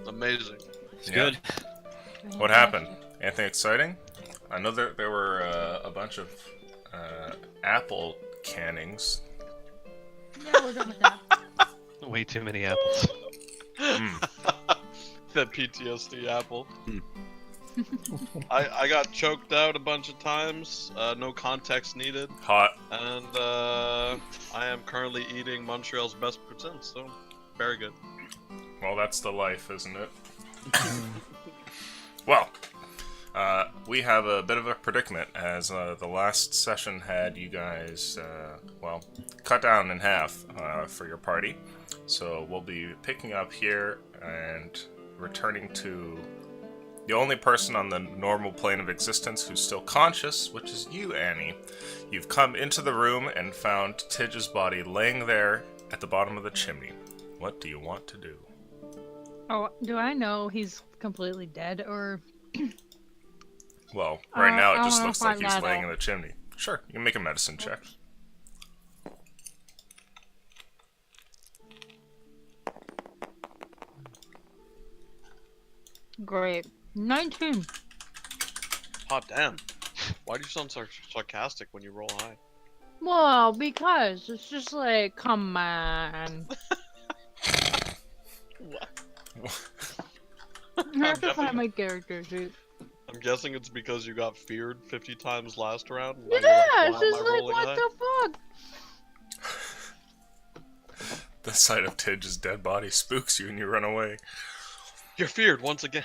Amazing. It's Yeah. good. What happened? Anything exciting? I know there were a bunch of apple cannings. Yeah, we're done with that. Way too many apples. That PTSD apple. Hmm. I got choked out a bunch of times. No context needed. Hot. And I am currently eating Montreal's best poutine, so very good. Well, that's the life, isn't it? Well, we have a bit of a predicament, as the last session had you guys, well, cut down in half for your party. So we'll be picking up here and returning to the only person on the normal plane of existence who's still conscious, which is you, Annie. You've come into the room and found Tidge's body laying there at the bottom of the chimney. What do you want to do? Oh, do I know he's completely dead, or... Well, right now I it just wanna looks like find he's that laying out. in the chimney. Sure, you can make a medicine check. Great. 19. Hot damn. Why do you sound sarcastic when you roll high? Well, because it's just like, come on. I have to find my character sheet. I'm guessing it's because you got feared 50 times last round. and Yeah, now you're it's like, why am just I like, rolling what high? the fuck? The sight of Tidge's dead body spooks you and you run away. You're feared once again.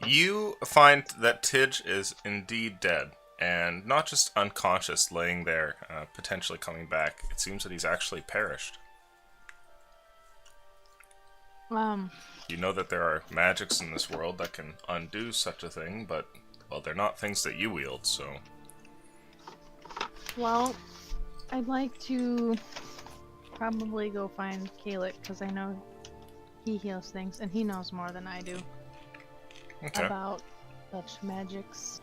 You find that Tidge is indeed dead, and not just unconscious, laying there, potentially coming back. It seems that he's actually perished. You know that there are magics in this world that can undo such a thing, but, well, they're not things that you wield, so... Well, I'd like to probably go find Kalik, because I know he heals things, and he knows more than I do about such magics.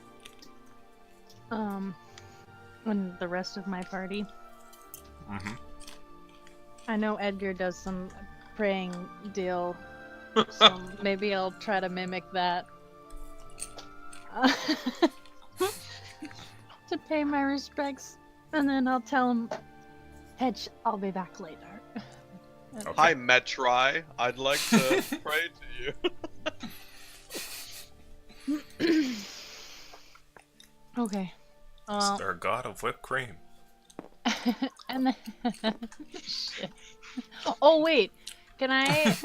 And the rest of my party. Mm-hmm. I know Edgar does some praying deal, so maybe I'll try to mimic that. To pay my respects, and then I'll tell him, Hedge, I'll be back later. Okay. Hi, Metri. I'd like to pray to you. Okay. Is there a god of whipped cream? And then... Shit. Oh wait, can I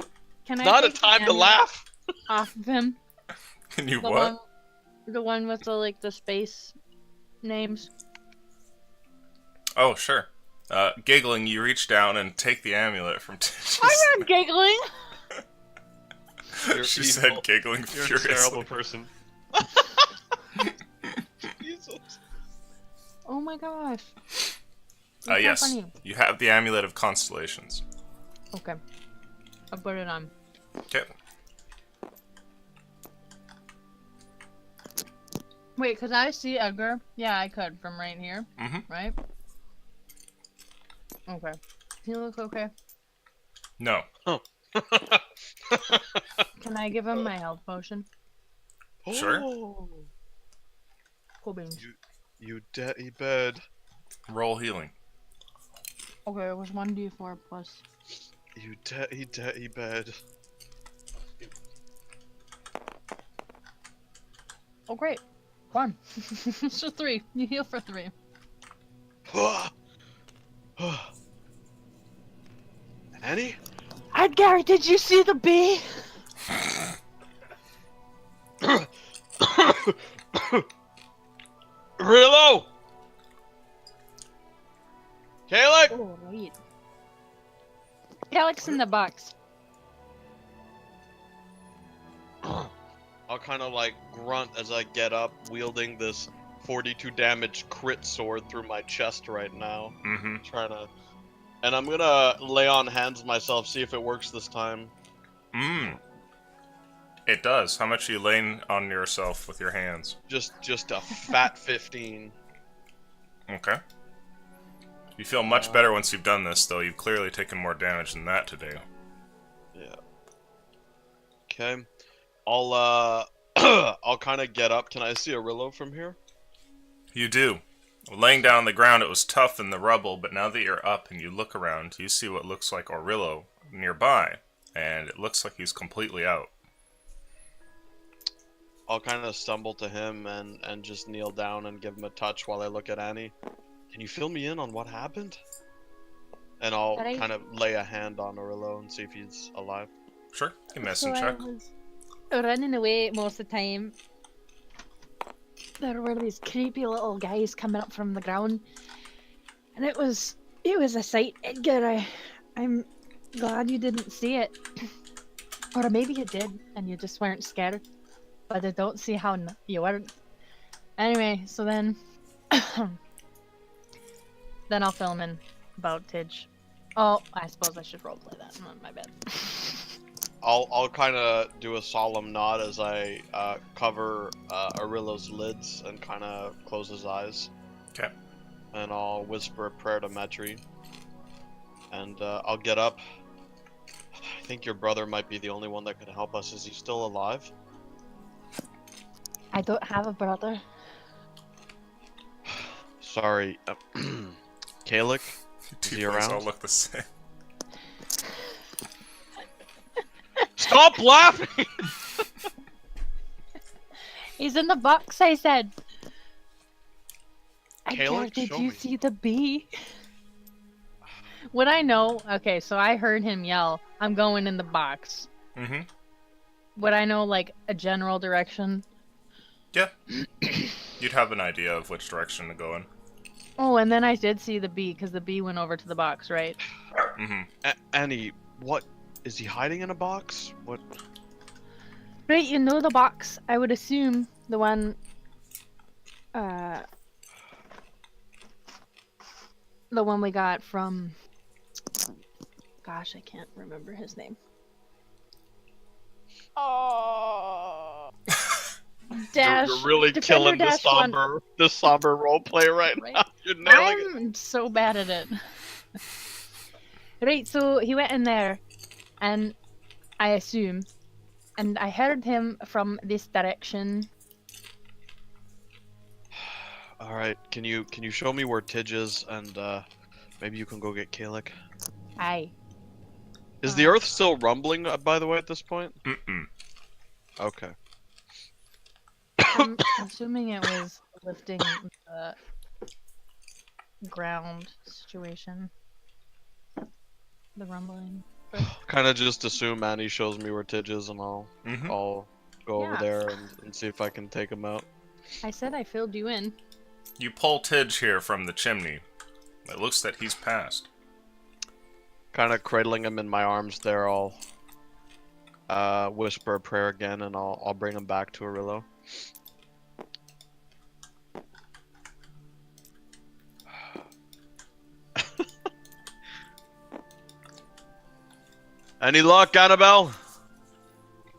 Not a take the time to amulet laugh. off of him? Can you The what? the one with the like the space names. Oh, sure. Giggling, you reach down and take the amulet from Tidge's... I'm not giggling. You're She evil. said, giggling You're a furiously. terrible person. Jesus. Oh my gosh. It's not Yes. funny. You have the amulet of constellations. Okay. I'll put it on. Okay. Wait, could I see Edgar? Yeah, I could from right here. Mhm. Right? Okay. He look okay. No. Can I give him my health potion? Sure. Oh, Cool beans. you daddy bed. Roll healing. Okay, it was 1d4 plus. You daddy bed. Oh great. 1. So 3. You heal for 3. Annie? Edgar, did you see the bee? Rillo! Caleb! Oh, right. Alex in the box. I'll kind of like grunt as I get up, wielding this 42 damage crit sword through my chest right now. Mm-hmm. Trying to. And I'm gonna lay on hands myself, see if it works this time. It does. How much are you laying on yourself with your hands? Just a fat 15. Okay. You feel much better once you've done this, though. You've clearly taken more damage than that today. Yeah. Okay. I'll I'll kind of get up. Can I see Arillo from here? You do. Laying down on the ground, it was tough in the rubble, but now that you're up and you look around, you see what looks like Arillo nearby, and it looks like he's completely out. I'll kind of stumble to him and just kneel down and give him a touch while I look at Annie. Can you fill me in on what happened? And I'll Alright. kind of lay a hand on Arillo and see if he's alive. Sure, give me a So medicine I check. was running away most of the time. There were these creepy little guys coming up from the ground, and it was a sight. Edgar, I'm glad you didn't see it, or maybe you did and you just weren't scared. But I don't see how you weren't. Anyway, so then then I'll fill him in about Tidge. Oh, I suppose I should roleplay that. My bad. I'll kind of do a solemn nod as I cover Arillo's lids and kind of close his eyes. Okay. And I'll whisper a prayer to Metri. And I'll get up. I think your brother might be the only one that can help us. Is he still alive? I don't have a brother. Sorry. Kalik? Is he Tieflings all around? look the same. Stop laughing! He's in the box, I said. Edgar, Caleb, did show you me. see the bee? Would I know? Okay, so I heard him yell, I'm going in the box. Mm-hmm. Would I know, like, a general direction? Yeah. You'd have an idea of which direction to go in. Oh, and then I did see the bee, because the bee went over to the box, right? Mm-hmm. Annie, what? Is he hiding in a box? What? Right, you know the box. I would assume the one... the one we got from... Gosh, I can't remember his name. Oh... Dash. You're really Defender killing Dash one. the somber roleplay right Right. now. You're nailing it. I'm so bad at it. Right, so he went in there, and I assume, and I heard him from this direction. All right, can you show me where Tidge is, and maybe you can go get Kalik? Aye. Is the Earth still rumbling? By the way, at this point. Mm-mm. Okay. I'm assuming it was lifting the ground situation. The rumbling. Kind of just assume Annie shows me where Tidge is, and I'll Mm-hmm. go over Yeah. there and see if I can take him out. I said I filled you in. You pull Tidge here from the chimney. It looks that he's passed. Kind of cradling him in my arms there, I'll whisper a prayer again, and I'll bring him back to Arillo. Any luck, Annabelle?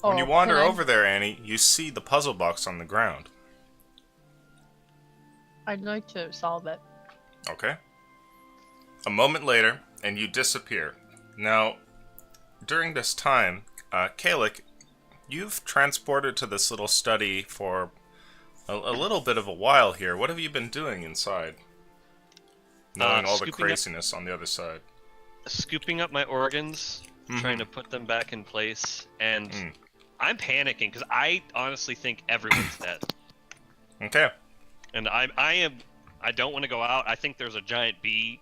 When you Oh, wander can I- over there, Annie, you see the puzzle box on the ground. I'd like to solve it. Okay. A moment later, and you disappear. Now, during this time, Kalik, you've transported to this little study for a little bit of a while here. What have you been doing inside? Knowing all the Scooping up- craziness on the other side. Scooping up my organs, trying Mhm. to put them back in place, and Mm. I'm panicking because I honestly think everyone's dead, Okay. and I don't want to go out. I think there's a giant bee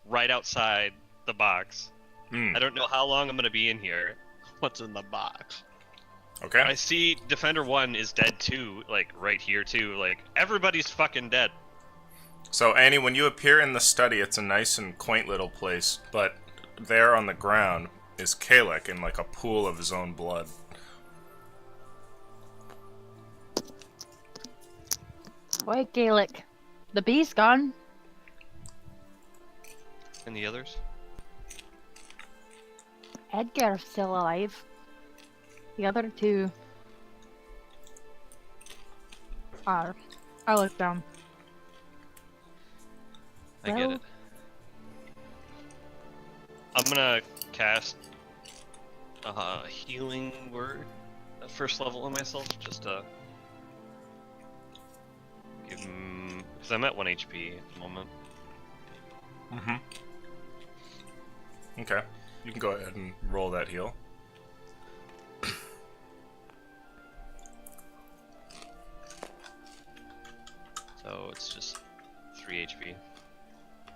right outside the box. Mm. I don't know how long I'm gonna be in here. What's in the box? Okay. I see Defender 1 is dead too, like right here too. Like everybody's fucking dead. So, Annie, when you appear in the study, it's a nice and quaint little place, but there on the ground is Kalik in like a pool of his own blood. Boy, Gaelic. The bee's gone. And the others? Edgar's still alive. The other two are. I look down. I get Well- it. I'm gonna cast healing word at first level on myself, just to give him, because I'm at 1 HP at the moment. Mm-hmm. Okay. You can go ahead and roll that heal. So it's just 3 HP.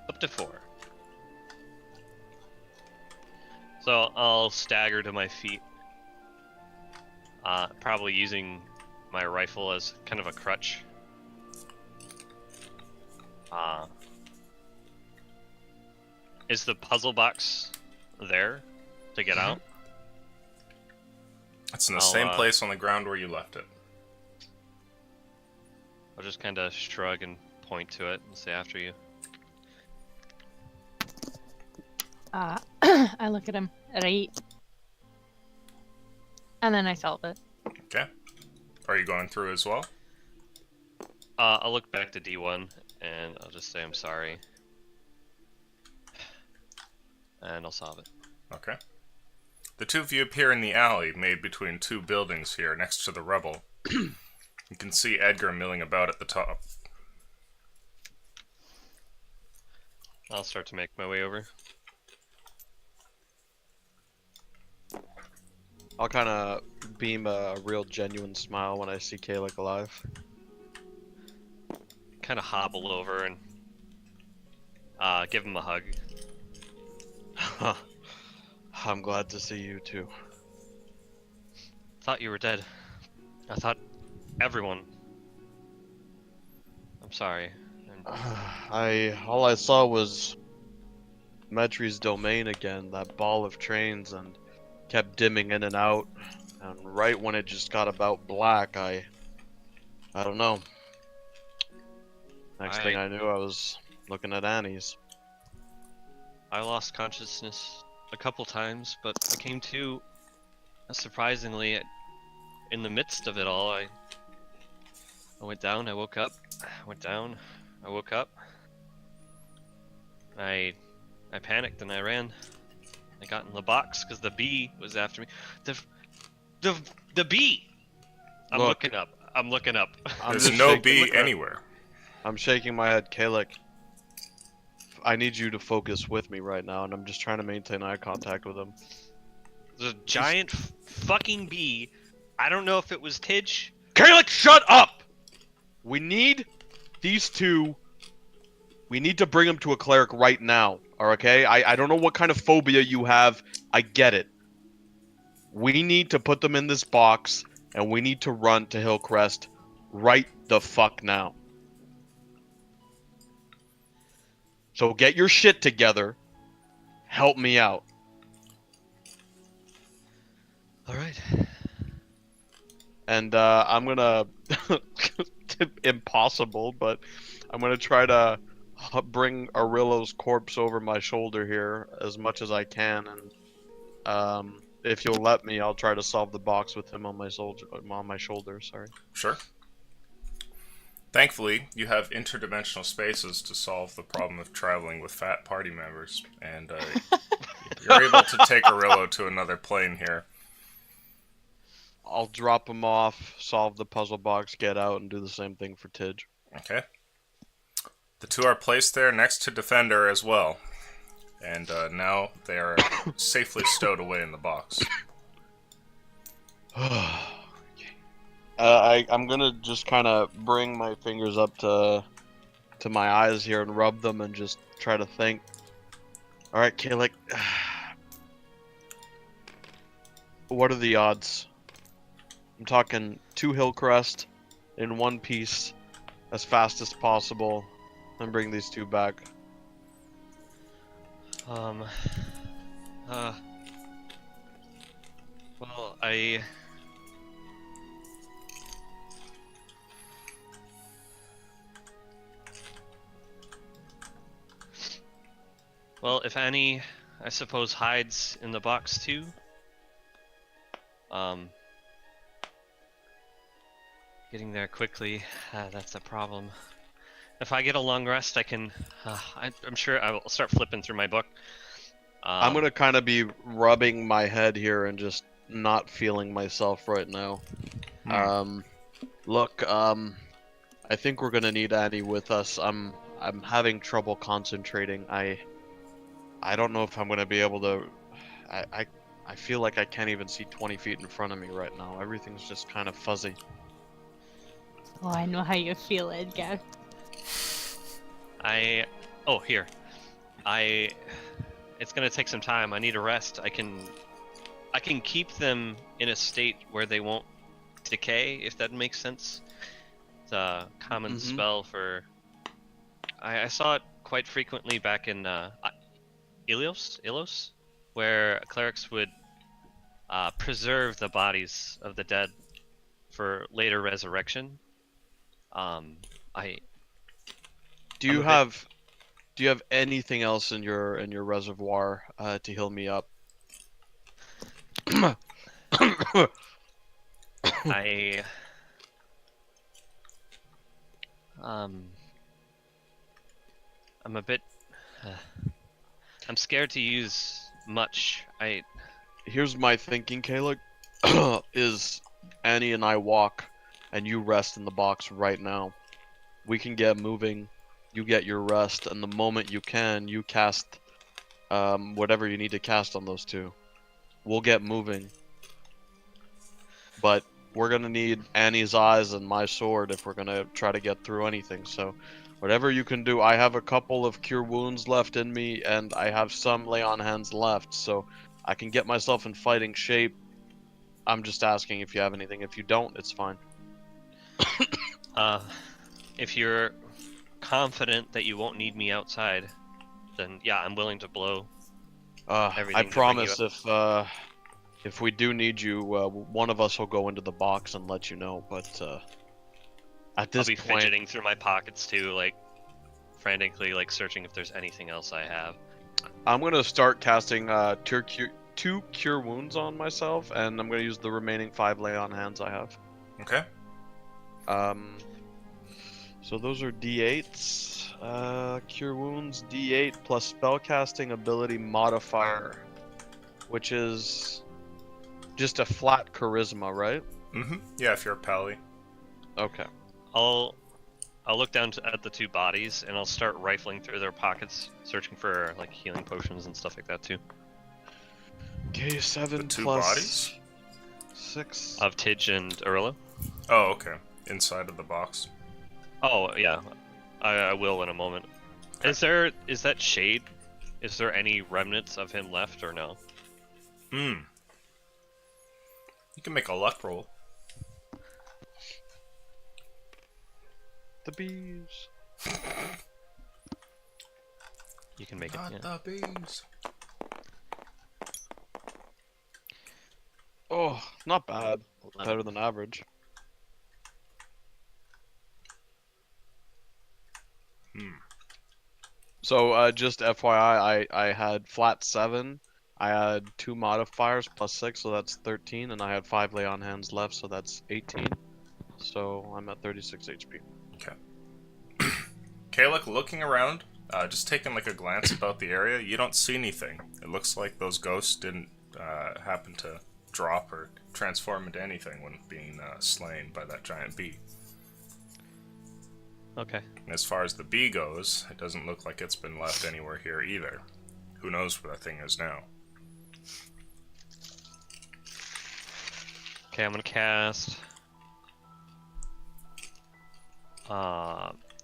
Up to 4. So I'll stagger to my feet. Probably using my rifle as kind of a crutch. Is the puzzle box there to get out? It's in the same place on the ground where you left it. I'll just kind of shrug and point to it and say after you. I look at him. Right. And then I solve it. Okay. Are you going through as well? I'll look back to D1 and I'll just say I'm sorry. And I'll solve it. Okay. The two of you appear in the alley made between two buildings here next to the rubble. You can see Edgar milling about at the top. I'll start to make my way over. I'll kind of beam a real genuine smile when I see Kalik alive. Kind of hobble over and give him a hug. I'm glad to see you too. Thought you were dead. I thought everyone. I'm sorry. All I saw was Metri's domain again, that ball of trains, and kept dimming in and out. And right when it just got about black, I don't know. Next thing I knew, I was looking at Annie's. I lost consciousness a couple times, but I came to, surprisingly, in the midst of it all. I went down, I woke up, I went down, I woke up. I panicked and I ran. I got in the box because the bee was after me. The bee! I'm looking up. I'm looking up. There's no bee anywhere. I'm shaking my head. Kalik, I need you to focus with me right now, and I'm just trying to maintain eye contact with him. There's a giant fucking bee. I don't know if it was Tidge. Kalik, shut up! We need these two. We need to bring them to a cleric right now. Okay? I don't know what kind of phobia you have. I get it. We need to put them in this box, and we need to run to Hillcrest right the fuck now. So get your shit together. Help me out. Alright. And I'm gonna... impossible, but I'm gonna try to bring Arillo's corpse over my shoulder here as much as I can, and if you'll let me, I'll try to solve the box with him on my shoulder. Sorry. Sure. Thankfully, you have interdimensional spaces to solve the problem of traveling with fat party members, and you're able to take Arillo to another plane here. I'll drop him off, solve the puzzle box, get out, and do the same thing for Tidge. Okay. The two are placed there next to Defender as well, and now they are safely stowed away in the box. I'm gonna just kind of bring my fingers up to my eyes here and rub them and just try to think. All right, Kalik. What are the odds? I'm talking 2 Hillcrest in one piece as fast as possible and bring these two back. Well, Well, if Annie, I suppose, hides in the box too. Getting there quickly, that's a problem. If I get a long rest, I can. I'm sure I will start flipping through my book. I'm gonna kind of be rubbing my head here and just not feeling myself right now. Look, I think we're gonna need Annie with us. I'm having trouble concentrating. I don't know if I'm gonna be able to. I feel like I can't even see 20 feet in front of me right now. Everything's just kind of fuzzy. Oh, I know how you feel, Edgar. Oh, here. It's gonna take some time. I need a rest. I can keep them in a state where they won't decay, if that makes sense. It's a common spell for. I saw it quite frequently back in Ilos, where clerics would preserve the bodies of the dead for later resurrection. Do you have anything else in your reservoir to heal me up? I'm a bit. I'm scared to use much. Here's my thinking, Caleb. Is Annie and I walk, and you rest in the box right now. We can get moving. You get your rest, and the moment you can, you cast whatever you need to cast on those two. We'll get moving. But we're gonna need Annie's eyes and my sword if we're gonna try to get through anything. So, whatever you can do. I have a couple of cure wounds left in me, and I have some lay on hands left, so I can get myself in fighting shape. I'm just asking if you have anything. If you don't, it's fine. If you're confident that you won't need me outside, then yeah, I'm willing to blow everything. I to bring promise you up. if we do need you, one of us will go into the box and let you know. But at this I'll be point, fidgeting through my pockets too, like frantically, like searching if there's anything else I have. I'm gonna start casting two cure wounds on myself, and I'm gonna use the remaining 5 lay on hands I have. Okay. So those are D8s. Cure wounds D8 plus spellcasting ability modifier, which is just a flat charisma, right? Yeah, if you're a pally. Okay. I'll look down at the two bodies and I'll start rifling through their pockets, searching for like healing potions and stuff like that too. Okay, 7 The two plus bodies? 6. Of Tidge and Arillo. Oh, okay. Inside of the box. Oh yeah, I will in a moment. Okay. Is that Shade? Is there any remnants of him left or no? You can make a luck roll. The bees. You can make Not it. Yeah. the bees. Oh, not bad. Better than average. So, just FYI, I had flat 7. I had 2 modifiers plus 6, so that's 13, and I had 5 lay on hands left, so that's 18. So I'm at 36 HP. Okay. Kalek, looking around, just taking like a glance about the area, you don't see anything. It looks like those ghosts didn't happen to drop or transform into anything when being slain by that giant bee. Okay. And as far as the bee goes, it doesn't look like it's been left anywhere here either. Who knows where that thing is now? Okay, I'm gonna cast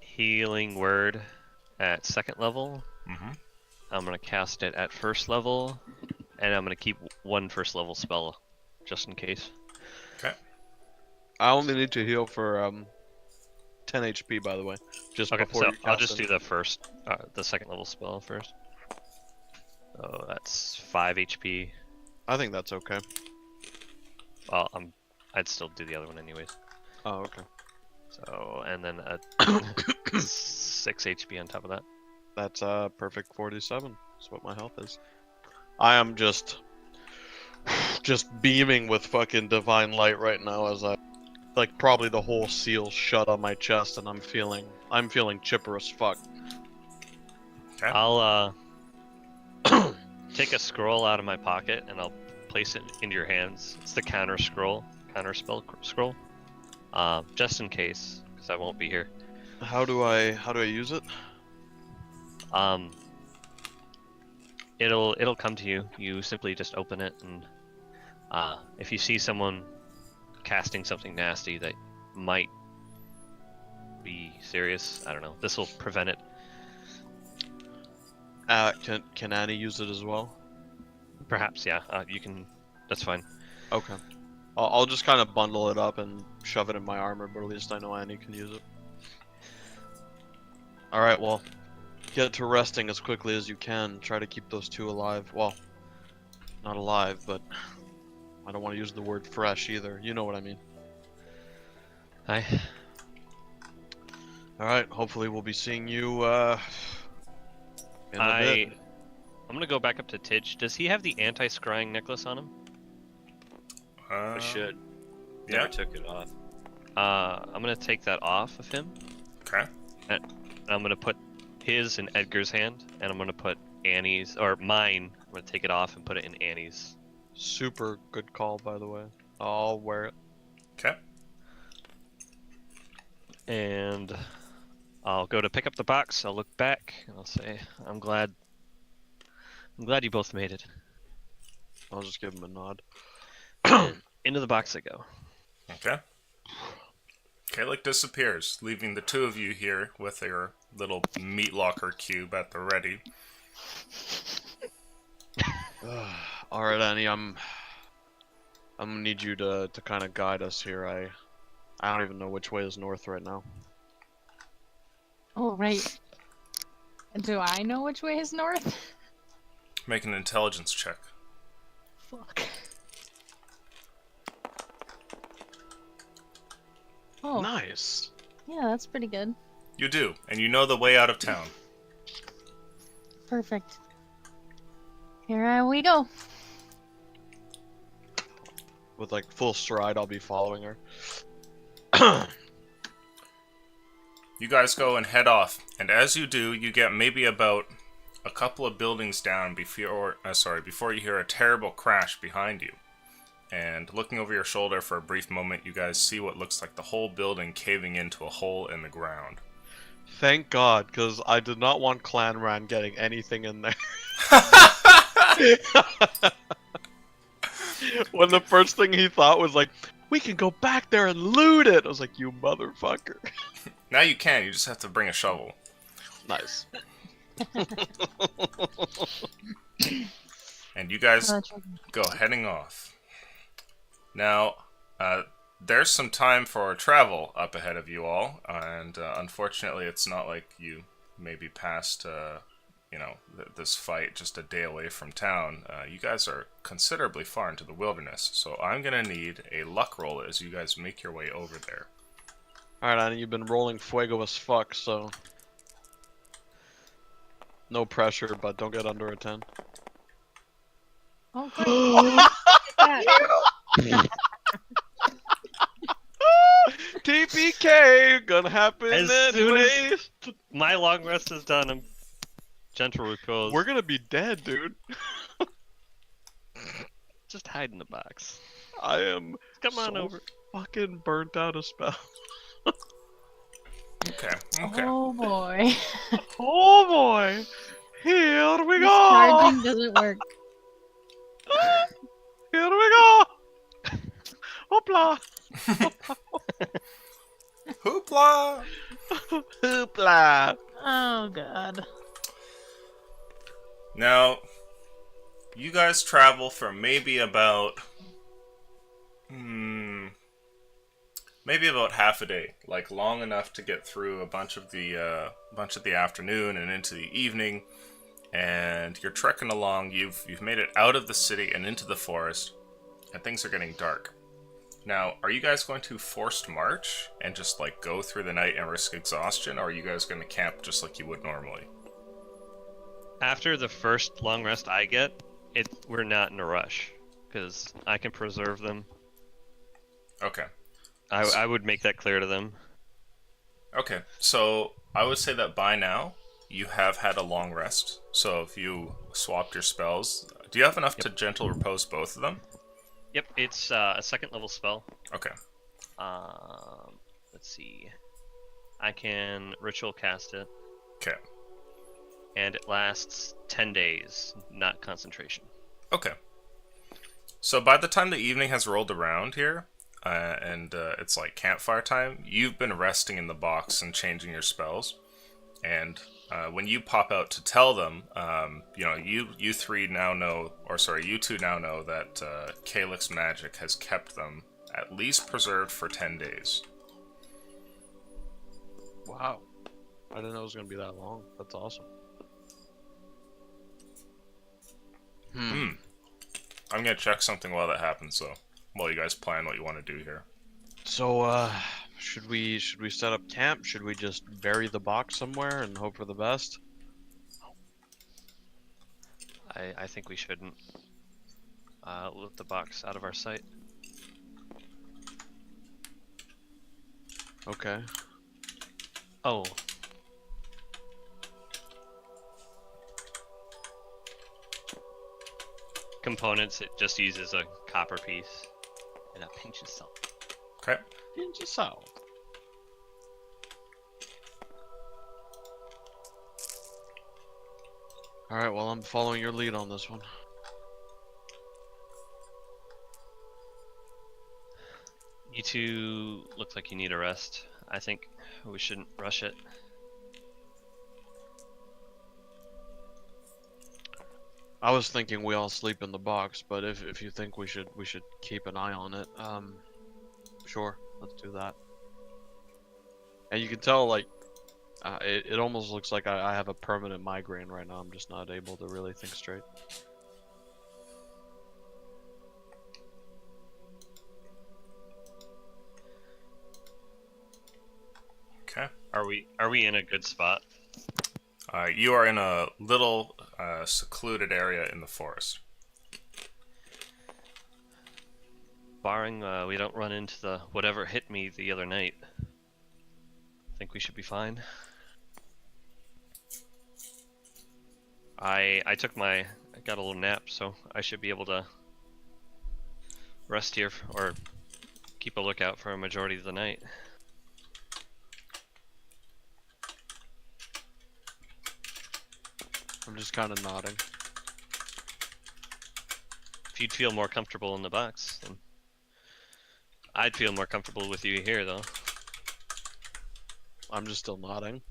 Healing Word at 2nd level. I'm gonna cast it at 1st level, and I'm gonna keep 1 1st level spell just in case. Okay. I only need to heal for 10 HP, by the way. Just Okay, before so you cast I'll just it. do the 2nd level spell first. Oh, that's 5 HP. I think that's okay. Well, I'd still do the other one anyways. Oh, okay. So, and then a 6 HP on top of that. That's perfect 47. That's what my health is. I am just beaming with fucking divine light right now as I like probably the whole seal shut on my chest, and I'm feeling chipper as fuck. Okay. I'll take a scroll out of my pocket and I'll place it into your hands. It's the counter spell scroll. Just in case, because I won't be here. How do I use it? It'll come to you. You simply just open it, and if you see someone casting something nasty that might be serious, I don't know. This will prevent it. Can Annie use it as well? Perhaps, yeah. You can. That's fine. Okay. I'll just kind of bundle it up and shove it in my armor, but at least I know Annie can use it. Alright, well, get to resting as quickly as you can. Try to keep those two alive. Well, not alive, but I don't want to use the word fresh either. You know what I mean. Hi. Alright, hopefully we'll be seeing you, in a bit. I'm gonna go back up to Tidge. Does he have the anti-scrying necklace on him? I should. Yeah. Never took it off. I'm gonna take that off of him. Okay. And I'm gonna put his in Edgar's hand, and I'm gonna put Annie's, or mine. I'm gonna take it off and put it in Annie's. Super good call, by the way. I'll wear it. Okay. And I'll go to pick up the box. I'll look back and I'll say, I'm glad you both made it. I'll just give him a nod. Into the box I go. Okay. Kalik disappears, leaving the two of you here with your little meat locker cube at the ready. Alright, Annie, I'm gonna need you to kind of guide us here. I don't even know which way is north right now. Oh, right. Do I know which way is north? Make an intelligence check. Fuck. Oh, Nice. yeah, that's pretty good. You do, and you know the way out of town. Perfect. Here we go. With like full stride, I'll be following her. You guys go and head off, and as you do, you get maybe about a couple of buildings down before you hear a terrible crash behind you. And looking over your shoulder for a brief moment, you guys see what looks like the whole building caving into a hole in the ground. Thank God, because I did not want Clan Ran getting anything in there. When the first thing he thought was like, we can go back there and loot it. I was like, you motherfucker. Now you can, you just have to bring a shovel. Nice. And you guys go heading off. Now, there's some time for travel up ahead of you all, and unfortunately it's not like you maybe passed, this fight just a day away from town. You guys are considerably far into the wilderness, so I'm gonna need a luck roll as you guys make your way over there. Alright, Annie, you've been rolling fuego as fuck, so... No pressure, but don't get under a 10. Oh, good. TPK gonna happen As soon anyways. My long rest is done. I'm gentle repose. We're gonna be dead, dude. just hide in the box. I am Come on so over. fucking burnt out of spell. Okay, okay. Oh boy. Oh boy! Here we This go! charging doesn't work. Here we go! Hoopla! Hoopla! Hoopla! Oh god. Now, you guys travel for maybe about half a day, like long enough to get through a bunch of the afternoon and into the evening, and you're trekking along. You've made it out of the city and into the forest, and things are getting dark. Now, are you guys going to forced march and just like go through the night and risk exhaustion, or are you guys going to camp just like you would normally? After the first long rest I get, we're not in a rush because I can preserve them. Okay. I would make that clear to them. Okay, so I would say that by now, you have had a long rest. So if you swapped your spells, do you have enough to gentle repose both of them? Yep, it's a second level spell. Okay. Let's see. I can ritual cast it, Okay. and it lasts 10 days, not concentration. Okay. So by the time the evening has rolled around here, and it's like campfire time, you've been resting in the box and changing your spells. And when you pop out to tell them, you three now know, or sorry, you two now know that Calyx magic has kept them at least preserved for 10 days. Wow. I didn't know it was gonna be that long. That's awesome. I'm gonna check something while that happens, though. While you guys plan what you want to do here. So, should we set up camp? Should we just bury the box somewhere and hope for the best? I think we shouldn't let the box out of our sight. Okay. Oh. Components, it just uses a copper piece and a pinch of salt. Okay. Pinch of salt. Alright, well, I'm following your lead on this one. You two look like you need a rest. I think we shouldn't rush it. I was thinking we all sleep in the box, but if you think we should keep an eye on it, sure, let's do that. And you can tell, like, it almost looks like I have a permanent migraine right now. I'm just not able to really think straight. Okay. Are we in a good spot? You are in a little secluded area in the forest. Barring we don't run into the whatever hit me the other night. I think we should be fine. I got a little nap, so I should be able to rest here or keep a lookout for a majority of the night. I'm just kind of nodding. If you'd feel more comfortable in the box, then I'd feel more comfortable with you here, though. I'm just still nodding.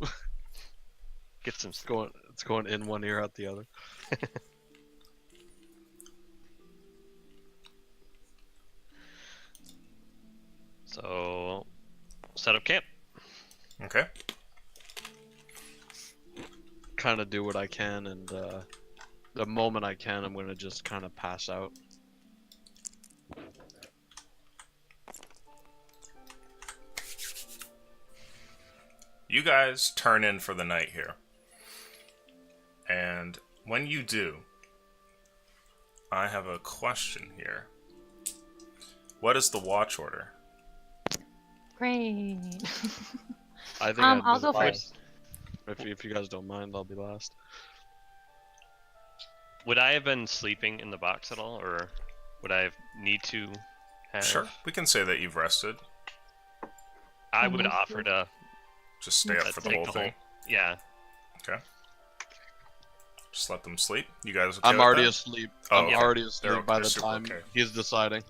Get some. It's going in one ear, out the other. So, set up camp. Okay. Kind of do what I can, and the moment I can, I'm gonna just kind of pass out. You guys turn in for the night here. And when you do, I have a question here. What is the watch order? Great. I think I'll go last. first. If you guys don't mind, I'll be last. Would I have been sleeping in the box at all, or would I need to have? Sure. We can say that you've rested. I would offer to Just stay up for the take whole thing. Yeah. Okay. Just let them sleep. You guys okay I'm with already that? asleep. Oh, I'm okay. already They're asleep by the super time okay. he's deciding.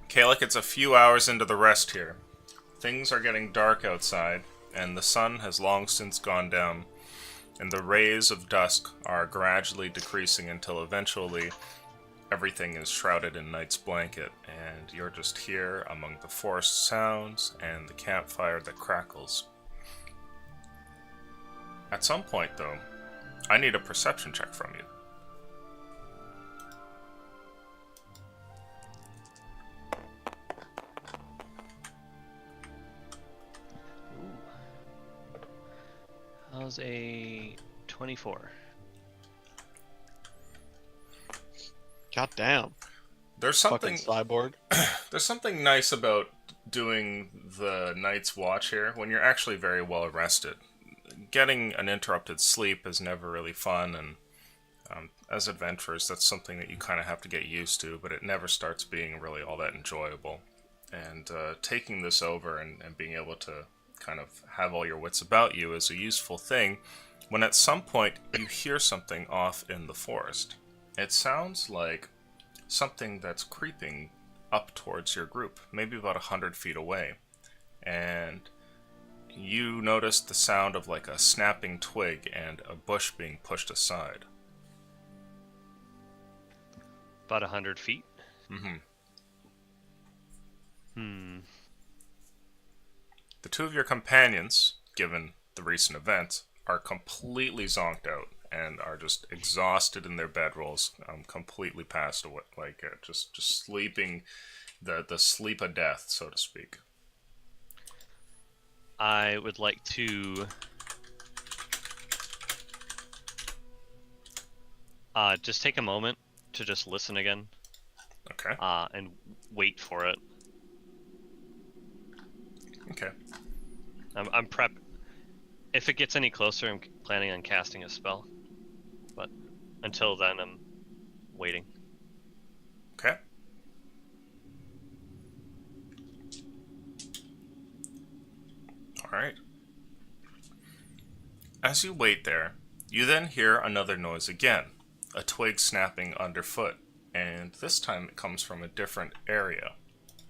Kalik, it's a few hours into the rest here. Things are getting dark outside, and the sun has long since gone down, and the rays of dusk are gradually decreasing until eventually everything is shrouded in night's blanket, and you're just here among the forest sounds and the campfire that crackles. At some point, though, I need a perception check from you. How's a 24? God damn. There's Fucking something cyborg. There's something nice about doing the night's watch here when you're actually very well rested. Getting an interrupted sleep is never really fun, and as adventurers, that's something that you kind of have to get used to, but it never starts being really all that enjoyable. And taking this over and being able to kind of have all your wits about you is a useful thing when at some point you hear something off in the forest. It sounds like something that's creeping up towards your group, maybe about 100 feet away. And you notice the sound of like a snapping twig and a bush being pushed aside. About 100 feet. Mm-hmm. Hmm. The two of your companions, given the recent events, are completely zonked out and are just exhausted in their bedrolls, completely passed away, like just sleeping the sleep of death, so to speak. I would like to just take a moment to just listen again. Okay. And wait for it. Okay. I'm prep. If it gets any closer, I'm planning on casting a spell. But until then, I'm waiting. Okay. Alright. As you wait there, you then hear another noise again, a twig snapping underfoot, and this time it comes from a different area.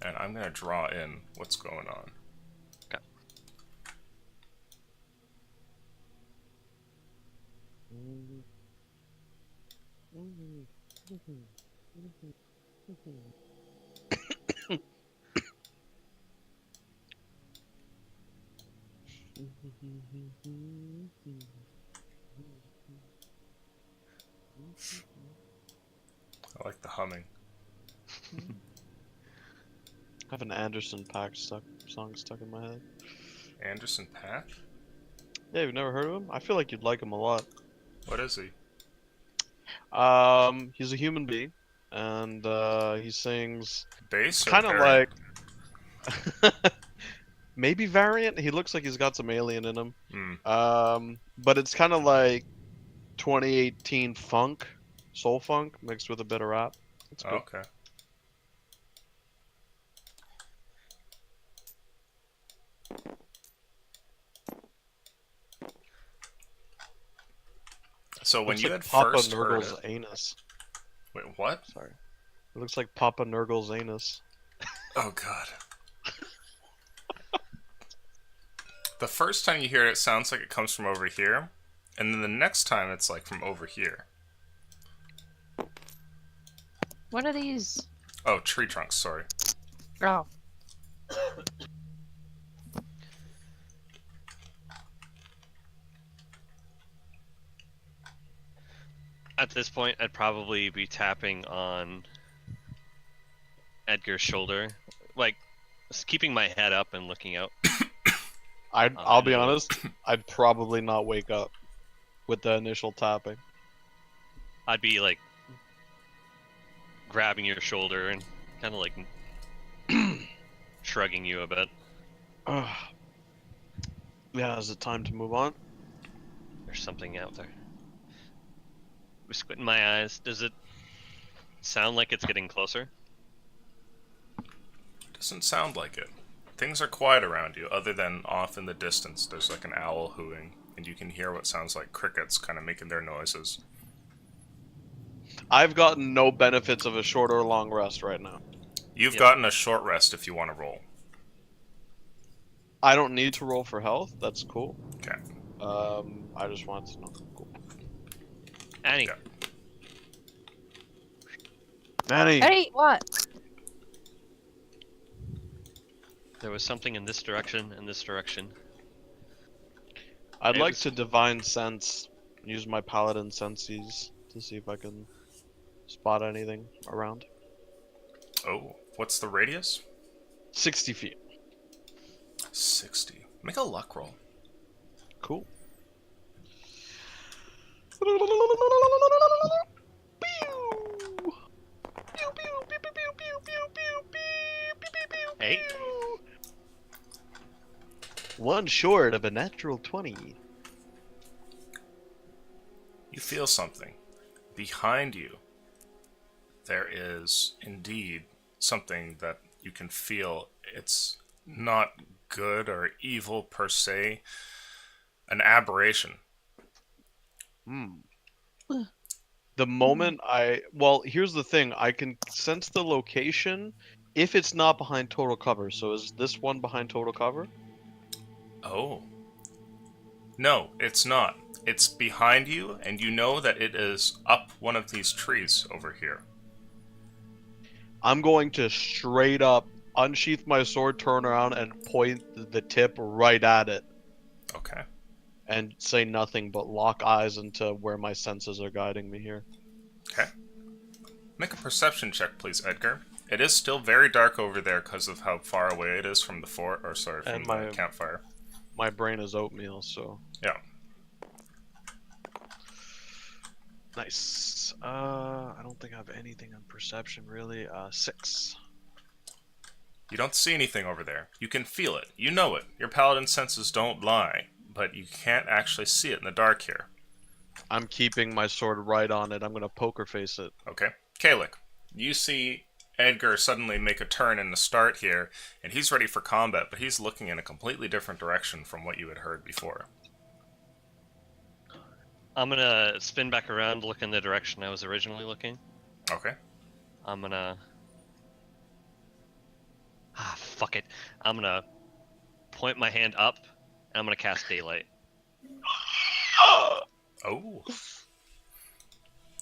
And I'm going to draw in what's going on. Okay. I like the humming. I have an Anderson .Paak song stuck in my head. Anderson .Paak? Yeah, you've never heard of him? I feel like you'd like him a lot. What is he? He's a human being, and he sings Bass or kind of variant? like maybe variant. He looks like he's got some alien in him. Hmm. But it's kind of like 2018 funk, soul funk mixed with a bit of rap. It's good. Okay. So when Looks you like had Papa first heard Nurgle's it, anus. wait, what? Sorry. It looks like Papa Nurgle's anus. Oh god. The first time you hear it, it sounds like it comes from over here, and then the next time it's like from over here. What are these? Oh, tree trunks, sorry. Oh. At this point, I'd probably be tapping on Edgar's shoulder, like just keeping my head up and looking out. I'll be no. honest, I'd probably not wake up with the initial tapping. I'd be like grabbing your shoulder and kind of like shrugging you a bit. Yeah, is it time to move on? There's something out there. I'm squinting my eyes. Does it sound like it's getting closer? Doesn't sound like it. Things are quiet around you, other than off in the distance there's like an owl hooting, and you can hear what sounds like crickets kind of making their noises. I've gotten no benefits of a short or long rest right now. You've Yep. gotten a short rest if you want to roll. I don't need to roll for health. That's cool. Okay. I just want to know. Cool. Annie, Yeah. Manny, Hey, what? there was something in this direction and this direction. I'd It like was- to divine sense, use my paladin senses to see if I can spot anything around. Oh, what's the radius? 60 feet. 60. Make a luck roll. Cool. Hey. one short of a natural 20. You feel something. Behind you, there is indeed something that you can feel. It's not good or evil per se. An aberration. The moment well, here's the thing. I can sense the location if it's not behind total cover. So is this one behind total cover? Oh. No, it's not. It's behind you, and you know that it is up one of these trees over here. I'm going to straight up unsheath my sword, turn around, and point the tip right at it. Okay. And say nothing but lock eyes into where my senses are guiding me here. Okay. Make a perception check, please, Edgar. It is still very dark over there because of how far away it is from the from the campfire. My brain is oatmeal, so... Yeah. Nice. I don't think I have anything on perception, really. 6. You don't see anything over there. You can feel it. You know it. Your paladin senses don't lie, but you can't actually see it in the dark here. I'm keeping my sword right on it. I'm gonna poker face it. Okay. Kalik, you see Edgar suddenly make a turn in the start here, and he's ready for combat, but he's looking in a completely different direction from what you had heard before. I'm gonna spin back around, look in the direction I was originally looking. Okay. I'm gonna... fuck it. I'm gonna point my hand up, and I'm gonna cast Daylight. Oh.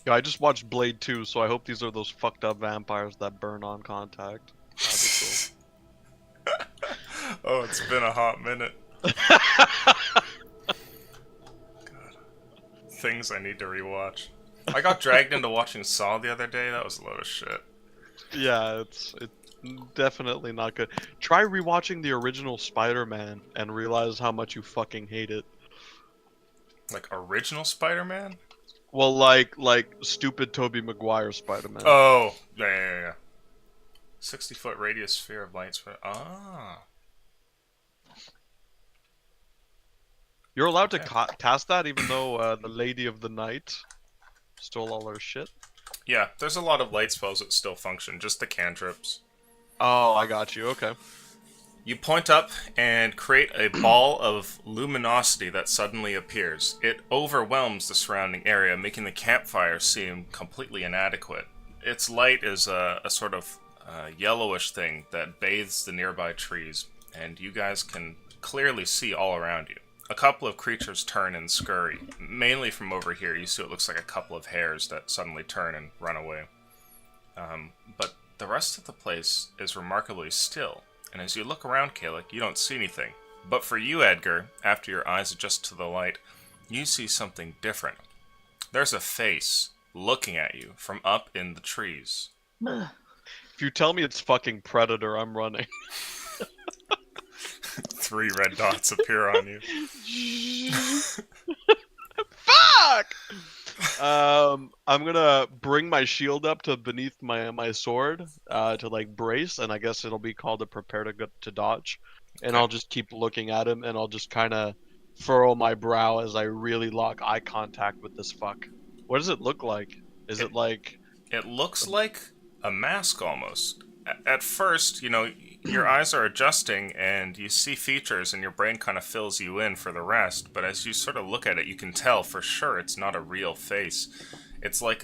Yeah, I just watched Blade 2, so I hope these are those fucked up vampires that burn on contact. That'd be cool. Oh, it's been a hot minute. Things I need to rewatch. I got dragged into watching Saw the other day. That was a load of shit. Yeah, it's definitely not good. Try rewatching the original Spider-Man and realize how much you fucking hate it. Like original Spider-Man? Well, like stupid Tobey Maguire Spider-Man. Oh, yeah. 60-foot radius sphere of light. Ah. You're allowed to cast that, even though the Lady of the Night stole all our shit. Yeah, there's a lot of light spells that still function, just the cantrips. Oh, I got you. Okay. You point up and create a ball of luminosity that suddenly appears. It overwhelms the surrounding area, making the campfire seem completely inadequate. Its light is a sort of yellowish thing that bathes the nearby trees, and you guys can clearly see all around you. A couple of creatures turn and scurry. Mainly from over here, you see what looks like a couple of hares that suddenly turn and run away. But the rest of the place is remarkably still. And as you look around, Kalik, you don't see anything. But for you, Edgar, after your eyes adjust to the light, you see something different. There's a face looking at you from up in the trees. If you tell me it's fucking Predator, I'm running. 3 red dots appear on you. Fuck! I'm gonna bring my shield up to beneath my sword to like brace, and I guess it'll be called a prepare to dodge. And I'll just keep looking at him, and I'll just kind of furrow my brow as I really lock eye contact with this fuck. What does it look like? Is it like... It looks like a mask almost. At first, your eyes are adjusting and you see features and your brain kind of fills you in for the rest, but as you sort of look at it, you can tell for sure it's not a real face. It's like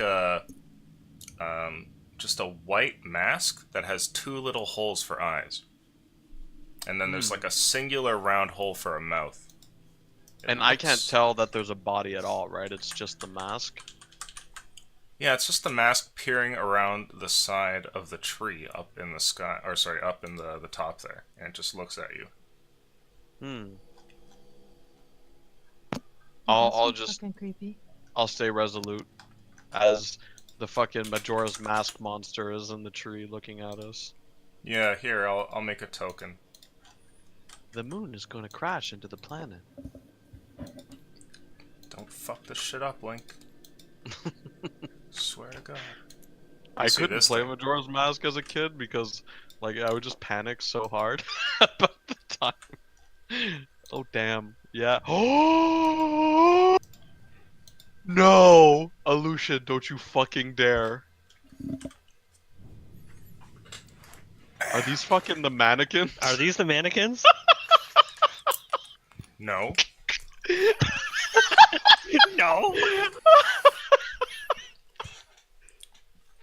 just a white mask that has 2 little holes for eyes. And then there's like a singular round hole for a mouth. And I can't tell that there's a body at all, right? It's just the mask? Yeah, it's just the mask peering around the side of the tree up in the sky, or sorry, up in the top there, and it just looks at you. I'll just fucking creepy. I'll stay resolute as the fucking Majora's Mask monster is in the tree looking at us. Yeah, here, I'll make a token. The moon is going to crash into the planet. Don't fuck this shit up, Link. Swear to God. I couldn't play Majora's Mask as a kid because, like, I would just panic so hard about the time. Oh damn. Yeah. Oh no, Alusha, don't you fucking dare. Are these fucking the mannequins? Are these the mannequins? No. No.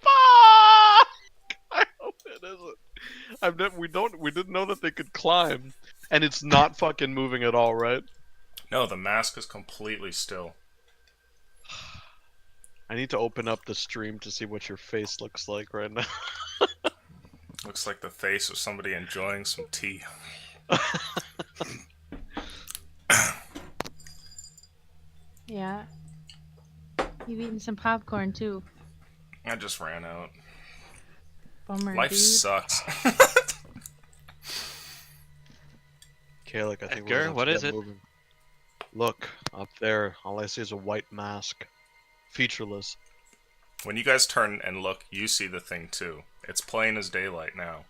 Fuck! I hope it isn't. We didn't know that they could climb, and it's not fucking moving at all, right? No, the mask is completely still. I need to open up the stream to see what your face looks like right now. Looks like the face of somebody enjoying some tea. Yeah. You've eaten some popcorn too. I just ran out. Bummer, Life dude. sucks. Kalik, I think Edgar, we're gonna have what to is get it? moving. Look, up there, all I see is a white mask. Featureless. When you guys turn and look, you see the thing too. It's plain as daylight now.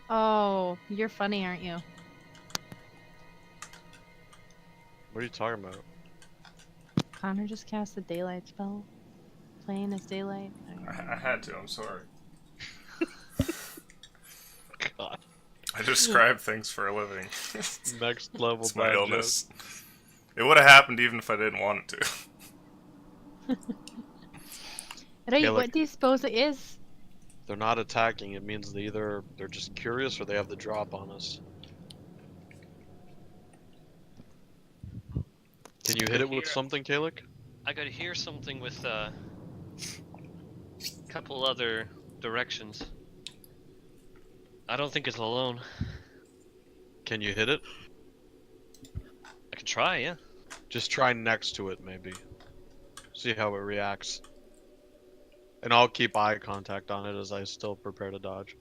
Oh, you're funny, aren't you? What are you talking about? Connor just cast a daylight spell. Plain as daylight. I had to, I'm sorry. God. I describe things for a living. Next level It's my bad illness. It would have happened even if I didn't want it to. Right, Yeah, what like- do you suppose it is? They're not attacking. It means they're just curious or they have the drop on us. Can you hit it with Here. something, Kalik? I could hear something with a couple other directions. I don't think it's alone. Can you hit it? I can try, yeah. Just try next to it, maybe. See how it reacts. And I'll keep eye contact on it as I still prepare to dodge.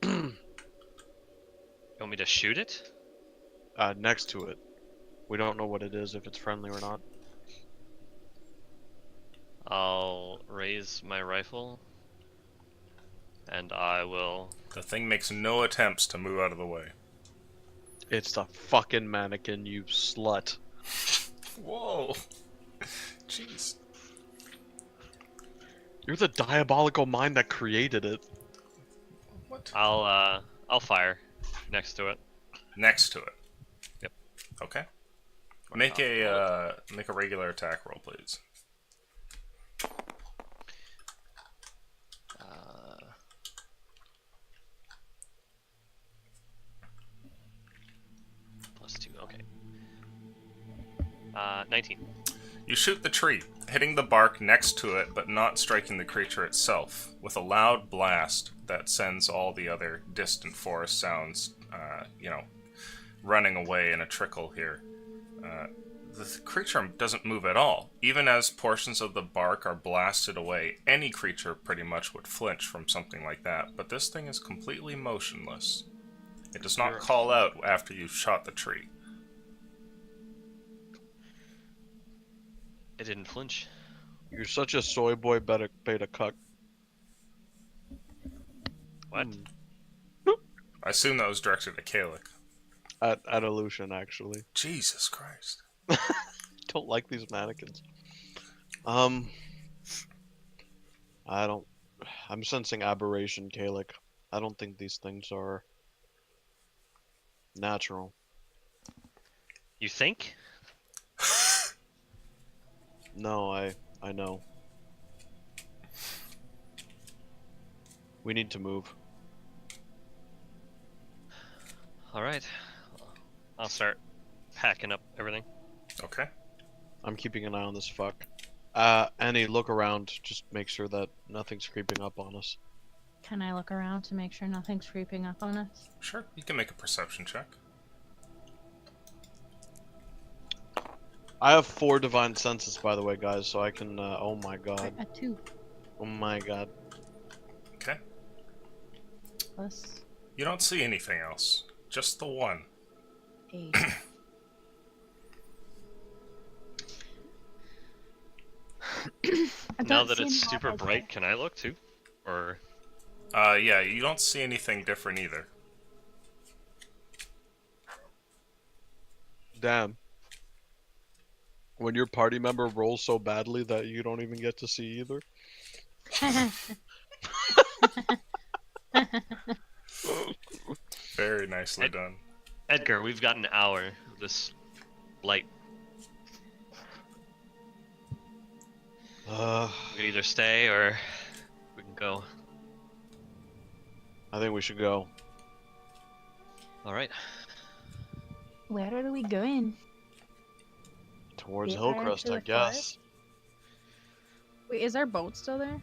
You want me to shoot it? Next to it. We don't know what it is, if it's friendly or not. I'll raise my rifle. And I will... The thing makes no attempts to move out of the way. It's the fucking mannequin, you slut. Whoa! Jeez. You're the diabolical mind that created it. What? I'll fire next to it. Next to it. Yep. Okay. Make a regular attack roll, please. +2, okay. 19. You shoot the tree, hitting the bark next to it, but not striking the creature itself, with a loud blast that sends all the other distant forest sounds, running away in a trickle here. The creature doesn't move at all. Even as portions of the bark are blasted away, any creature pretty much would flinch from something like that, but this thing is completely motionless. It does not call out after you've shot the tree. It didn't flinch. You're such a soy boy beta cuck. What? I assume that was directed at Kalik. At Illusion, actually. Jesus Christ. Don't like these mannequins. I'm sensing aberration, Kalik. I don't think these things are natural. You think? No, I know. We need to move. Alright. I'll start packing up everything. Okay. I'm keeping an eye on this fuck. Annie, look around. Just make sure that nothing's creeping up on us. Can I look around to make sure nothing's creeping up on us? Sure, you can make a perception check. I have 4 divine senses, by the way, guys, so I can, oh my god. A 2 Oh my god. Okay. plus You don't see anything else. Just the one. 8. I Now don't that see it's any super lava bright, can I look too? Or... Yeah, you don't see anything different either. Damn. When your party member rolls so badly that you don't even get to see either. Very nicely done. Edgar, we've got an hour of this light. We can either stay or we can go. I think we should go. All right. Where are we going? Towards Yeah, Hillcrest, to I the guess. forest? Wait, is our boat still there?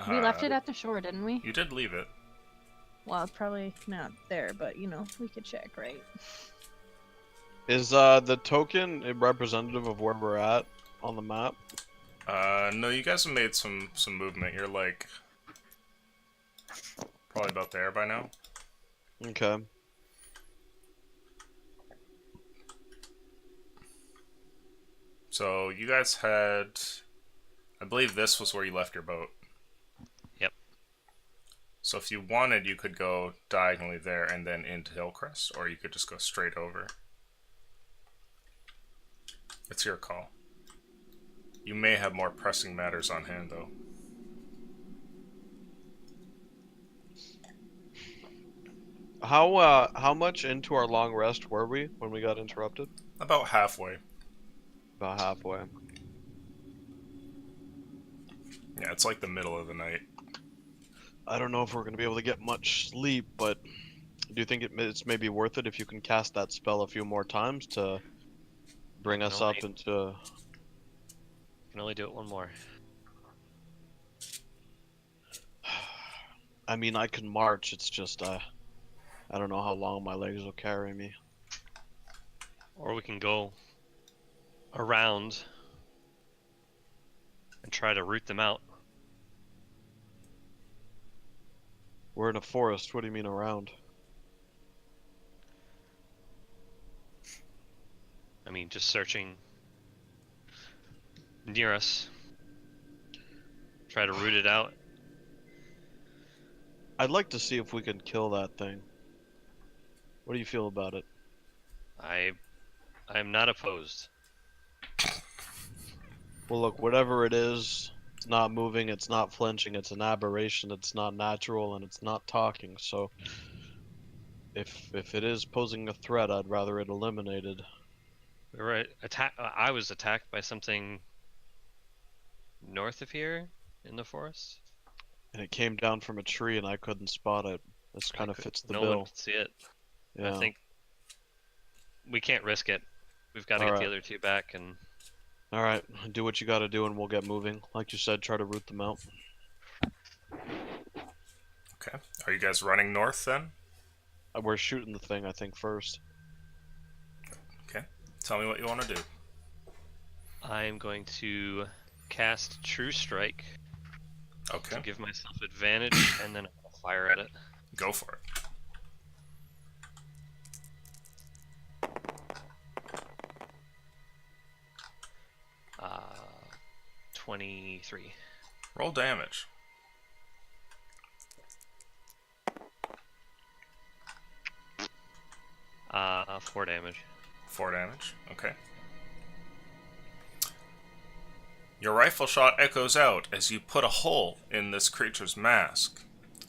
We Uh, left it at the shore, didn't we? You did leave it. Well, it's probably not there, but you know, we could check, right? Is the token a representative of where we're at on the map? No, you guys have made some movement. You're like probably about there by now. Okay. So you guys had, I believe this was where you left your boat. Yep. So if you wanted, you could go diagonally there and then into Hillcrest, or you could just go straight over. It's your call. You may have more pressing matters on hand, though. How much into our long rest were we when we got interrupted? About halfway. About halfway. Yeah, it's like the middle of the night. I don't know if we're gonna be able to get much sleep, but do you think it's maybe worth it if you can cast that spell a few more times to bring us up into? Can only do it one more. I mean, I can march. It's just I don't know how long my legs will carry me. Or we can go around and try to root them out. We're in a forest. What do you mean around? I mean, just searching near us. Try to root it out. I'd like to see if we can kill that thing. What do you feel about it? I'm not opposed. Well, look, whatever it is, it's not moving, it's not flinching, it's an aberration, it's not natural, and it's not talking. So, if it is posing a threat, I'd rather it eliminated. We were I was attacked by something north of here in the forest. And it came down from a tree, and I couldn't spot it. This kind of fits the no bill. one could see it. Yeah. I think we can't risk it. We've got to get Alright. the other two back, and All right, do what you got to do, and we'll get moving. Like you said, try to root them out. Okay. Are you guys running north then? We're shooting the thing, I think, first. Okay. Tell me what you want to do. I'm going to cast True Strike Okay. to give myself advantage, and then I'll fire at it. Go for it. 23. Roll damage. Uh, 4 damage. 4 damage. Okay. Your rifle shot echoes out as you put a hole in this creature's mask.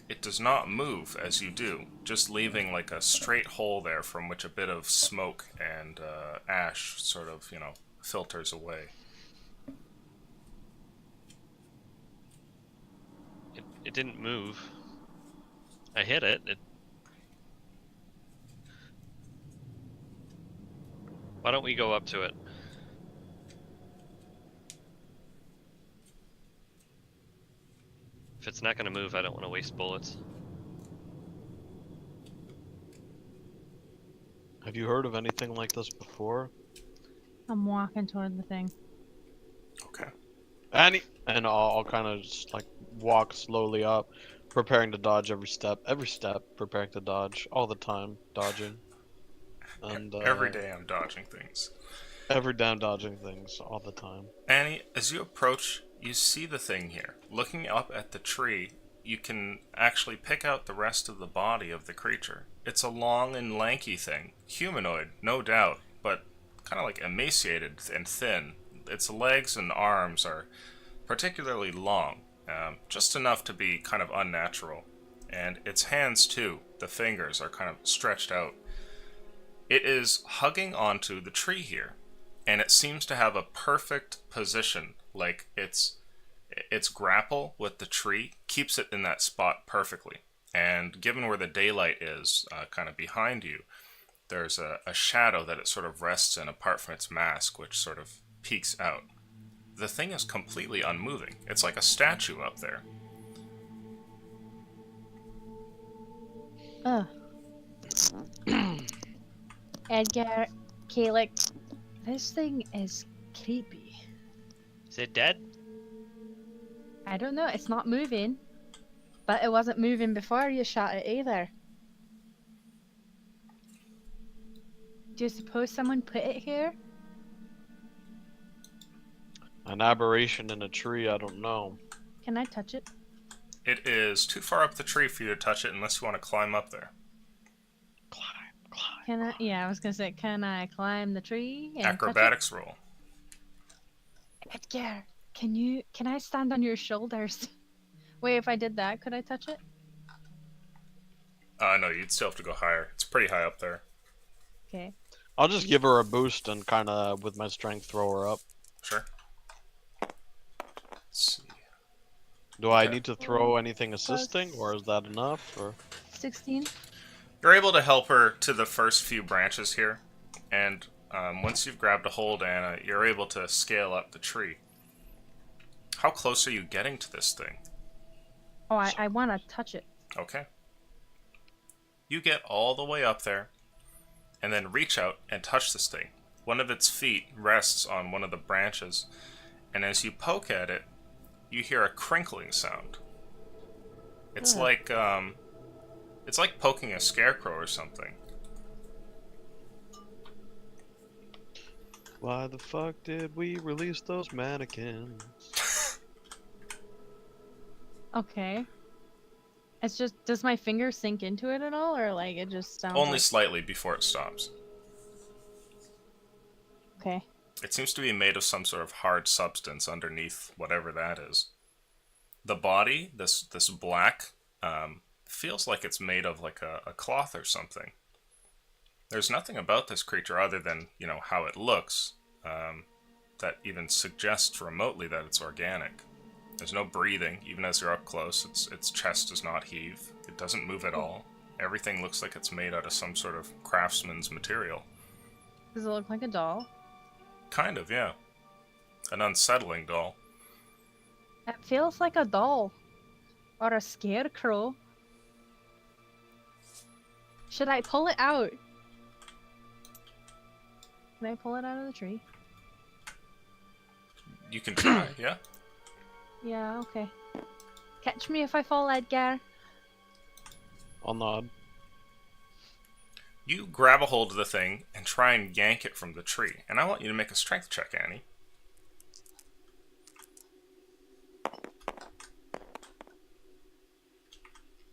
It does not move as you do, just leaving like a straight hole there from which a bit of smoke and ash sort of, filters away. It didn't move. I hit it. Why don't we go up to it? If it's not going to move, I don't want to waste bullets. Have you heard of anything like this before? I'm walking toward the thing. Okay. And I'll kind of just like walk slowly up, preparing to dodge every step, preparing to dodge all the time, dodging. And Every day I'm dodging things. every down dodging things all the time. Annie, as you approach, you see the thing here. Looking up at the tree, you can actually pick out the rest of the body of the creature. It's a long and lanky thing. Humanoid, no doubt, but kind of like emaciated and thin. Its legs and arms are particularly long, just enough to be kind of unnatural. And its hands, too, the fingers, are kind of stretched out. It is hugging onto the tree here, and it seems to have a perfect position, like its grapple with the tree keeps it in that spot perfectly. And given where the daylight is, kind of behind you, there's a shadow that it sort of rests in apart from its mask, which sort of peeks out. The thing is completely unmoving. It's like a statue up there. Ugh. Edgar, Kalik, this thing is creepy. Is it dead? I don't know, it's not moving. But it wasn't moving before you shot it either. Do you suppose someone put it here? An aberration in a tree, I don't know. Can I touch it? It is too far up the tree for you to touch it unless you want to climb up there. Climb. Can I? Yeah, I was gonna say, can I climb the tree? And Acrobatics roll. touch it? Edgar, can I stand on your shoulders? Wait, if I did that, could I touch it? No, you'd still have to go higher. It's pretty high up there. Okay. I'll just give her a boost and kind of, with my strength, throw her up. Sure. Let's see. Do I Okay. need to throw anything assisting, or is that enough? Or 16. You're able to help her to the first few branches here, and once you've grabbed a hold, Anna, you're able to scale up the tree. How close are you getting to this thing? Oh, I want to touch it. Okay. You get all the way up there, and then reach out and touch this thing. One of its feet rests on one of the branches, and as you poke at it, you hear a crinkling sound. It's like poking a scarecrow or something. why the fuck did we release those mannequins? Okay. It's just, does my finger sink into it at all, or like it just sounds Only like... slightly before it stops. Okay. It seems to be made of some sort of hard substance underneath whatever that is. The body, this black, feels like it's made of like a cloth or something. There's nothing about this creature other than, how it looks, that even suggests remotely that it's organic. There's no breathing, even as you're up close. Its chest does not heave. It doesn't move at all. Everything looks like it's made out of some sort of craftsman's material. Does it look like a doll? Kind of, yeah. An unsettling doll. It feels like a doll. Or a scarecrow. Should I pull it out? Can I pull it out of the tree? You can try, yeah? Yeah, okay. Catch me if I fall, Edgar. I'll nod. You grab a hold of the thing and try and yank it from the tree. And I want you to make a strength check, Annie.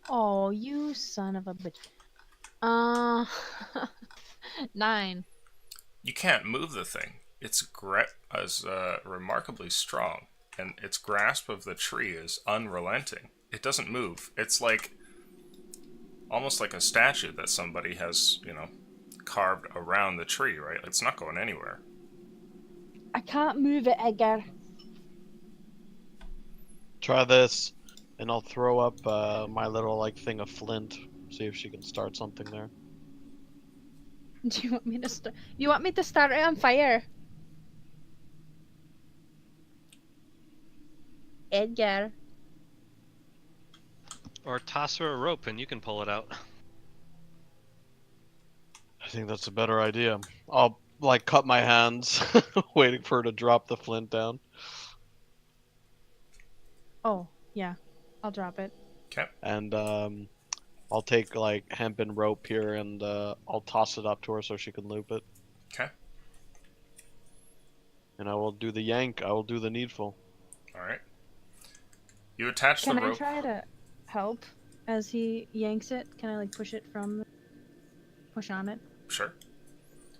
Oh, you son of a bitch. 9. You can't move the thing. Its grip is remarkably strong, and its grasp of the tree is unrelenting. It doesn't move. It's like almost like a statue that somebody has, carved around the tree, right? It's not going anywhere. I can't move it, Edgar. Try this, and I'll throw up my little thing of flint. See if she can start something there. Do you want me to start? You want me to start it on fire? Edgar. Or toss her a rope and you can pull it out. I think that's a better idea. I'll cut my hands, waiting for her to drop the flint down. Oh, yeah. I'll drop it. Okay. And I'll take hempen rope here and I'll toss it up to her so she can loop it. Okay. And I will do the yank. I will do the needful. Alright. You attach Can the I rope. try to help as he yanks it? Can I push it from? push on it. Sure.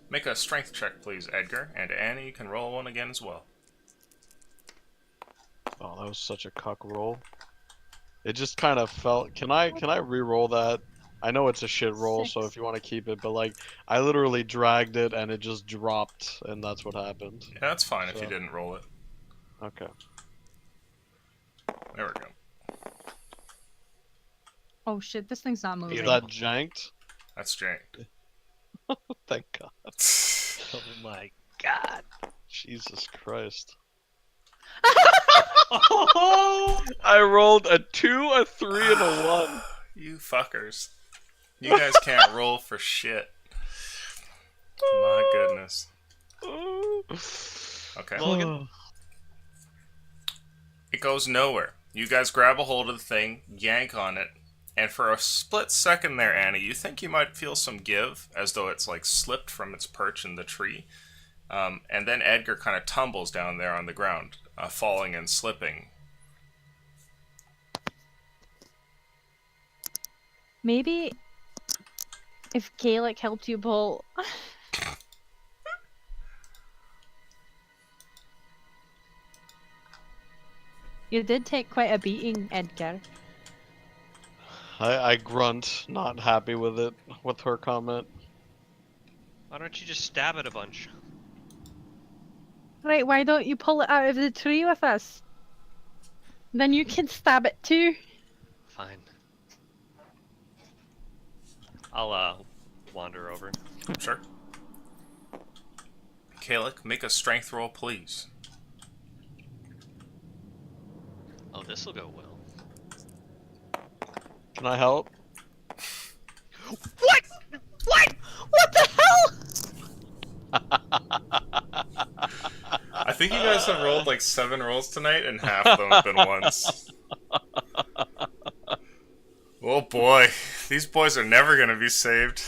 Make a strength check, please, Edgar, and Annie can roll one again as well. Oh, that was such a cuck roll. It just kind of felt. Can I re-roll that? I know it's a shit roll, so 6. if you want to keep it, but like I literally dragged it and it just dropped, and that's what happened. Yeah, that's fine if So- you didn't roll it. Okay. There we go. Oh shit, this thing's not moving. Is that janked? That's Jane. Thank God. Oh my god. Jesus Christ. I rolled a 2, a 3, and a 1. You fuckers. You guys can't roll for shit. My goodness. Okay. Mulligan? It goes nowhere. You guys grab a hold of the thing, yank on it, and for a split second there, Annie, you think you might feel some give, as though it's like slipped from its perch in the tree. And then Edgar kind of tumbles down there on the ground, falling and slipping. Maybe if Gaelic helped you pull. You did take quite a beating, Edgar. I grunt, not happy with it, with her comment. Why don't you just stab it a bunch? Right, why don't you pull it out of the tree with us? Then you can stab it too. Fine. I'll wander over. Sure. Kalik, make a strength roll, please. Oh, this'll go well. Can I help? What? What? What the hell? I think you guys have rolled like 7 rolls tonight, and half of them have been ones. Oh boy, these boys are never gonna be saved.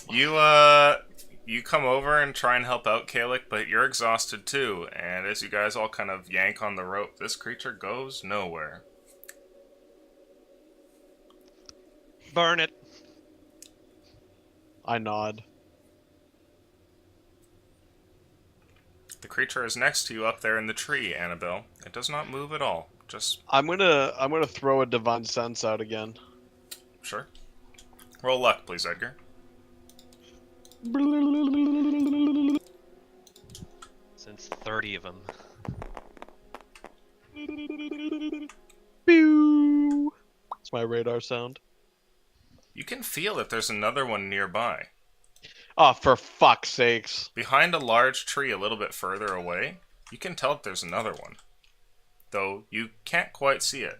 You come over and try and help out Kalik, but you're exhausted too, and as you guys all kind of yank on the rope, this creature goes nowhere. Burn it. I nod. The creature is next to you up there in the tree, Annabelle. It does not move at all. Just I'm gonna throw a divine sense out again. sure. Roll luck, please, Edgar. Since 30 of them. Pew! It's my radar sound. You can feel that there's another one nearby. Oh, for fuck's sakes. Behind a large tree a little bit further away, you can tell that there's another one. Though you can't quite see it.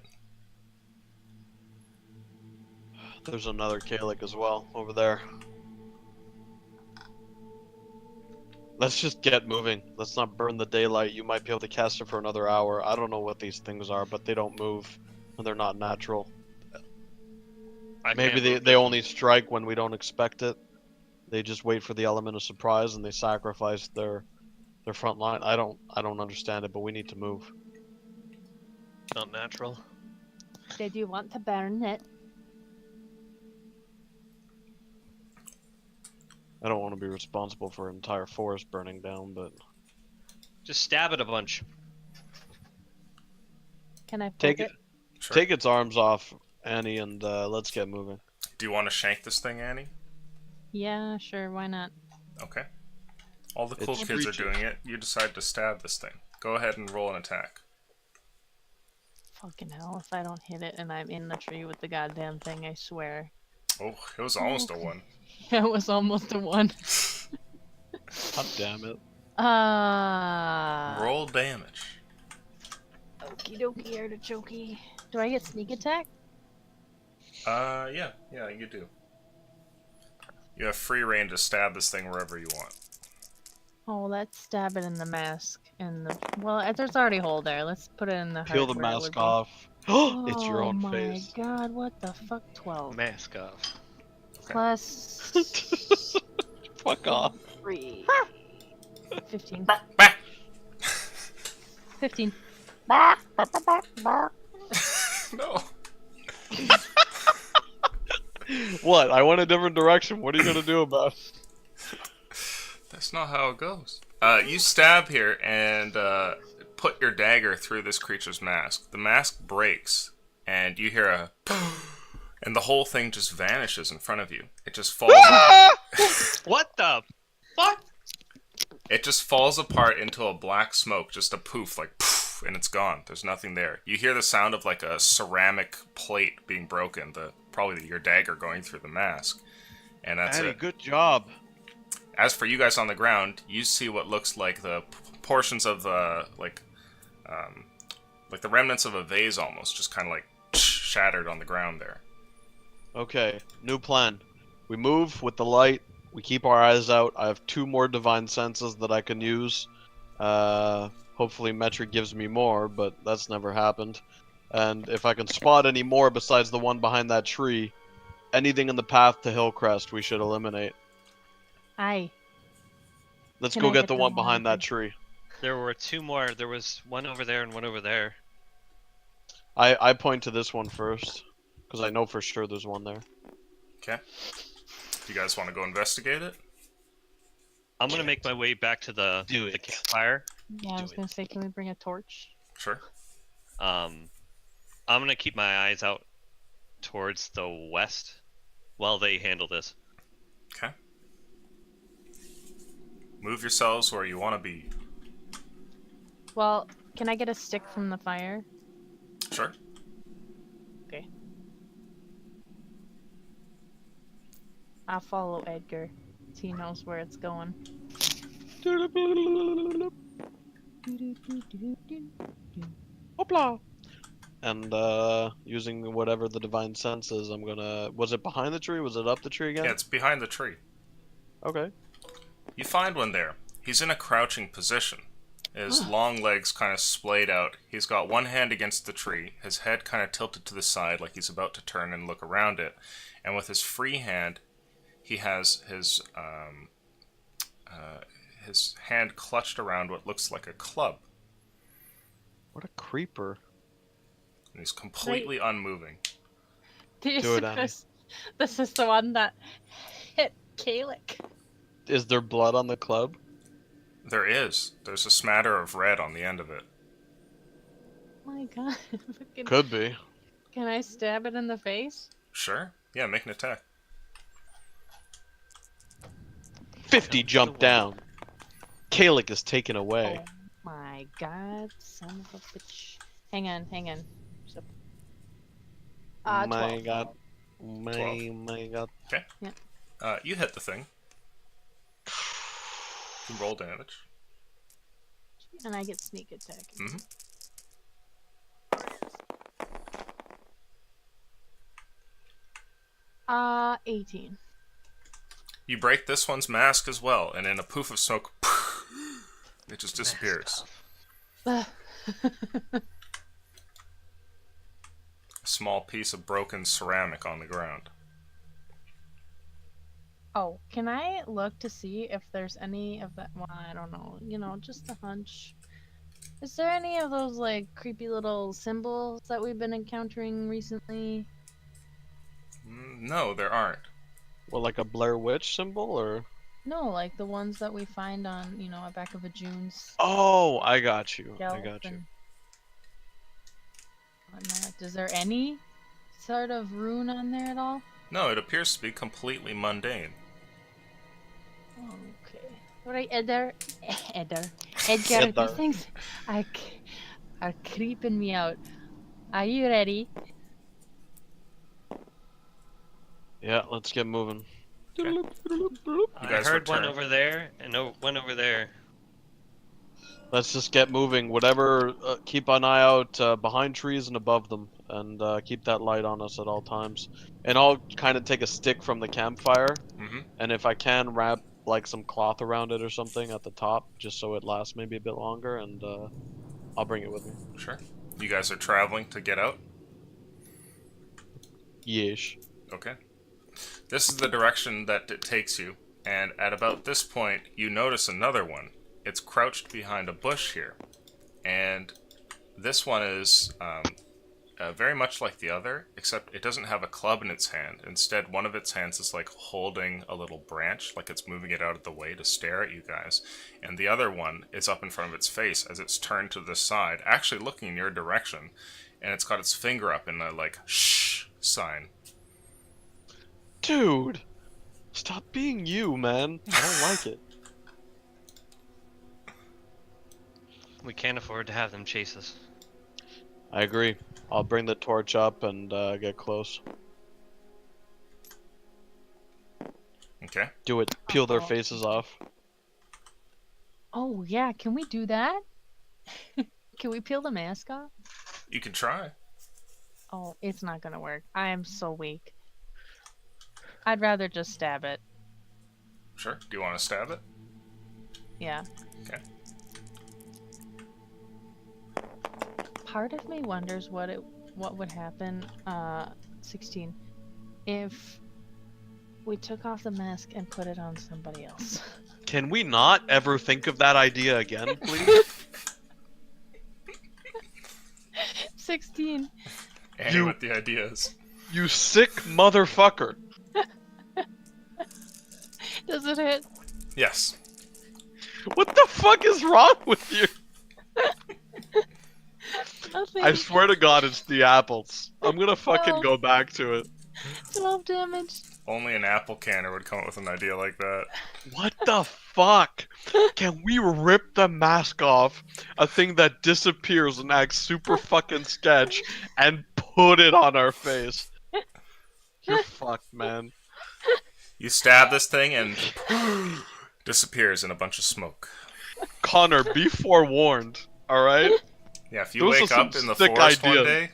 There's another Kalik as well, over there. Let's just get moving. Let's not burn the daylight. You might be able to cast it for another hour. I don't know what these things are, but they don't move. And they're not natural. Maybe they only strike when we don't expect it. They just wait for the element of surprise and they sacrifice their front line. I don't understand it, but we need to move. Not natural. Did you want to burn it? I don't want to be responsible for an entire forest burning down, but Just stab it a bunch. Can I poke take it? Sure. take its arms off, Annie, and let's get moving. Do you want to shank this thing, Annie? Yeah, sure, why not? Okay. All the cool It's kids are reaching. doing it. You decide to stab this thing. Go ahead and roll an attack. Fucking hell, if I don't hit it and I'm in the tree with the goddamn thing, I swear. Oh, it was almost a 1. It was almost a 1. God damn it. Roll damage. Okie dokie, artichoke. Do I get sneak attack? Yeah, you do. You have free reign to stab this thing wherever you want. Oh, let's stab it in the mask. Well, there's already a hole there. Let's put it in the Peel heart the where it mask would be. off. It's your own Oh face. my god, what the fuck? 12. Mask off. Plus Fuck off. 3. 15. Bah! 15. No. What? I went a different direction. What are you gonna do about it? That's not how it goes. You stab here and put your dagger through this creature's mask. The mask breaks, and you hear a and the whole thing just vanishes in front of you. It just falls. What the fuck? It just falls apart into a black smoke, just a poof, like poof, and it's gone. There's nothing there. You hear the sound of like a ceramic plate being broken. Probably your dagger going through the mask, and that's Addy, it. good job. As for you guys on the ground, you see what looks like the portions of like the remnants of a vase, almost, just kind of like shattered on the ground there. Okay, new plan. We move with the light. We keep our eyes out. I have 2 more divine senses that I can use. Hopefully Metric gives me more, but that's never happened. And if I can spot any more besides the one behind that tree, anything in the path to Hillcrest we should eliminate. Aye. Let's Can go I get get the the one one behind that over- tree. There were 2 more. There was one over there and one over there. I point to this one first, because I know for sure there's one there. Okay. You guys want to go investigate it? I'm gonna make my way back to the campfire. Yeah, I was gonna say, can we bring a torch? Sure. I'm gonna keep my eyes out towards the west while they handle this. Okay. Move yourselves where you want to be. Well, can I get a stick from the fire? Sure. Okay. I'll follow Edgar. He knows where it's going. Hopla! And using whatever the divine sense is, I'm gonna. Was it behind the tree? Was it up the tree again? Yeah, it's behind the tree. Okay. You find one there. He's in a crouching position. His long legs kind of splayed out. He's got one hand against the tree, his head kind of tilted to the side like he's about to turn and look around it. And with his free hand, he has his hand clutched around what looks like a club. What a creeper. And he's completely unmoving. Do it, Annie. This is the one that hit Kalik. Is there blood on the club? There is. There's a smatter of red on the end of it. My god. Fucking- Could be. Can I stab it in the face? Sure. Yeah, make an attack. 50 jump down. Kalik is taken away. Oh my god, son of a bitch. Hang on. So, my 12. god. My god. You hit the thing. You roll damage. And I get sneak attack. Mm-hmm. 18. You break this one's mask as well, and in a poof of smoke, it just disappears. A small piece of broken ceramic on the ground. Oh, can I look to see if there's any of that? Well, I don't know. You know, just a hunch. Is there any of those, like, creepy little symbols that we've been encountering recently? No, there aren't. Well, like a Blair Witch symbol, or? No, like the ones that we find on, you know, at back of a June's Oh, I got you. I shelf got you. and whatnot. Is there any sort of rune on there at all? No, it appears to be completely mundane. Okay. Alright, Edgar, Edgar. these things are creeping me out. Are you ready? Yeah, let's get moving. Okay. I guys heard one return. over there and one over there. Let's just get moving. Whatever, keep an eye out behind trees and above them, and keep that light on us at all times. And I'll kind of take a stick from the campfire, Mm-hmm. and if I can, wrap like some cloth around it or something at the top, just so it lasts maybe a bit longer, and I'll bring it with me. Sure. You guys are traveling to get out? Yeesh. Okay. This is the direction that it takes you, and at about this point, you notice another one. It's crouched behind a bush here, and this one is very much like the other, except it doesn't have a club in its hand. Instead, one of its hands is like holding a little branch, like it's moving it out of the way to stare at you guys. And the other one is up in front of its face as it's turned to the side, actually looking in your direction. And it's got its finger up in a like shh sign. Dude, stop being you, man. I don't like it. We can't afford to have them chase us. I agree. I'll bring the torch up and get close. Okay. Do it. Peel their Oh. faces off. Oh yeah, can we do that? Can we peel the mask off? You can try. Oh, it's not gonna work. I am so weak. I'd rather just stab it. Sure. Do you want to stab it? Yeah. Okay. Part of me wonders what would happen, 16, if we took off the mask and put it on somebody else. Can we not ever think of that idea again, please? 16. Annie You- with the ideas. You sick motherfucker. Does it hit? Yes. What the fuck is wrong with you? Nothing. I swear to God, it's the apples. I'm gonna fucking Well- go back to it. 12 damage. Only an apple canner would come up with an idea like that. What the fuck? Can we rip the mask off, a thing that disappears and acts super fucking sketch, and put it on our face? You're fucked, man. You stab this thing and disappears in a bunch of smoke. Connor, be forewarned, alright? Yeah, if you Those are wake some up in the sick forest one ideas. day,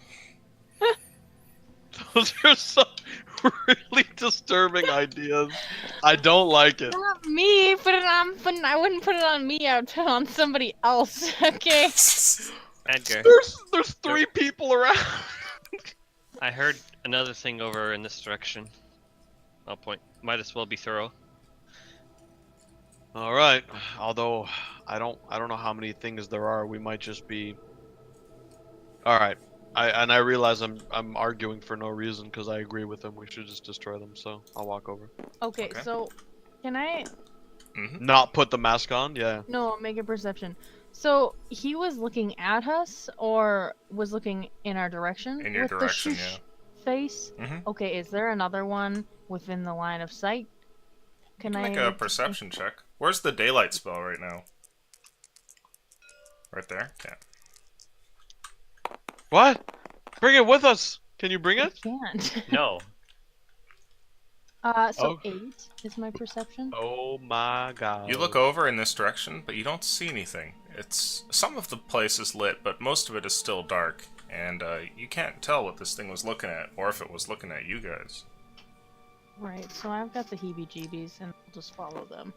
Those are some really disturbing ideas. I don't like it. Not me. Put it on. I wouldn't put it on me. I would put it on somebody else. Okay. Edgar, There's three people around. I heard another thing over in this direction. I'll point. Might as well be thorough. All right. Although I don't know how many things there are. We might just be. All right. I realize I'm arguing for no reason because I agree with him. We should just destroy them. So I'll walk over. Okay. Okay. So, can I? Not put the mask on. Yeah. No, make a perception. So he was looking at us, or was looking in our direction? in your with direction, the yeah. face. Mhm. Okay. Is there another one within the line of sight? Can I Make a perception check. Where's the daylight spell right now? Right there? Yeah. What? Bring it with us. Can you bring I it? can't. No. So Oh. 8 is my perception. Oh my God. You look over in this direction, but you don't see anything. It's some of the place is lit, but most of it is still dark, and you can't tell what this thing was looking at, or if it was looking at you guys. Right. So I've got the heebie-jeebies, and I'll just follow them.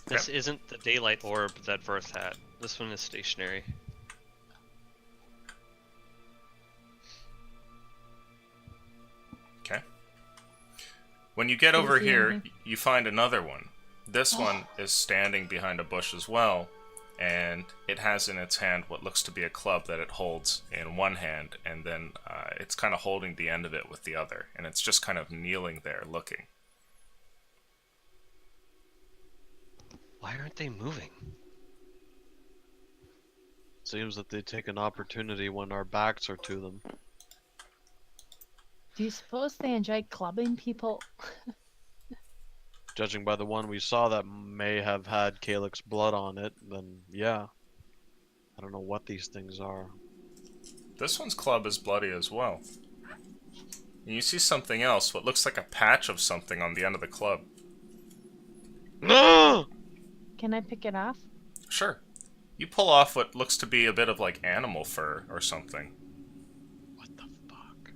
This isn't the daylight orb that Verth had. This one is stationary. Okay. When you get Can you over see here, anything? you find another one. This one is standing behind a bush as well, and it has in its hand what looks to be a club that it holds in one hand, and then it's kind of holding the end of it with the other, and it's just kind of kneeling there looking. Why aren't they moving? Seems that they take an opportunity when our backs are to them. Do you suppose they enjoy clubbing people? Judging by the one we saw that may have had Calyx's blood on it, then yeah. I don't know what these things are. This one's club is bloody as well. And you see something else, what looks like a patch of something on the end of the club. No! Can I pick it off? Sure. You pull off what looks to be a bit of like animal fur or something. What the fuck?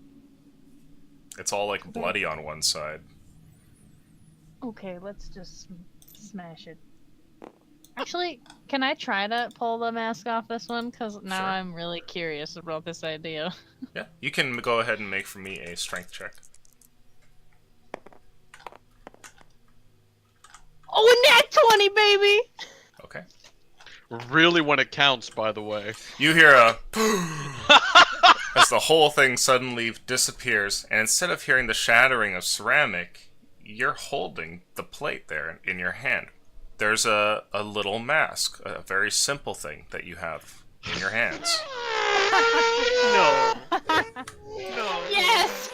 It's all like bloody on one side. Okay, let's just smash it. Actually, can I try to pull the mask off this one? Because now Sure. I'm really curious about this idea. Yeah, you can go ahead and make for me a strength check. Oh, a nat 20, baby! Okay. Really when it counts, by the way. You hear a as the whole thing suddenly disappears, and instead of hearing the shattering of ceramic, you're holding the plate there in your hand. There's a little mask, a very simple thing that you have in your hands. No. No. Yes!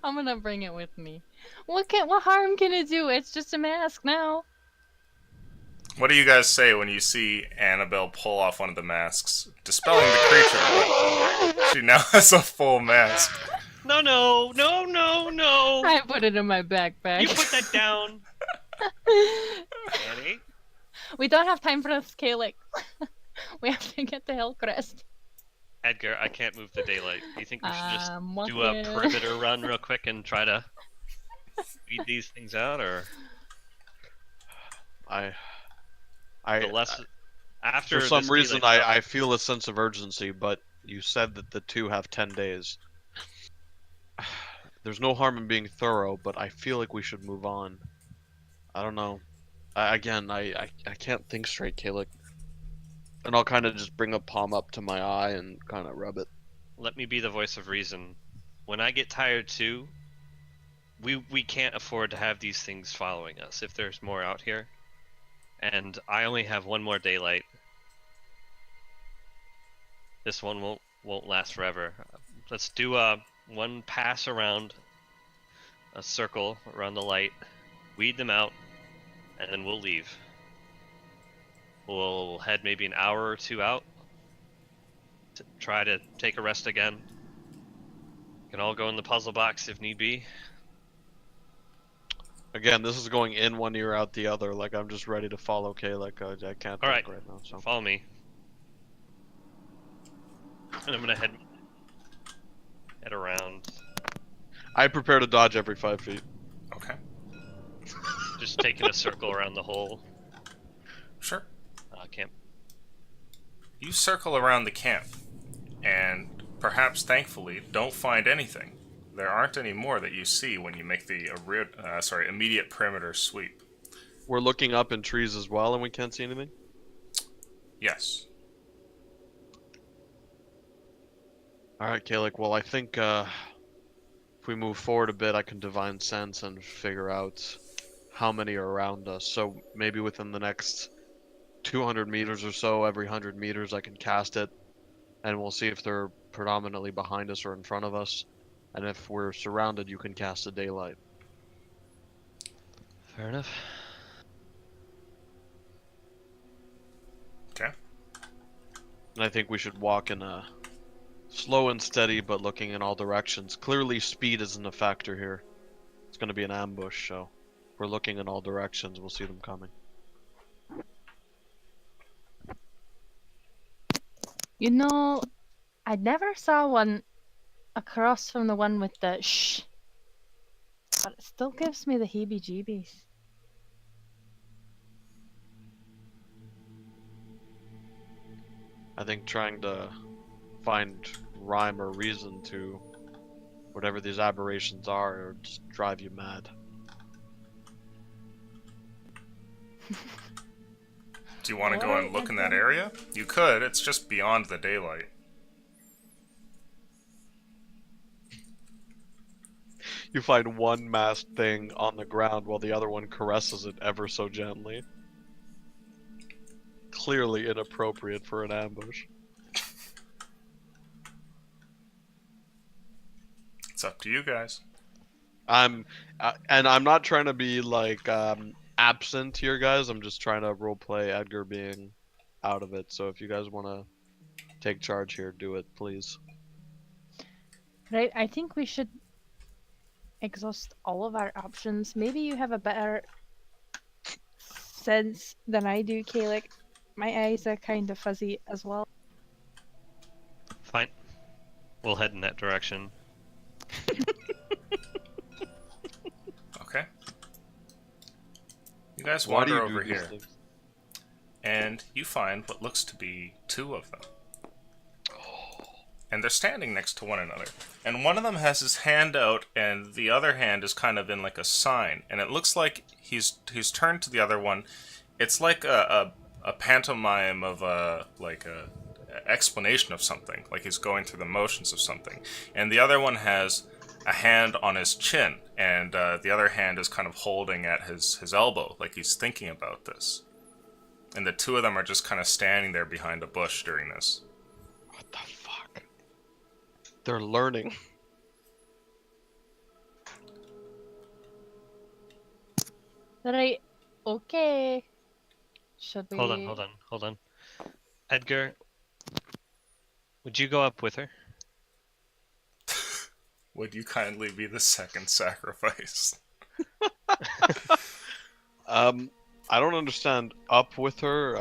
I'm gonna bring it with me. What harm can it do? It's just a mask now. What do you guys say when you see Annabelle pull off one of the masks, dispelling the creature, but she now has a full mask? No, no, no, no, no. I put it in my backpack. You put that down. Annie? We don't have time for this, Kalik. We have to get the Hillcrest. Edgar, I can't move the daylight. Do you think we should just do walking. a perimeter run real quick and try to weed these things out, or the less after for some this reason, daylight I feel a sense of urgency, but you said that the two have 10 days. There's no harm in being thorough, but I feel like we should move on. I don't know. I can't think straight, Kalik. And I'll kind of just bring a palm up to my eye and kind of rub it. Let me be the voice of reason. When I get tired too, we can't afford to have these things following us if there's more out here. And I only have one more daylight. This one won't last forever. Let's do one pass around a circle around the light, weed them out, and then we'll leave. We'll head maybe an hour or two out to try to take a rest again. Can all go in the puzzle box if need be. Again, this is going in one ear, out the other. Like, I'm just ready to follow Kalik. I can't All think right now. So. Follow me. And I'm gonna head around. I prepare to dodge every 5 feet. Okay. Just taking a circle around the whole Sure. camp. You circle around the camp, and perhaps thankfully don't find anything. There aren't any more that you see when you make the immediate perimeter sweep. We're looking up in trees as well, and we can't see anything? Yes. Alright, Kalik. Well, I think if we move forward a bit, I can divine sense and figure out how many are around us. So maybe within the next 200 meters or so, every 100 meters I can cast it, and we'll see if they're predominantly behind us or in front of us. And if we're surrounded, you can cast a daylight. Fair enough. Okay. And I think we should walk in a slow and steady, but looking in all directions. Clearly, speed isn't a factor here. It's going to be an ambush, so if we're looking in all directions, we'll see them coming. You know, I never saw one across from the one with the shh, but it still gives me the heebie-jeebies. I think trying to find rhyme or reason to whatever these aberrations are or just drive you mad. Do you want to go and look in that area? You could, it's just beyond the daylight. You find one masked thing on the ground while the other one caresses it ever so gently. Clearly inappropriate for an ambush. It's up to you guys. And I'm not trying to be like absent here, guys. I'm just trying to roleplay Edgar being out of it. So if you guys want to take charge here, do it, please. Right, I think we should exhaust all of our options. Maybe you have a better sense than I do, Kalik. My eyes are kind of fuzzy as well. Fine. We'll head in that direction. Okay. You guys Why do wander you do over these here, things? and you find what looks to be two of them. And they're standing next to one another. And one of them has his hand out, and the other hand is kind of in like a sign. And it looks like he's turned to the other one. It's like a a pantomime of a explanation of something, like he's going through the motions of something, and the other one has a hand on his chin, and the other hand is kind of holding at his elbow, like he's thinking about this. And the two of them are just kind of standing there behind a bush during this. What the fuck? They're learning. Right. Okay. Should we? Hold on. Edgar, would you go up with her? Would you kindly be the second sacrifice? I don't understand. Up with her?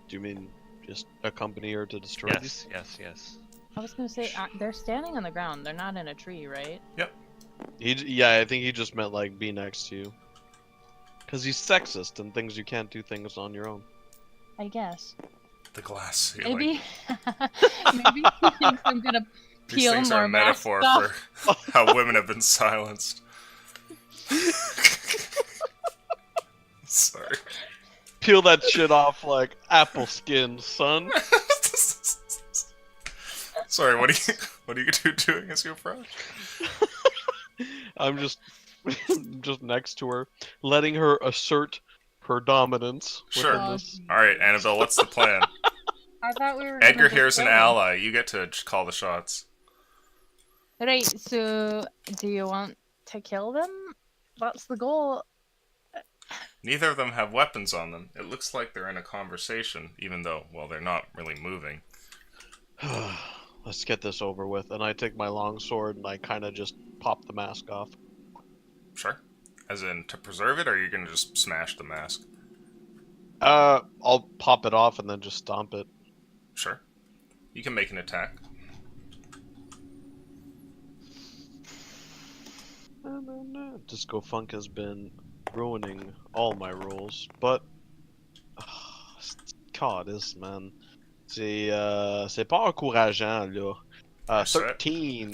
Do you mean just accompany her to destroy these? Yes. I was gonna say they're standing on the ground. They're not in a tree, right? Yep. Yeah, I think he just meant like be next to you. Cause he's sexist and thinks you can't do things on your own. I guess. The glass ceiling. Maybe. Maybe he thinks I'm gonna These peel things more are a metaphor masks for off. how women have been silenced. Sorry. Peel that shit off like apple skin, son. Sorry, what are you doing as you approach? I'm just next to her, letting her assert her dominance. Sure. within this. Alright, Annabelle, what's the plan? I thought we were. Edgar here's an ally. You get to call the shots. Right. So, do you want to kill them? That's the goal. Neither of them have weapons on them. It looks like they're in a conversation, even though, well, they're not really moving. Let's get this over with. And I take my long sword and I kind of just pop the mask off. Sure. As in, to preserve it, or are you gonna just smash the mask? I'll pop it off and then just stomp it. Sure. You can make an attack. Disco Funk has been ruining all my rolls, but God, this man, c'est pas encourageant là. 13.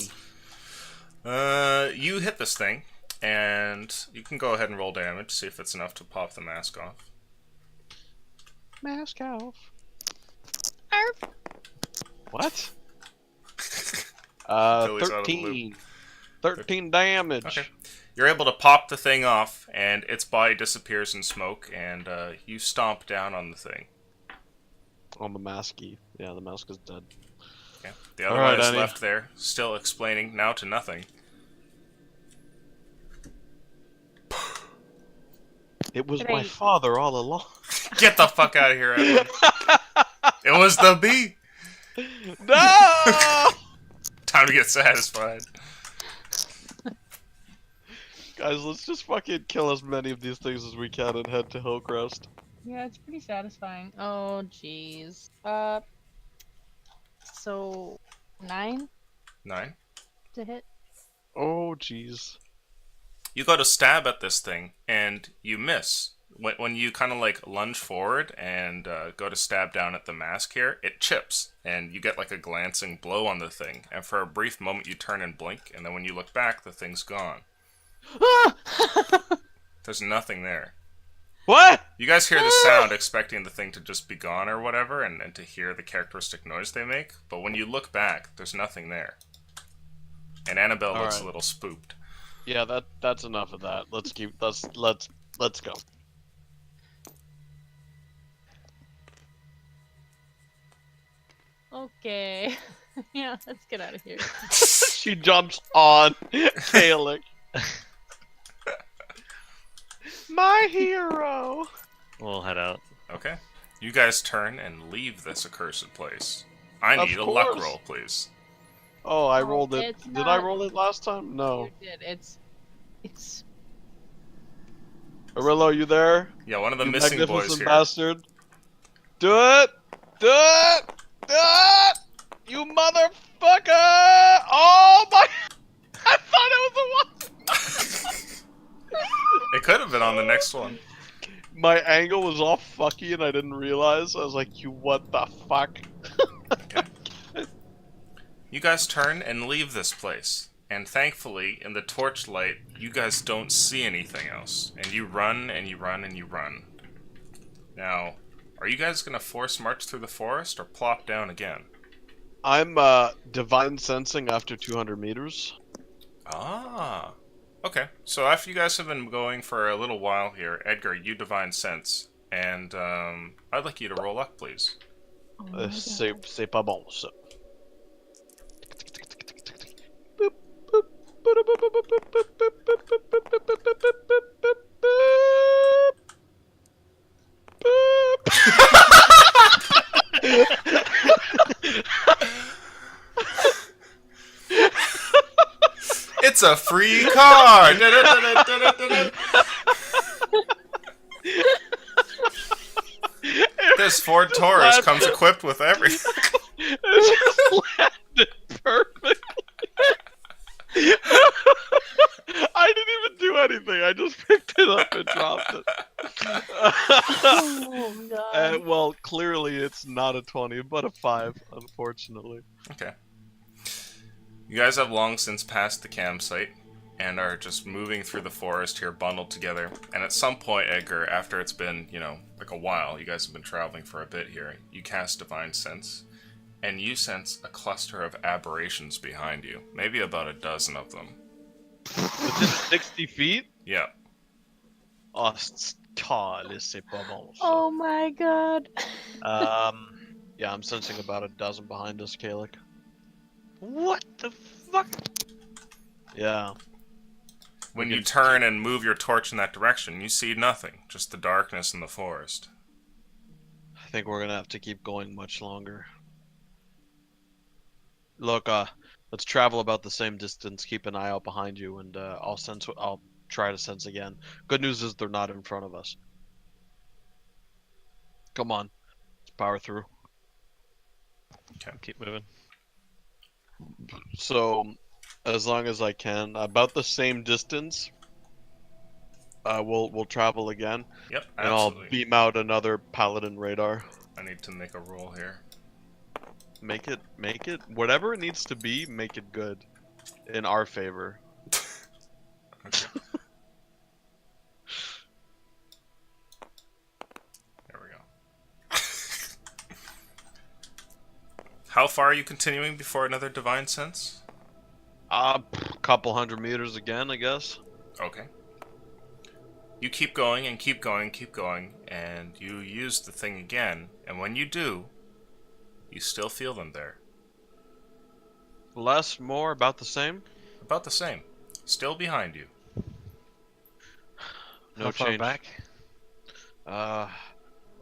You hit this thing, and you can go ahead and roll damage, see if it's enough to pop the mask off. Mask off. Arf. What? Billy's out of the loop. 13. 13 damage. Okay. You're able to pop the thing off, and its body disappears in smoke, and you stomp down on the thing. On the masky. Yeah, the mask is dead. Okay. The other Alright, one is Annie. left there, still explaining now to nothing. It was my Right. father all along. Get the fuck out of here, Edwin. It was the bee! No! Time to get satisfied. Guys, let's just fucking kill as many of these things as we can and head to Hillcrest. Yeah, it's pretty satisfying. Oh, jeez. So 9 9. to hit. Oh, jeez. You go to stab at this thing, and you miss. When you kind of like lunge forward and go to stab down at the mask here, it chips, and you get like a glancing blow on the thing. And for a brief moment, you turn and blink, and then when you look back, the thing's gone. There's nothing there. What? You guys hear the sound, expecting the thing to just be gone or whatever, and to hear the characteristic noise they make. But when you look back, there's nothing there. And Annabelle looks Alright. a little spooked. Yeah, that's enough of that. Let's go. Okay. Yeah, let's get out of here. She jumps on Kalik. My hero. We'll head out. Okay. You guys turn and leave this accursed place. I Of need a luck course. roll, please. Oh, I Oh, rolled it. it's Did I not- roll it last time? No. You did. It's. Arillo, you there? Yeah, one of the You missing boys magnificent here. bastard. Do it! Do it! Do it! You motherfucker! Oh my! I thought it was the one! It could have been on the next one. My angle was all fucky and I didn't realize. I was like, you what the fuck? You guys turn and leave this place. And thankfully, in the torchlight, you guys don't see anything else. And you run and you run and you run. Now, Are you guys gonna force march through the forest or plop down again? I'm divine sensing after 200 meters. Ah. Okay. So after you guys have been going for a little while here, Edgar, you divine sense, and I'd like you to roll up, please. Oh my God. C'est pas bon ça. It's a free car. This Ford Taurus comes equipped with everything. It just landed perfectly. I didn't even do anything. I just picked it up and dropped it. Oh God. Well, clearly it's not a 20, but a 5, unfortunately. Okay. You guys have long since passed the campsite and are just moving through the forest here, bundled together. And at some point, Edgar, after it's been, like a while, you guys have been traveling for a bit here, you cast Divine Sense, and you sense a cluster of aberrations behind you. Maybe about a dozen of them. Within 60 feet? Yeah. Oh, c'est pas bon. ça. Oh my God. Yeah, I'm sensing about a dozen behind us, Kalik. What the fuck? Yeah. When you turn and move your torch in that direction, you see nothing, just the darkness in the forest. I think we're gonna have to keep going much longer. Look, let's travel about the same distance. Keep an eye out behind you, and I'll try to sense again. Good news is they're not in front of us. Come on, let's power through. Keep moving. So, as long as I can, about the same distance. We'll travel again, Yep, and absolutely. I'll beam out another paladin radar. I need to make a roll here. Make it, whatever it needs to be, make it good, in our favor. Okay. There we go. How far are you continuing before another Divine Sense? Couple hundred meters again, I guess. Okay. You keep going and keep going, keep going, and you use the thing again, and when you do, you still feel them there. Less, more, about the same. About the same. Still behind you. No How far change. back?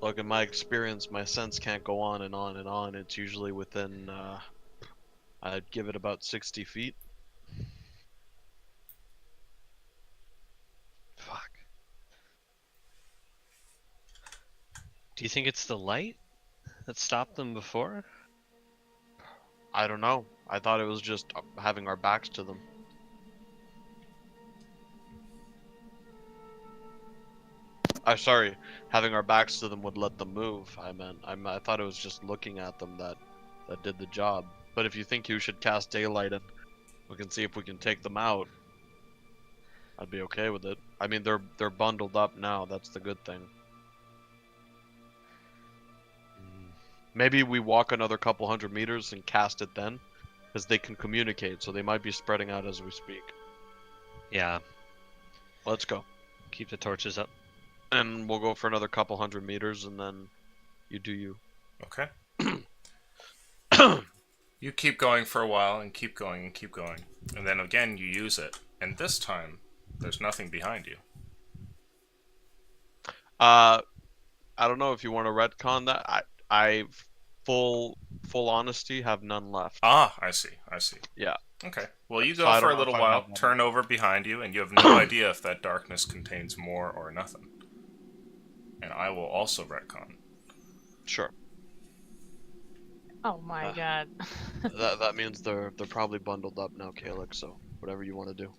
Look, in my experience, my sense can't go on and on and on. It's usually within, I'd give it about 60 feet. Fuck. Do you think it's the light that stopped them before? I don't know. I thought it was just having our backs to them. Sorry, having our backs to them would let them move. I thought it was just looking at them that did the job. But if you think you should cast daylight and we can see if we can take them out, I'd be okay with it. I mean, they're bundled up now. That's the good thing. Maybe we walk another couple hundred meters and cast it then, because they can communicate. So they might be spreading out as we speak. Yeah. Let's go. Keep the torches up. And we'll go for another couple hundred meters, and then you do you. Okay. You keep going for a while, and keep going, and keep going. And then again, you use it. And this time, there's nothing behind you. I don't know if you want to retcon that. I full honesty, have none left. Ah, I see. Yeah. Okay. Well, you So go I for don't a know little if I while, have one. turn over behind you, and you have no idea if that darkness contains more or nothing. And I will also retcon. Sure. Oh my God. that means they're probably bundled up now, Kalik. So whatever you want to do.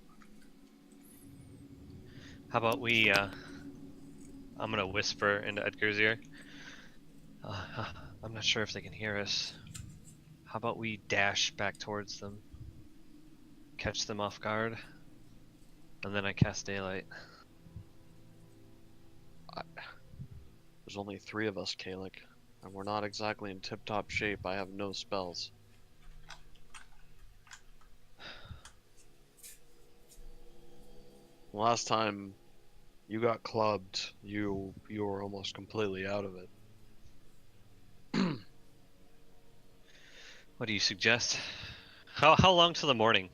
How about we, I'm gonna whisper into Edgar's ear. I'm not sure if they can hear us. How about we dash back towards them? Catch them off guard. And then I cast daylight. There's only 3 of us, Kalik, and we're not exactly in tip-top shape. I have no spells. Last time you got clubbed, you were almost completely out of it. What do you suggest? How long till the morning?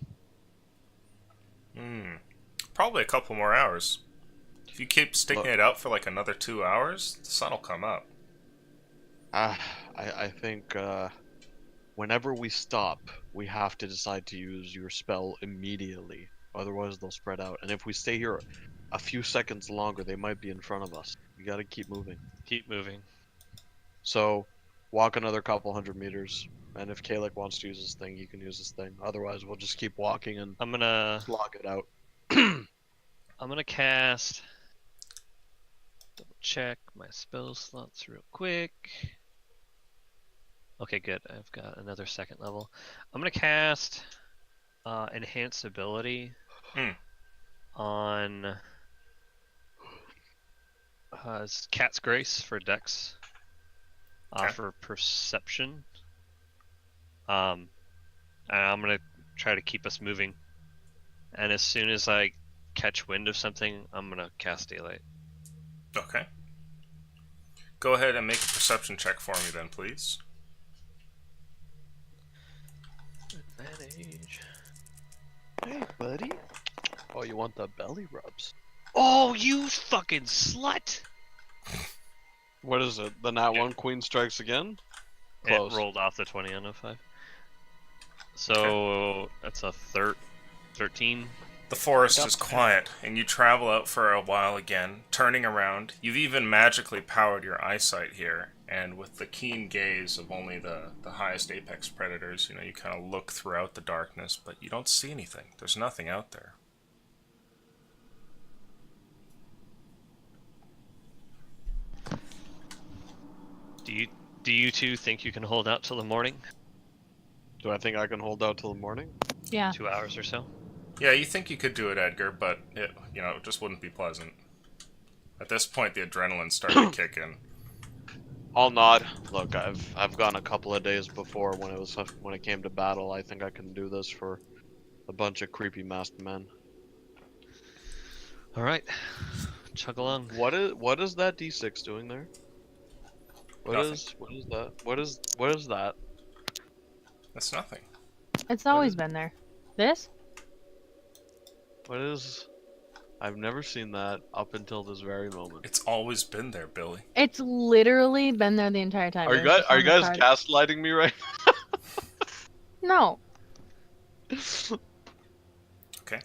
Probably a couple more hours. If you keep sticking it out for like another 2 hours, the sun will come up. I think whenever we stop, we have to decide to use your spell immediately. Otherwise, they'll spread out. And if we stay here a few seconds longer, they might be in front of us. We gotta keep moving. Keep moving. So, walk another couple 100 meters. And if Kalik wants to use this thing, he can use this thing. Otherwise, we'll just keep walking and I'm gonna slog it out. I'm gonna cast. Double check my spell slots real quick. Okay, good. I've got another second level. I'm gonna cast enhance ability on Cat's Grace for Dex. Okay. For perception. And I'm gonna try to keep us moving. And as soon as I catch wind of something, I'm gonna cast Daylight. Okay. Go ahead and make a perception check for me then, please. Advantage. Hey, buddy. Oh, you want the belly rubs? Oh, you fucking slut! What is it? The Nat 1 Queen strikes again? Close. It rolled off the 20 on a 5. So that's a 13. The forest is quiet, and you travel out for a while again, turning around. You've even magically powered your eyesight here, and with the keen gaze of only the highest apex predators, you kind of look throughout the darkness, but you don't see anything. There's nothing out there. Do you two think you can hold out till the morning? Do I think I can hold out till the morning? Yeah. 2 hours or so? Yeah, you think you could do it, Edgar, but it just wouldn't be pleasant. At this point, the adrenaline's starting to kick in. I'll nod. Look, I've gone a couple of days before when it came to battle. I think I can do this for a bunch of creepy masked men. All right, chug along. What is that D6 doing there? What Nothing. is that? What is that? That's nothing. It's always been there. This? What is? I've never seen that up until this very moment. It's always been there, Billy. It's literally been there the entire time. Are you It was guys just on the card. gaslighting me right No, now?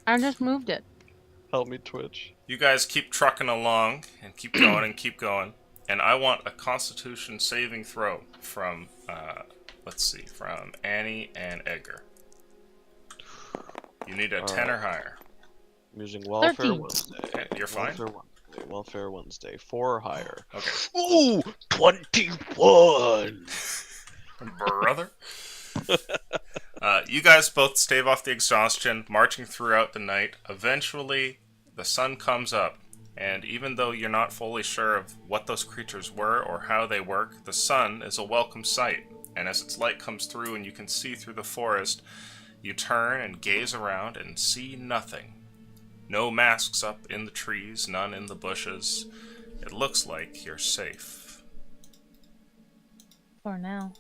I just moved it. Help me, Twitch. You guys keep trucking along and keep going and keep going. And I want a Constitution saving throw from, from Annie and Edgar. You need a 10 or higher. I'm using Welfare 13. Wednesday. Okay, you're fine? Welfare Wednesday. 4 or higher. Okay. Ooh, 21! Brother. You guys both stave off the exhaustion, marching throughout the night. Eventually, the sun comes up, and even though you're not fully sure of what those creatures were or how they work, the sun is a welcome sight. And as its light comes through and you can see through the forest, you turn and gaze around and see nothing. No masks up in the trees, none in the bushes. It looks like you're safe. For now.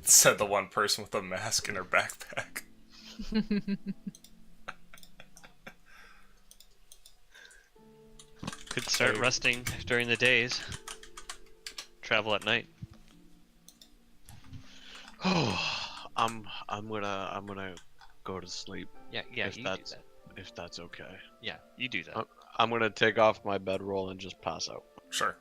Said the one person with a mask in her backpack. Could start resting during the days. Travel at night. I'm gonna go to sleep Yeah, If you that's- do that. if that's okay. Yeah, you do that. I'm gonna take off my bedroll and just pass out. Sure.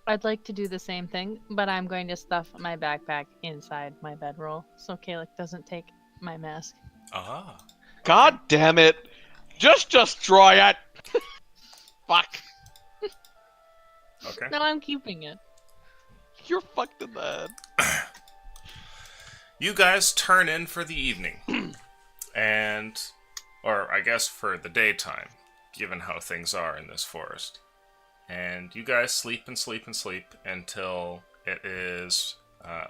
I'd like to do the same thing, but I'm going to stuff my backpack inside my bedroll so Kalik doesn't take my mask. Ah. God damn it! Just destroy it! Fuck! Okay. No, I'm keeping it. You're fucked in the head. You guys turn in for the evening. Or I guess for the daytime. given how things are in this forest. And you guys sleep and sleep and sleep until it is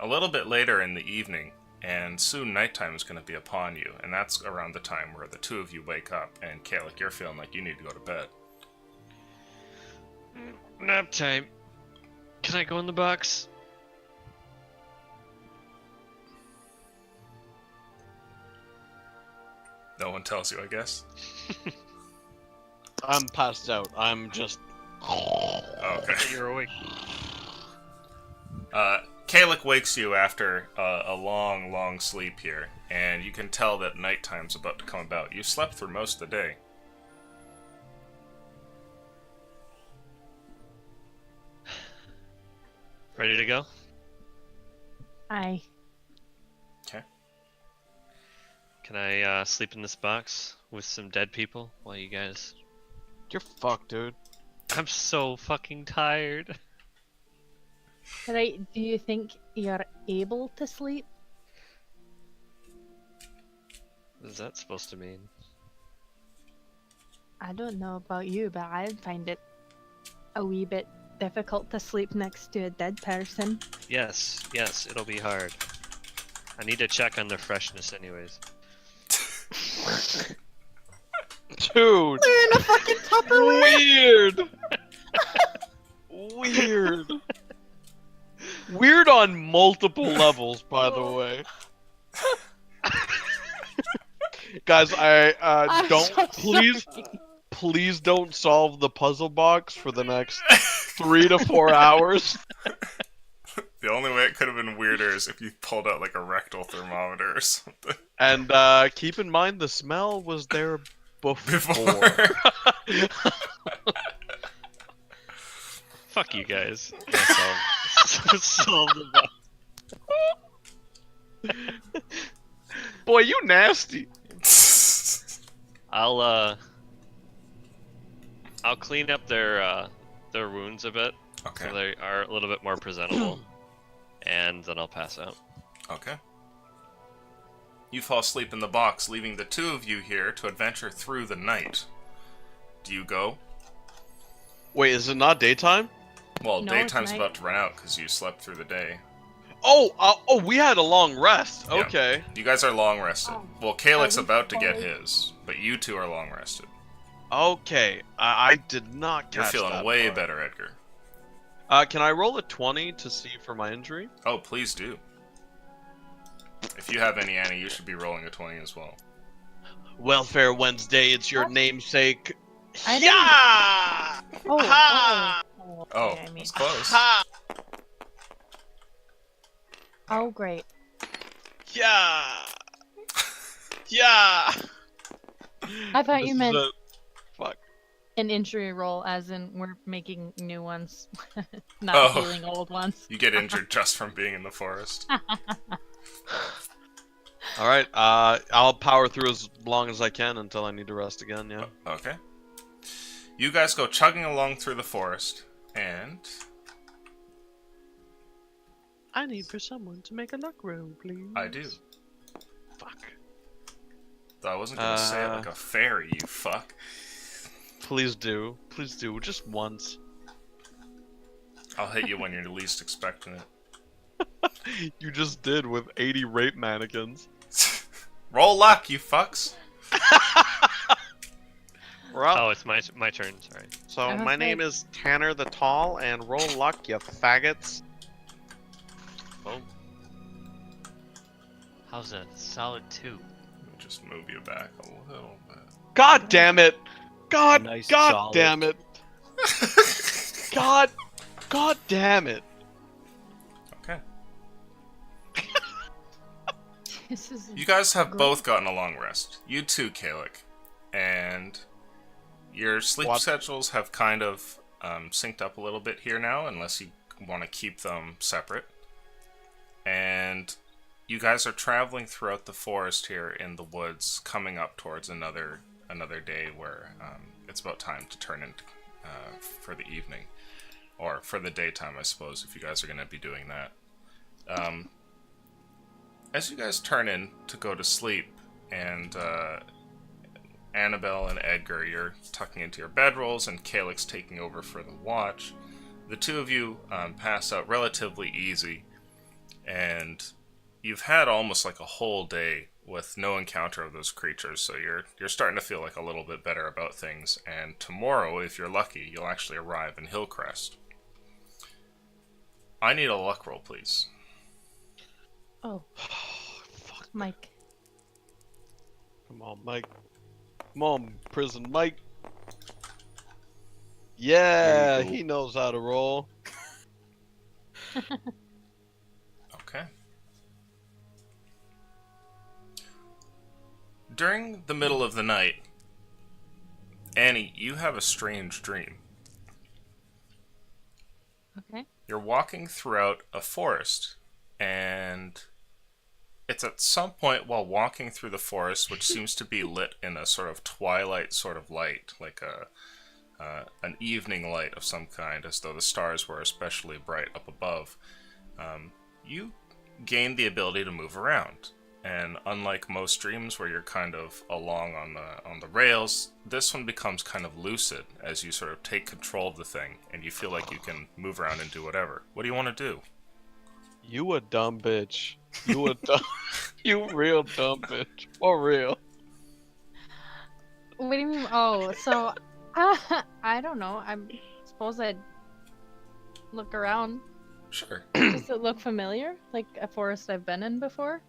a little bit later in the evening, and soon nighttime is going to be upon you, and that's around the time where the two of you wake up, and Kalik, you're feeling like you need to go to bed. Nap time. Can I go in the box? No one tells you, I guess. I'm passed out. I'm just. Okay. You're awake. Kalik wakes you after a long, long sleep here, and you can tell that nighttime's about to come about. You slept through most of the day. Ready to go? Aye. Okay. Can I sleep in this box with some dead people while you guys... You're fucked, dude. I'm so fucking tired. Right, do you think you're able to sleep? What is that supposed to mean? I don't know about you, but I'd find it a wee bit difficult to sleep next to a dead person. Yes, it'll be hard. I need to check on their freshness anyways. Dude. They're in a fucking Tupperware! Weird. Weird. Weird on multiple levels, by the way. Guys, I I'm don't so please sorry. please don't solve the puzzle box for the next 3 to 4 hours. The only way it could have been weirder is if you pulled out like a rectal thermometer or something. And keep in mind the smell was there before. Fuck you guys. Solve the box. Boy, you nasty. I'll clean up their wounds a bit Okay. so they are a little bit more presentable, and then I'll pass out. Okay. You fall asleep in the box, leaving the two of you here to adventure through the night. Do you go? Wait, is it not daytime? Well, No, it's daytime's night. about to run out because you slept through the day. Oh, we had a long rest. Yeah. Okay. You guys are long rested. Oh. Well, Kalik's Are we about to get fully- his, but you two are long rested. Okay. I did not You're catch feeling that way part. better, Edgar. Can I roll a 20 to see for my injury? Oh, please do. If you have any, Annie, you should be rolling a 20 as well. Welfare Wednesday, it's your What? namesake. I didn't- Yeah! Oh, Ha! Oh, okay, I mean, it's close. Ha! oh, great. Yeah! Yeah! I thought you This meant is a- Fuck. an injury roll, as in we're making new ones, not Oh. healing old ones. You get injured just from being in the forest. Alright, I'll power through as long as I can until I need to rest again, yeah. Okay. You guys go chugging along through the forest, and I need for someone to make a luck roll, please. I do. Fuck. I wasn't gonna say it like a fairy, you fuck. Please do. Please do. Just once. I'll hit you when you're least expecting it. You just did with 80 rape mannequins. Roll luck, you fucks! We're up. Oh, it's my turn. Sorry. So Okay. my name is Tanner the Tall, and roll luck, you faggots. Oh. How's a solid 2? Let me just move you back a little God damn it! God, Nice God solid. damn it! bit. God damn it! Okay. This is You guys have Great. both gotten a long rest. You too, Kalik. And your sleep What? schedules have kind of synced up a little bit here now, unless you want to keep them separate. And you guys are traveling throughout the forest here in the woods, coming up towards another day where it's about time to turn in for the evening. Or for the daytime, I suppose, if you guys are going to be doing that. As you guys turn in to go to sleep, and Annabelle and Edgar, you're tucking into your bedrolls, and Calyx taking over for the watch. The two of you pass out relatively easy, and you've had almost like a whole day with no encounter of those creatures, so you're starting to feel like a little bit better about things. And tomorrow, if you're lucky, you'll actually arrive in Hillcrest. I need a luck roll, please. Oh, Fuck. Mike. Come on, Mike. Come on, prison Mike. Yeah, There you go. he knows how to roll. Okay. During the middle of the night, Annie, you have a strange dream. Okay. You're walking throughout a forest, and it's at some point while walking through the forest, which seems to be lit in a sort of twilight sort of light, like an evening light of some kind, as though the stars were especially bright up above. You gain the ability to move around, and unlike most dreams where you're kind of along on the rails, this one becomes kind of lucid as you sort of take control of the thing, and you feel like you can move around and do whatever. What do you want to do? You a dumb bitch. You a dumb. You real dumb bitch. For real. What do you mean? Oh, so I don't know. I suppose I'd look around. Sure. Does it look familiar? Like a forest I've been in before?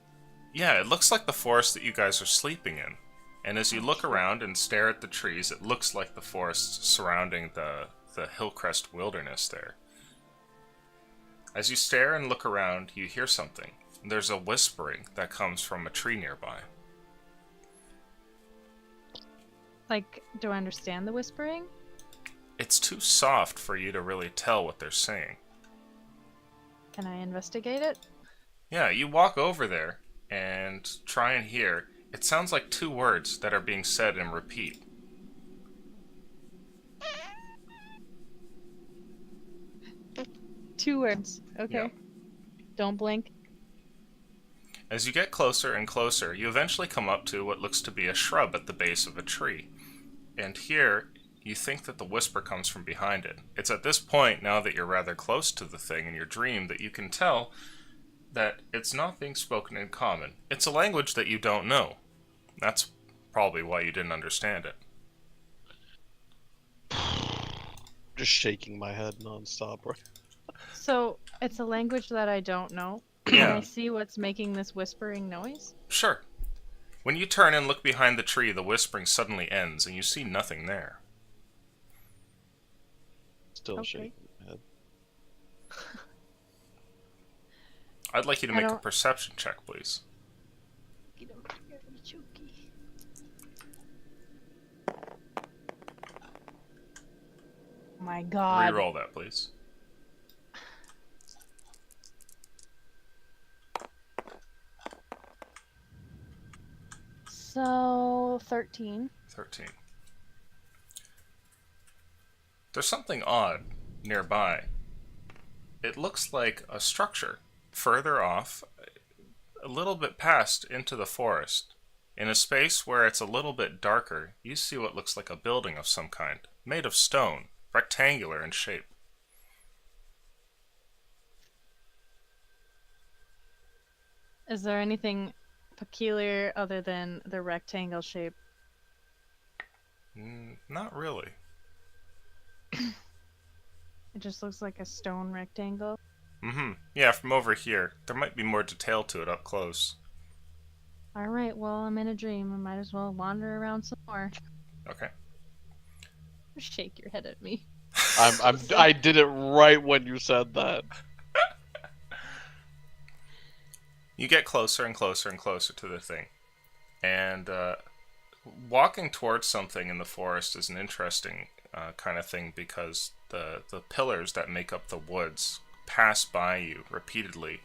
Yeah, it looks like the forest that you guys are sleeping in. And as you look around and stare at the trees, it looks like the forest surrounding the Hillcrest wilderness there. As you stare and look around, you hear something. There's a whispering that comes from a tree nearby. Like, do I understand the whispering? It's too soft for you to really tell what they're saying. Can I investigate it? Yeah, you walk over there and try and hear. It sounds like two words that are being said in repeat. Two words. Okay. Yeah. Don't blink. As you get closer and closer, you eventually come up to what looks to be a shrub at the base of a tree. And here, you think that the whisper comes from behind it. It's at this point, now that you're rather close to the thing in your dream, that you can tell that it's not being spoken in common. It's a language that you don't know. That's probably why you didn't understand it. Just shaking my head nonstop. Right? So, it's a language that I don't know. Can I Yeah, see what's making this whispering noise? sure. When you turn and look behind the tree, the whispering suddenly ends, and you see nothing there. Still Okay. shaking my head. I'd like you to I make a don't- perception check, please. My God. Reroll that, please. So, 13. 13. There's something odd nearby. It looks like a structure further off, a little bit past into the forest. In a space where it's a little bit darker, you see what looks like a building of some kind, made of stone, rectangular in shape. Is there anything peculiar other than the rectangle shape? Not really. It just looks like a stone rectangle. Yeah, from over here. There might be more detail to it up close. Alright, well, I'm in a dream. I might as well wander around some more. Okay. Shake your head at me. I did it right when you said that. You get closer and closer and closer to the thing. And walking towards something in the forest is an interesting kind of thing because the pillars that make up the woods pass by you repeatedly.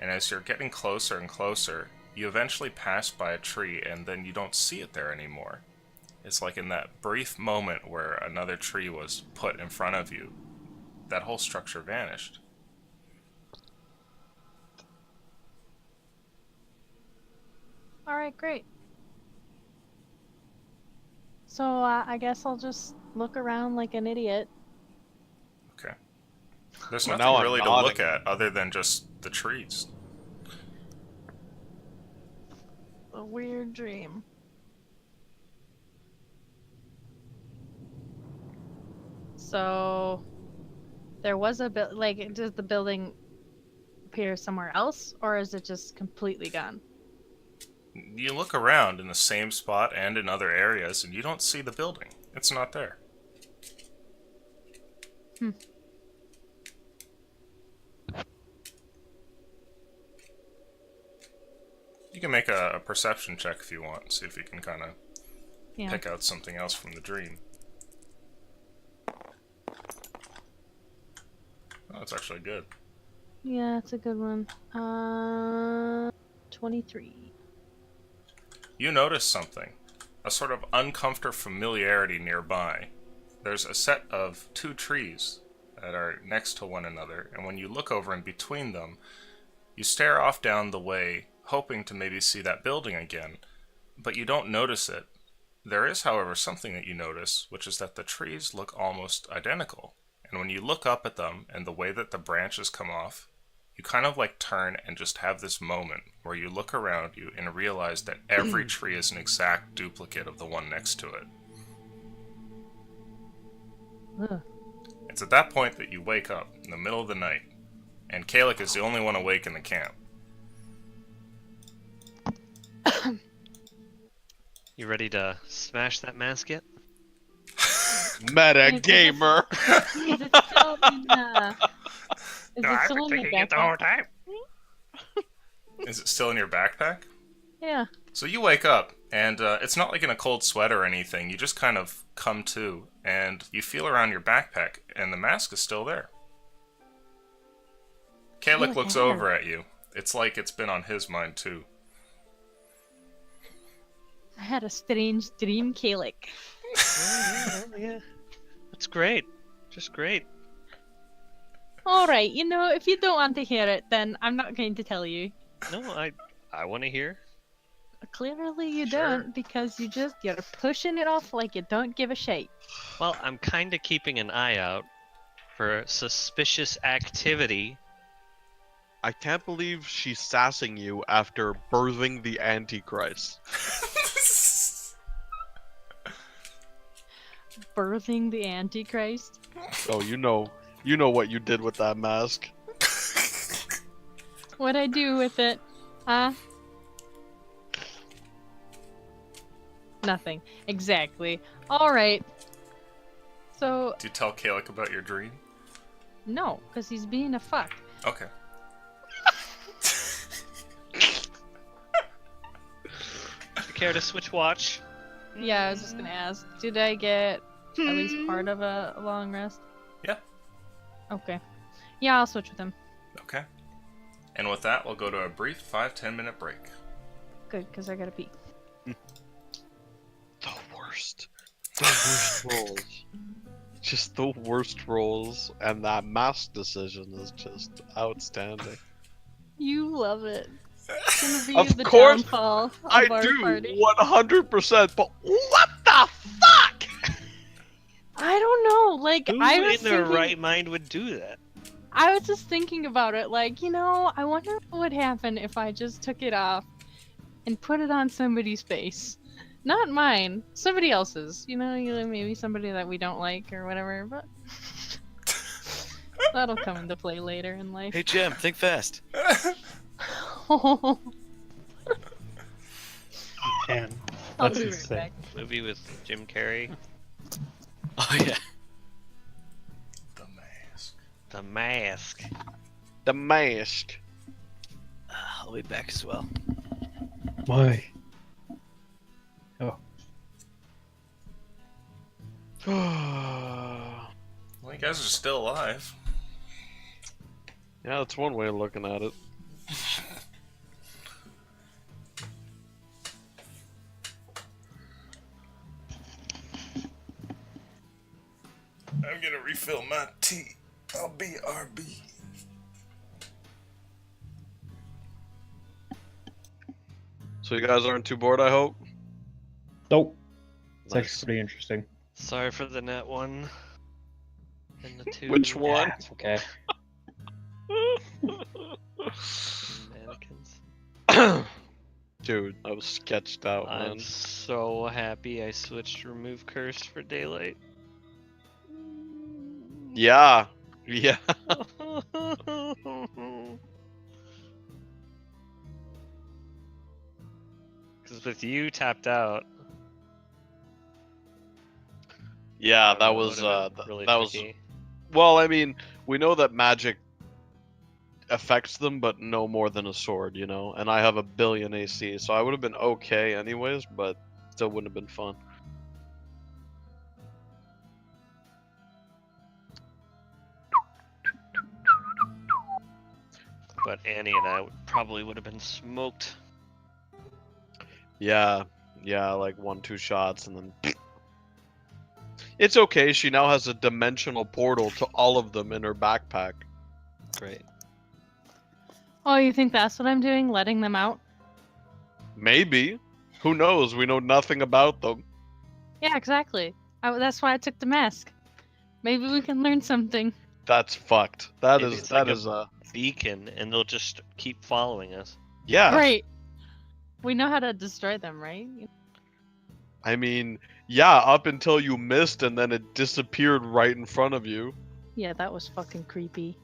And as you're getting closer and closer, you eventually pass by a tree and then you don't see it there anymore. It's like in that brief moment where another tree was put in front of you, that whole structure vanished. Alright, great. So I guess I'll just look around like an idiot. Okay. There's Well, nothing now I'm really to nodding. look at other than just the trees. A weird dream. So there was a bit like, does the building appear somewhere else, or is it just completely gone? You look around in the same spot and in other areas, and you don't see the building. It's not there. You can make a perception check if you want, see if you can kind of Yeah. pick out something else from the dream. Oh, that's actually good. Yeah, it's a good one. 23. You notice something. A sort of uncomfortable familiarity nearby. There's a set of 2 trees that are next to one another, and when you look over in between them, you stare off down the way, hoping to maybe see that building again, but you don't notice it. There is, however, something that you notice, which is that the trees look almost identical. And when you look up at them and the way that the branches come off, you kind of like turn and just have this moment where you look around you and realize that every tree is an exact duplicate of the one next to it. Ugh. It's at that point that you wake up in the middle of the night, and Kalik is the only one awake in the camp. You ready to smash that mask yet? Meta gamer. Is it still in, is it still in the backpack? time. Is it still in your backpack? Yeah. So you wake up, and it's not like in a cold sweat or anything. You just kind of come to, and you feel around your backpack, and the mask is still there. Kalik Kalik looks had it. over at you. It's like it's been on his mind, too. I had a strange dream, Kalik. Yeah. That's great. Just great. Alright, if you don't want to hear it, then I'm not going to tell you. No, I want to hear. Clearly you Sure. don't, because you're pushing it off like you don't give a shit. Well, I'm kind of keeping an eye out for suspicious activity. I can't believe she's sassing you after birthing the Antichrist. Birthing the Antichrist. Oh, you know what you did with that mask. What'd I do with it? Huh? Nothing. Exactly. Alright. So, Do you tell Kalik about your dream? no, because he's being a fuck. Okay. Care to switch watch? Yeah, I was just gonna ask, did I get at least part of a long rest? Yeah. Okay. Yeah, I'll switch with him. Okay. And with that, we'll go to a brief 5-10 minute break. Good, because I gotta pee. The worst. The worst rolls. Just the worst rolls, and that mask decision is just outstanding. You love it. It's gonna be Of the course, downfall of I our do, party. 100%, but what the fuck? I don't know, like, Who I was in their thinking, right mind would do that? I was just thinking about it, like, I wonder what would happen if I just took it off and put it on somebody's face. Not mine, somebody else's. Maybe somebody that we don't like or whatever, but that'll come into play later in life. Hey Jim, think fast. I'll And be that's right insane. back. Movie with Jim Carrey. Oh yeah. The mask. The Mask. The mask. I'll be back as well. Why? Yeah, Well, you guys are still alive. that's one way of looking at it. I'm gonna refill my tea. I'll be RB. So you guys aren't too bored, I hope? Nope. It's actually pretty interesting. Sorry for the net 1. And the 2. Which one? Yeah, it's okay. Mannequins. Dude, I was sketched out, man. I'm so happy I switched remove curse for daylight. Yeah. Yeah. Because with you tapped out, Yeah, that it was would've been really that was tricky. well, I mean, we know that magic affects them, but no more than a sword, you know? And I have a billion AC, so I would have been okay anyways, but still wouldn't have been fun. But Annie and I probably would have been smoked. Yeah, like 1-2 shots and then it's okay, she now has a dimensional portal to all of them in her backpack. Great. Oh, you think that's what I'm doing? Letting them out? Maybe. Who knows? We know nothing about them. Yeah, exactly. That's why I took the mask. Maybe we can learn something. That's fucked. That Maybe is it's that like is Beacon, and they'll just keep following us. yeah. Great. We know how to destroy them, right? I mean, yeah, up until you missed and then it disappeared right in front of you. Yeah, that was fucking creepy.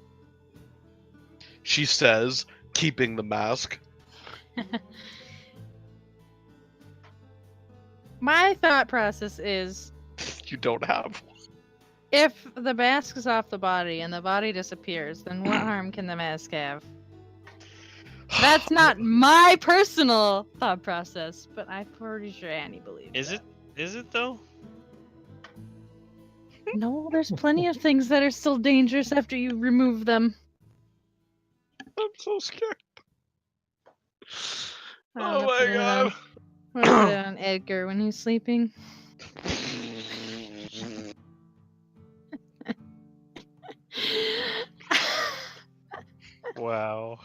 She says, keeping the mask. My thought process is, You don't have one. if the mask is off the body and the body disappears, then what harm can the mask have? That's not my personal thought process, but I'm pretty sure Annie believes Is that. it? Is it though? No, there's plenty of things that are still dangerous after you remove them. I'm so scared. I'm Oh gonna my put it on- god. I'm gonna put it on Edgar when he's sleeping. Wow.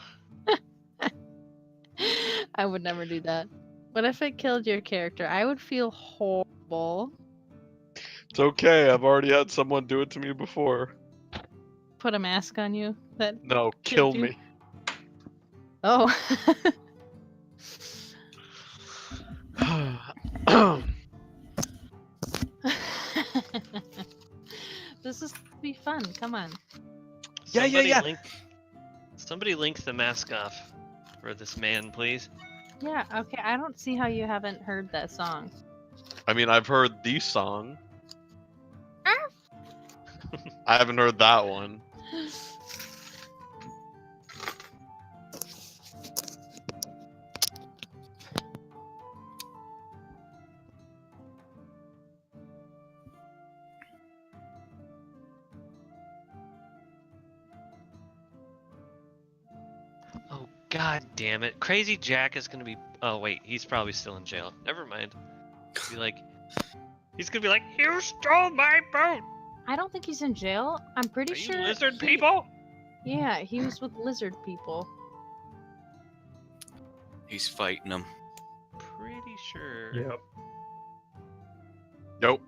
I would never do that. What if it killed your character? I would feel horrible. It's okay, I've already had someone do it to me before. Put a mask on you. That No, kill Killed you? me. oh. This is gonna be fun. Come on. Yeah, Somebody yeah. Somebody link the mask off for this man, please. Yeah. Okay. I don't see how you haven't heard that song. I mean, I've heard the song. I haven't heard that one. Oh god damn it. Crazy Jack is gonna be oh wait, he's probably still in jail. Never mind. Be like he's gonna be like, you stole my boat! I don't think he's in jail. I'm pretty Are you sure. lizard he- people? Yeah, he was with lizard people. He's fighting them. Pretty sure Yep. Nope.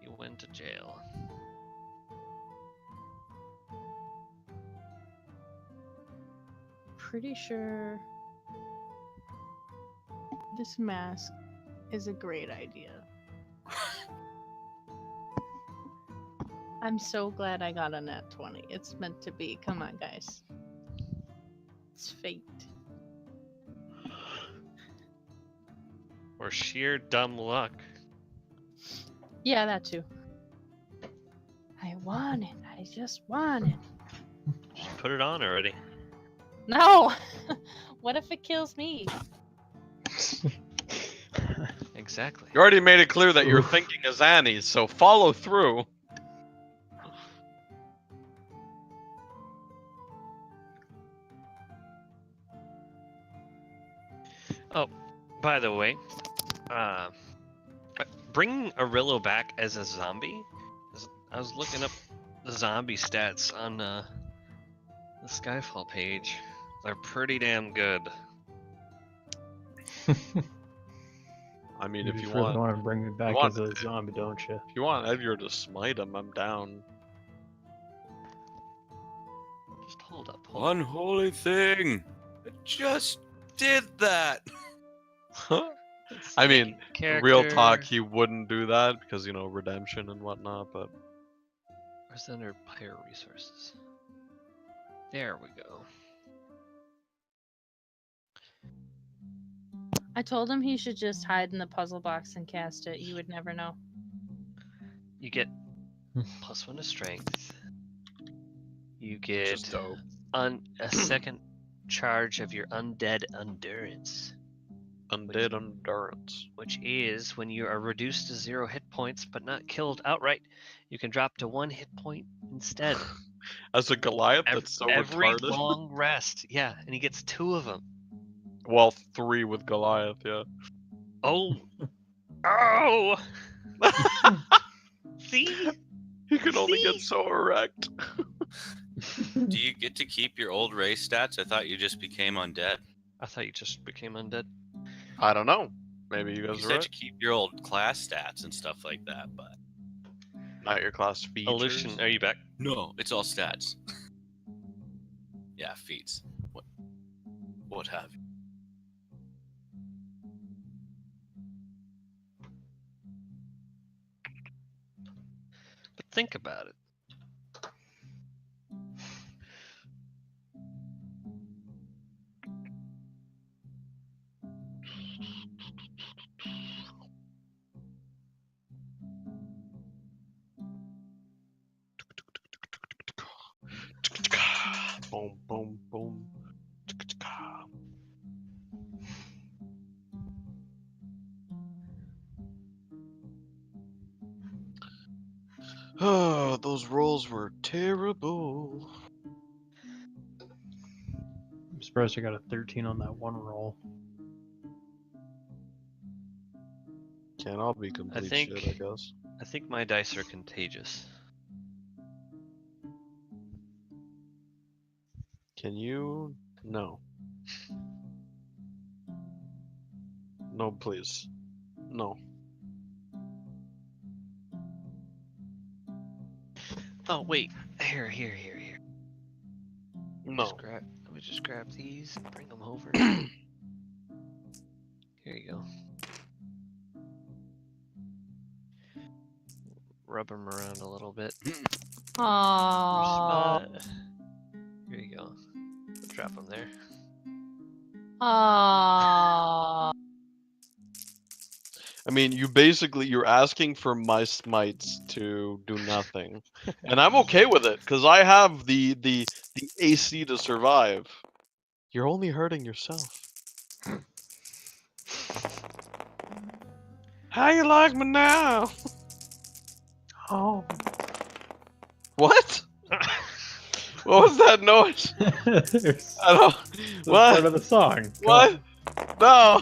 he went to jail. Pretty sure this mask is a great idea. I'm so glad I got a nat 20. It's meant to be. Come on, guys. It's fate. Or sheer dumb luck. Yeah, that too. I want it. I just want it. Just put it on already. No! What if it kills me? Exactly. You already made it clear that you're Oof. thinking as Annie, so follow through. By the way, bringing Arillo back as a zombie. I was looking up the zombie stats on the Skyfall page. They're pretty damn good. I mean, You if you just really want, want to bring me back want- as a zombie, don't you? if you want Edgar to smite him, I'm down. Just hold up. Hold up. Unholy thing! I just did that! I mean, Character. real talk, he wouldn't do that because redemption and whatnot. But Where's the under pyro resources? There we go. I told him he should just hide in the puzzle box and cast it. You would never know. You get +1 to strength. You which is get dope. a second charge of your undead endurance, Undead endurance. which is when you are reduced to 0 hit points but not killed outright, you can drop to 1 hit point instead. As a Goliath, Ev- that's so every retarded. long rest. Yeah, and he gets 2 of them. Well, 3 with Goliath, yeah. Oh. Oh! See? He can only get See? so erect. Do you get to keep your old race stats? I thought you just became undead. I thought you just became undead. I don't know. Maybe you You guys are said right. you keep your old class stats and stuff like that, but Not your class features. Illusion, are you back? no, it's all stats. Yeah, feats. What have you? But think about it. Boom, boom, boom. Oh, those rolls were terrible. I'm surprised I got a 13 on that one roll. Can't all be complete think- shit, I guess. I think my dice are contagious. Can you? No. No, please. No. Oh wait, here. No. Let me just grab these and bring them over. Here you go. Rub them around a little bit. Your Aww. spot. Here you go. Drop them there. Aww. I mean, you're asking for my smites to do nothing, and I'm okay with it because I have the AC to survive. You're only hurting yourself. How you like me now? Oh. What? What was that noise? There's I don't. that's What? part of the song. Come What? No.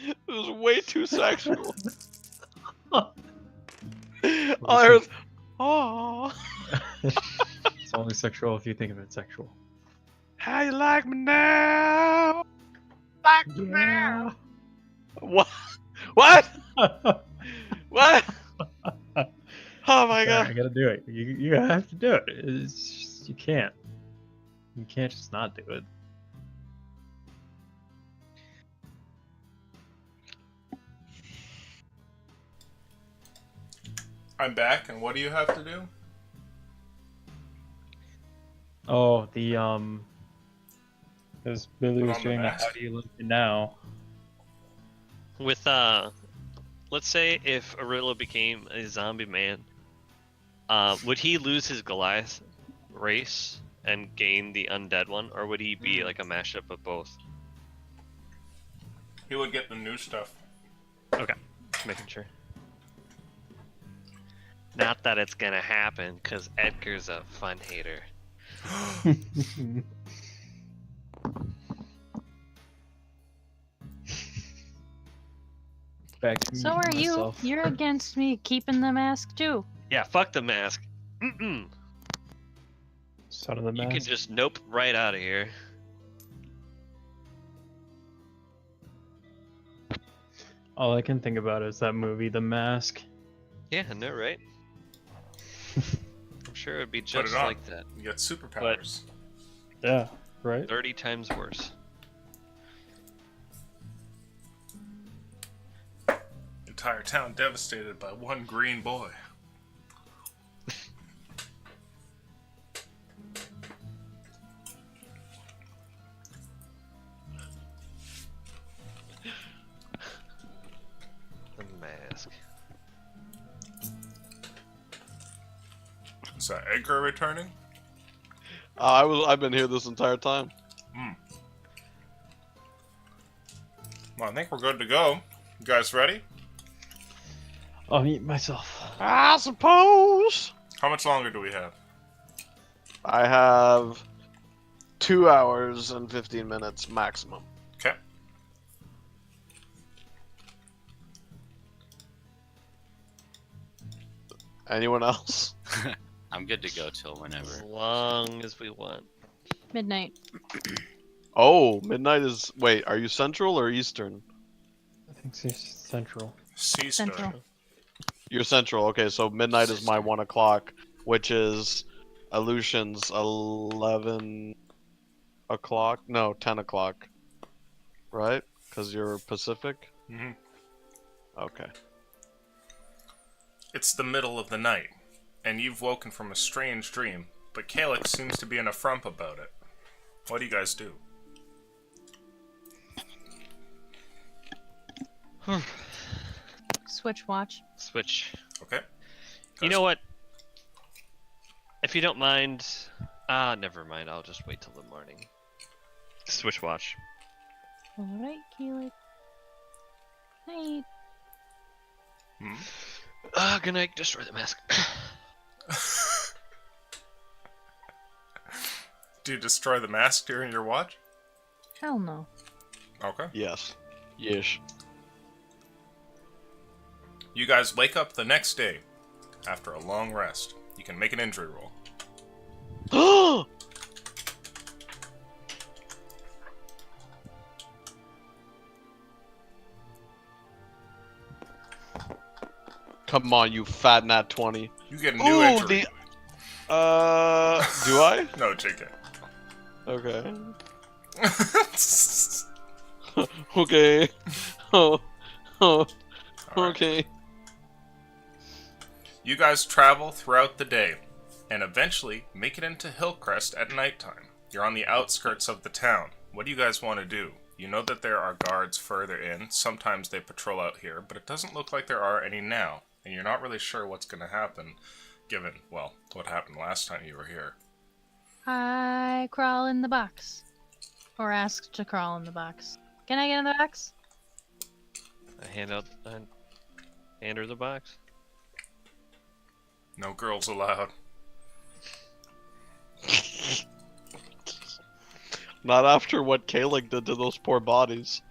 It was way too sexual. All I heard was, oh. It's only sexual if you think of it sexual. How you like me now? Like me now? What? What? What? Oh my I god. gotta do it. You have to do it. It's just, you can't. You can't just not do it. I'm back, and what do you have to do? Oh, because Billy Put was on the doing the mask. how do you like it now? With let's say if Arilla became a zombie man, would he lose his Goliath race and gain the undead one, or would he be like a mashup of both? He would get the new stuff. Okay, just making sure. Not that it's gonna happen, cause Edgar's a fun hater. Back to So me, are you. myself. You're against me keeping the mask too. Yeah, fuck the mask. Mm-mm. Son of the You mask. can just nope right out of here. All I can think about is that movie, The Mask. Yeah, I know, right? I'm sure it'd be Put just it on. like that. You get superpowers. Yeah, right? 30 times worse. Entire town devastated by one green boy. The Mask. Is that Edgar returning? I've been here this entire time. Well, I think we're good to go. You guys ready? I'll mute myself. I suppose. How much longer do we have? I have 2 hours and 15 minutes maximum. Okay. Anyone else? I'm good to go till As whenever. long as we want. Midnight. Oh, midnight is. Wait, are you central or eastern? I think it's Central. Sister. Central. You're central. Okay, so midnight is my 1 o'clock, which is Aleutian's 11 o'clock. No, 10 o'clock. Right? Because you're Pacific. Mhm. Okay. It's the middle of the night, and you've woken from a strange dream, but Calyx seems to be in a frump about it. What do you guys do? Switch watch. Switch. Okay. You know what? If you don't mind, never mind. I'll just wait till the morning. Switch watch. Alright, Keelik. Night. Good night. Destroy the mask. Do you destroy the mask during your watch? Hell no. Okay. Yes. Yesh. You guys wake up the next day after a long rest. You can make an injury roll. Come on, you fat nat 20. You get a new Ooh, injury. do I? No, JK. Okay. Okay. Oh. Alright. Okay. You guys travel throughout the day, and eventually make it into Hillcrest at nighttime. You're on the outskirts of the town. What do you guys want to do? You know that there are guards further in. Sometimes they patrol out here, but it doesn't look like there are any now. And you're not really sure what's going to happen, given, well, what happened last time you were here. I crawl in the box. Or ask to crawl in the box. Can I get in the box? I hand her the box. No girls allowed. Not after what Kalik did to those poor bodies.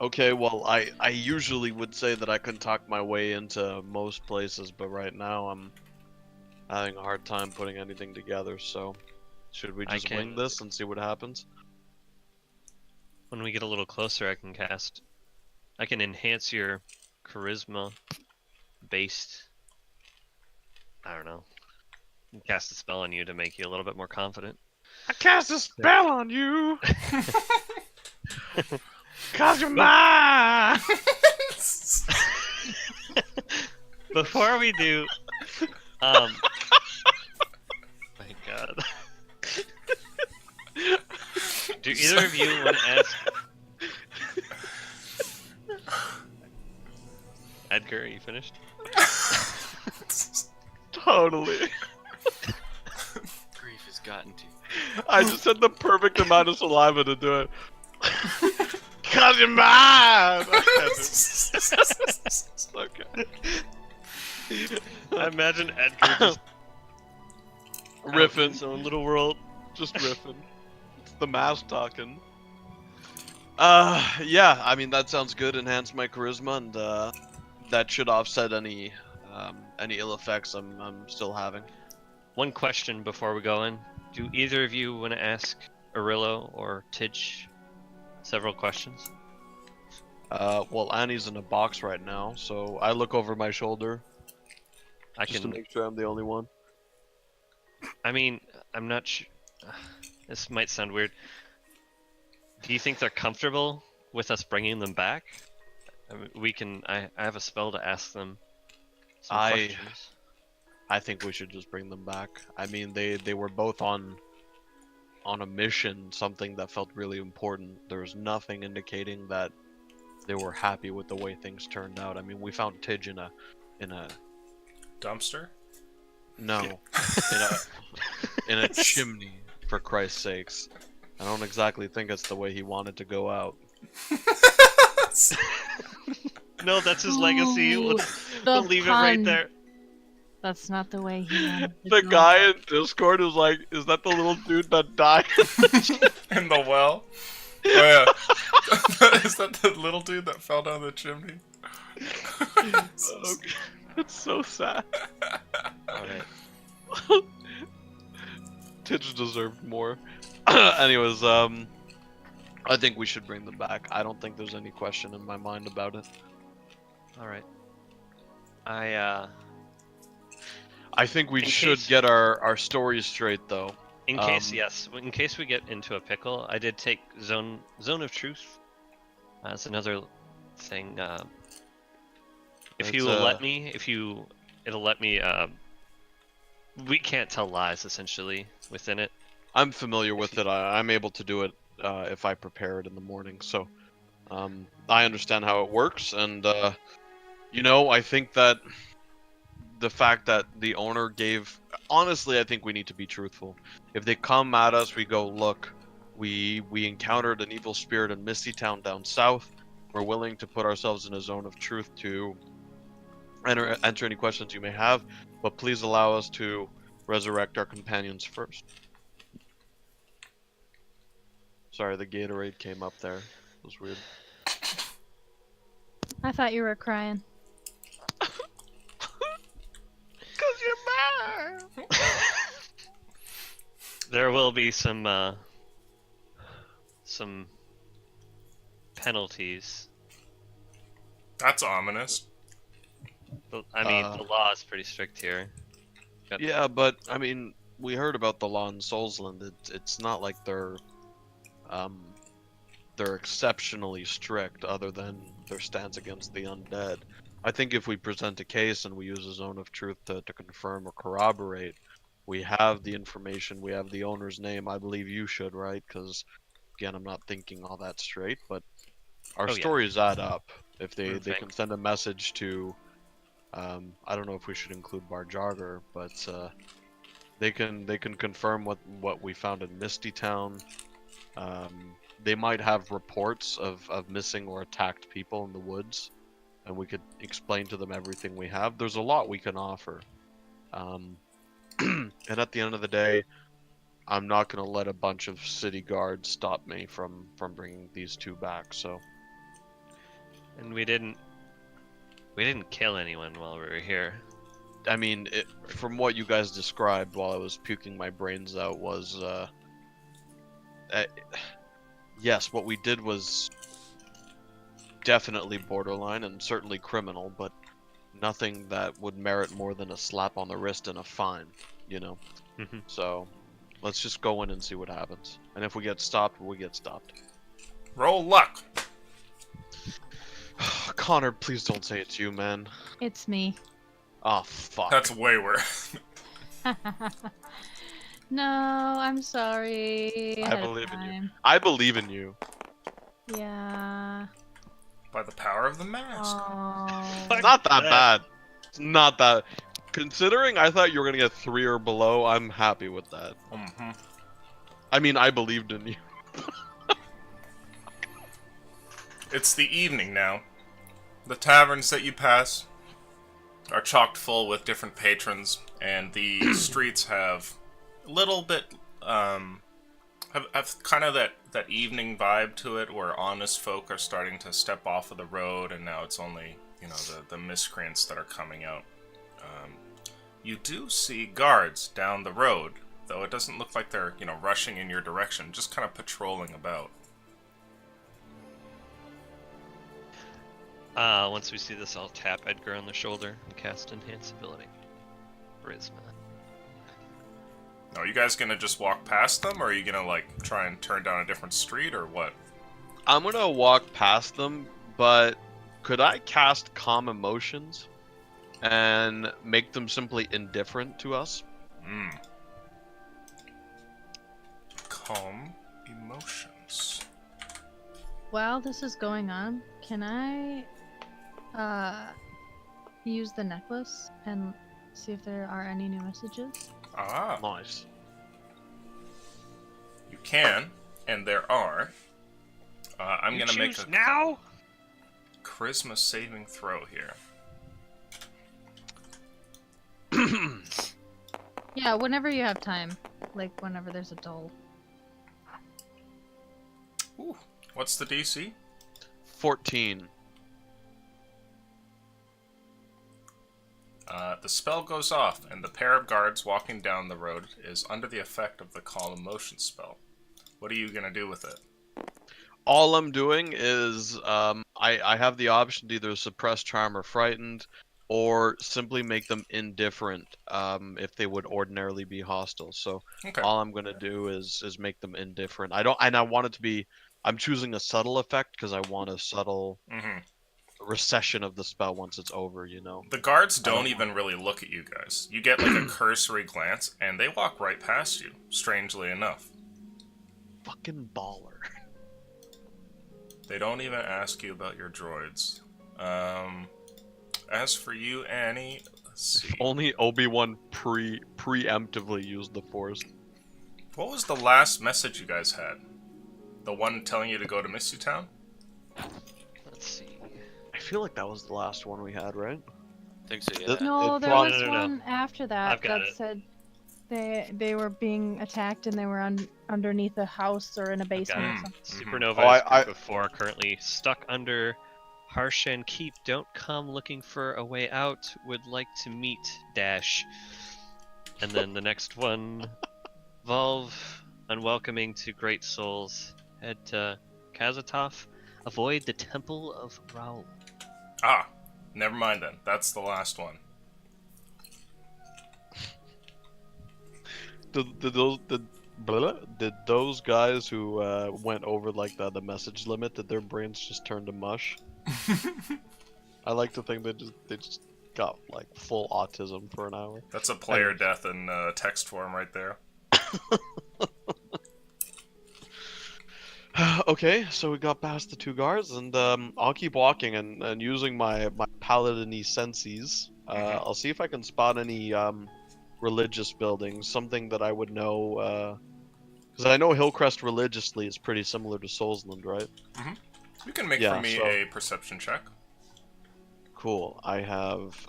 Okay, well, I usually would say that I can talk my way into most places, but right now I'm having a hard time putting anything together, so should we I just wing can- this and see what happens? When we get a little closer, I can enhance your charisma based. I don't know. Cast a spell on you to make you a little bit more confident. I cast a spell on you! Cause you're mine! Before we do, my God. Do either of you want to ask? Edgar, are you finished? Totally. Grief has gotten to you. I just had the perfect amount of saliva to do it. Cause you're mine! Okay. I imagine Edgar just out in Riffing. his own little world. Just riffing. It's the mask talking. Yeah, I mean, that sounds good. Enhance my charisma, and, that should offset any ill effects I'm still having. One question before we go in. Do either of you want to ask Arillo or Tidge several questions? Well, Annie's in a box right now, so I look over my shoulder I just can. to make sure I'm the only one. I mean, I'm not sure. This might sound weird. Do you think they're comfortable with us bringing them back? I mean, we can. I have a spell to ask them some questions. I think we should just bring them back. I mean, they were both on a mission, something that felt really important. There was nothing indicating that they were happy with the way things turned out. I mean, we found Tidge in a Dumpster? no, in a chimney, for Christ's sakes. I don't exactly think it's the way he wanted to go out. No, that's his legacy. Ooh, We'll the leave it right pun. there. That's not the way he wanted to The go. guy in Discord was like, "Is that the little dude that died?" In the well? Oh yeah. Is that the little dude that fell down the chimney? Okay. It's so sad. Alright. Tidge deserved more. Anyways, I think we should bring them back. I don't think there's any question in my mind about it. Alright. I think we In should case- get our stories straight, though. In case, Um, yes, in case we get into a pickle, I did take Zone of Truth. That's another thing. If you That's, will let me, it'll let me. We can't tell lies essentially within it. I'm familiar with it. I'm able to do it if I prepare it in the morning. So I understand how it works, and I think that the fact that the owner gave, honestly, I think we need to be truthful. If they come at us, we go, look, we encountered an evil spirit in Misty Town down south. We're willing to put ourselves in a zone of truth to answer any questions you may have, but please allow us to resurrect our companions first. Sorry, the Gatorade came up there. It was weird. I thought you were crying. Cause you're mad. There will be some penalties. That's ominous. I mean, the law is pretty strict here. Yeah, but I mean, we heard about the law in Soulsland. It's not like they're exceptionally strict, other than their stance against the undead. I think if we present a case and we use a zone of truth to confirm or corroborate, we have the information, we have the owner's name. I believe you should, right? Because, again, I'm not thinking all that straight, but our Oh, yeah. stories add up. If they Perfect. can send a message to, I don't know if we should include Barjogger, but they can confirm what we found in Misty Town. They might have reports of missing or attacked people in the woods, and we could explain to them everything we have. There's a lot we can offer. And at the end of the day, I'm not going to let a bunch of city guards stop me from bringing these two back. So And we didn't kill anyone while we were here. I mean, from what you guys described while I was puking my brains out was, yes, what we did was definitely borderline and certainly criminal, but nothing that would merit more than a slap on the wrist and a fine, you know? Mhm. So, let's just go in and see what happens. And if we get stopped, we get stopped. Roll luck. Connor, please don't say it's you, man. It's me. Oh, fuck. That's way worse. No, I'm sorry. I ahead of believe in you. time. I believe in you. Yeah. By the power of the mask. Oh. It's not that bad. It's not that. Considering I thought you were gonna get 3 or below, I'm happy with that. Mm-hmm. I mean, I believed in you. It's the evening now. The taverns that you pass are chocked full with different patrons, and the streets have a little bit, have kind of that evening vibe to it, where honest folk are starting to step off of the road, and now it's only, the miscreants that are coming out. You do see guards down the road, though it doesn't look like they're, rushing in your direction, just kind of patrolling about. Once we see this, I'll tap Edgar on the shoulder and cast Enhance Ability. Charisma. Now, are you guys gonna just walk past them, or are you gonna, try and turn down a different street, or what? I'm gonna walk past them, but could I cast Calm Emotions and make them simply indifferent to us? Calm Emotions. While this is going on, can I use the necklace and see if there are any new messages? Ah, Nice. you can, and there are. I'm gonna make a now. charisma saving throw here. Yeah, whenever you have time. Like, whenever there's a dull. Ooh, what's the DC? 14. The spell goes off, and the pair of guards walking down the road is under the effect of the Calm Emotion spell. What are you gonna do with it? All I'm doing is I have the option to either suppress charm or frightened, or simply make them indifferent if they would ordinarily be hostile. So Okay. all I'm gonna do is make them indifferent. I want it to be. I'm choosing a subtle effect because I want a subtle recession of the spell once it's over. The guards don't even really look at you guys. You get a cursory glance, and they walk right past you, strangely enough. Fucking baller. They don't even ask you about your droids. As for you, Annie, let's see. Only Obi-Wan preemptively used the Force. What was the last message you guys had? The one telling you to go to Misty Town? Let's see. I feel like that was the last one we had, right? I think so, yeah. Th- No, it there probably- was No. one after that I've got that it. said they were being attacked and they were underneath a house or in a basement or it. something. Supernova Oh, is I- group of 4 currently stuck under Harshan Keep. Don't come looking for a way out. Would like to meet Dash. And then the next one, Volve, unwelcoming to great souls. Head to Kazatov. Avoid the Temple of Raul. Ah, never mind then. That's the last one. Did those guys who went over the message limit, did their brains just turn to mush? I like to think they just got full autism for an hour. That's a player death in text form right there. Okay, so we got past the 2 guards, and I'll keep walking and using my paladin-y senses. I'll see if I can spot any religious buildings, something that I would know, because I know Hillcrest religiously is pretty similar to Soulsland, right? You can make Yeah, for me so- a perception check. Cool. I have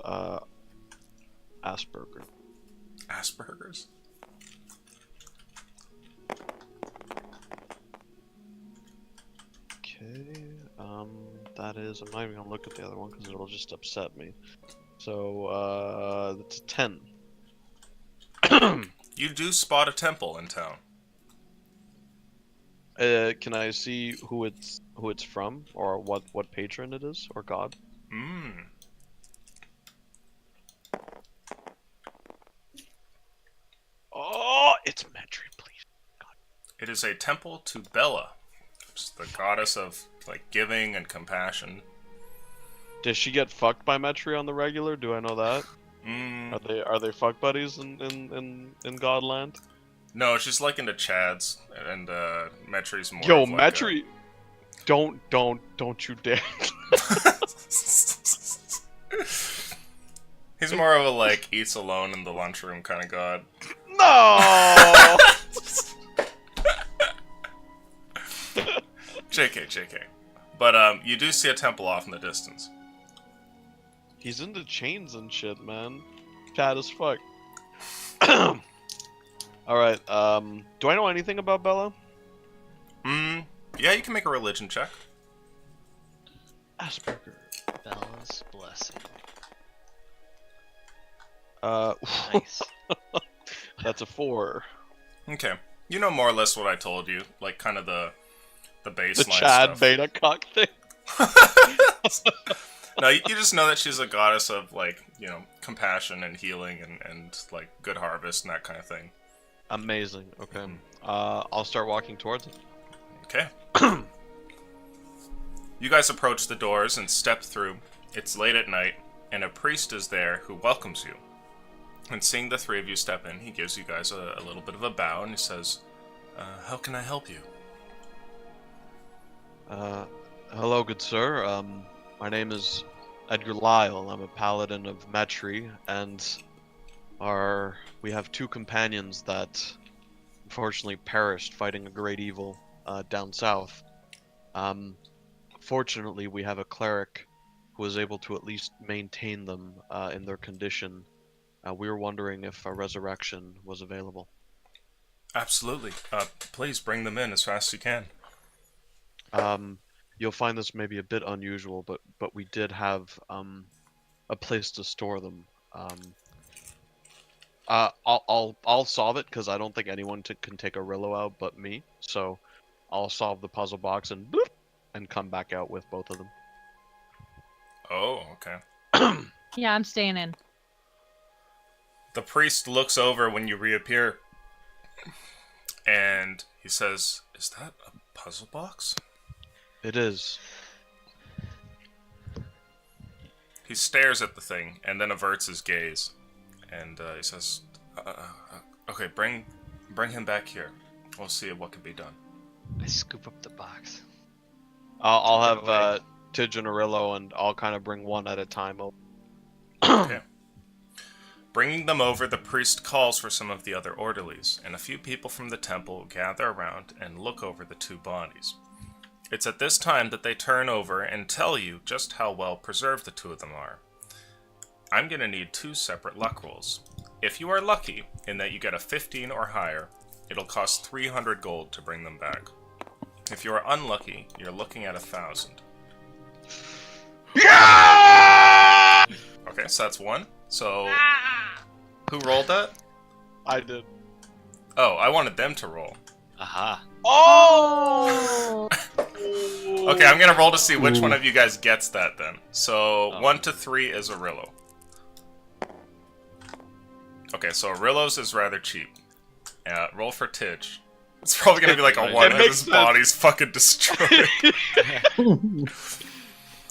Asperger. Asperger's? Okay. That is. I'm not even gonna look at the other one because it'll just upset me. So that's a 10. You do spot a temple in town. Can I see who it's from, or what patron it is, or god? Oh, it's Metri, please. It is a temple to Bella, which is the goddess of giving and compassion. Does she get fucked by Metri on the regular? Do I know that? Mm, Are they fuck buddies in Godland? no, she's into Chads, and Metri's more. Yo, of like a- Metri, don't you dare. He's more of a eats alone in the lunchroom kind of god. No. JK. But you do see a temple off in the distance. He's into chains and shit, man. Chad as fuck. Alright, do I know anything about Bella? Yeah, you can make a religion check. Asperger. Bella's Blessing. Uh, Nice. that's a 4. Okay. You know more or less what I told you, like kind of the baseline The Chad stuff. beta cock thing. No, you just know that she's a goddess of, like, you know, compassion and healing and like good harvest and that kind of thing. Amazing. Okay. I'll start walking towards it. Okay. You guys approach the doors and step through. It's late at night, and a priest is there who welcomes you. And seeing the three of you step in, he gives you guys a little bit of a bow, and he says, how can I help you? Hello, good sir. My name is Edgar Lyle. I'm a paladin of Metri, and we have two companions that unfortunately perished fighting a great evil down south. Fortunately, we have a cleric who was able to at least maintain them in their condition. We were wondering if a resurrection was available. Absolutely. Please bring them in as fast as you can. You'll find this maybe a bit unusual, but we did have a place to store them. I'll solve it because I don't think anyone can take a Rillo out but me. So I'll solve the puzzle box and boop, and come back out with both of them. Oh, okay. Yeah, I'm staying in. The priest looks over when you reappear, and he says, "Is that a puzzle box?" It is. He stares at the thing and then averts his gaze, and he says, "Okay, bring him back here. We'll see what can be done." I scoop up the box. I'll Give it have away. Tidge and Arillo, and I'll kind of bring one at a time. Okay. Bringing them over, the priest calls for some of the other orderlies, and a few people from the temple gather around and look over the two bodies. It's at this time that they turn over and tell you just how well preserved the two of them are. I'm going to need 2 separate luck rolls. If you are lucky, in that you get a 15 or higher, it'll cost 300 gold to bring them back. If you are unlucky, you're looking at 1,000. Yeah! Okay, so that's 1. So, who rolled that? I did. Oh, I wanted them to roll. Aha. Oh! Okay, I'm gonna roll to see which one of you guys gets that then. So, 1 to 3 is Arillo. Okay, so Arillo's is rather cheap. Roll for Tidge. It's probably gonna be like a It 1 and makes his sense. body's fucking destroyed.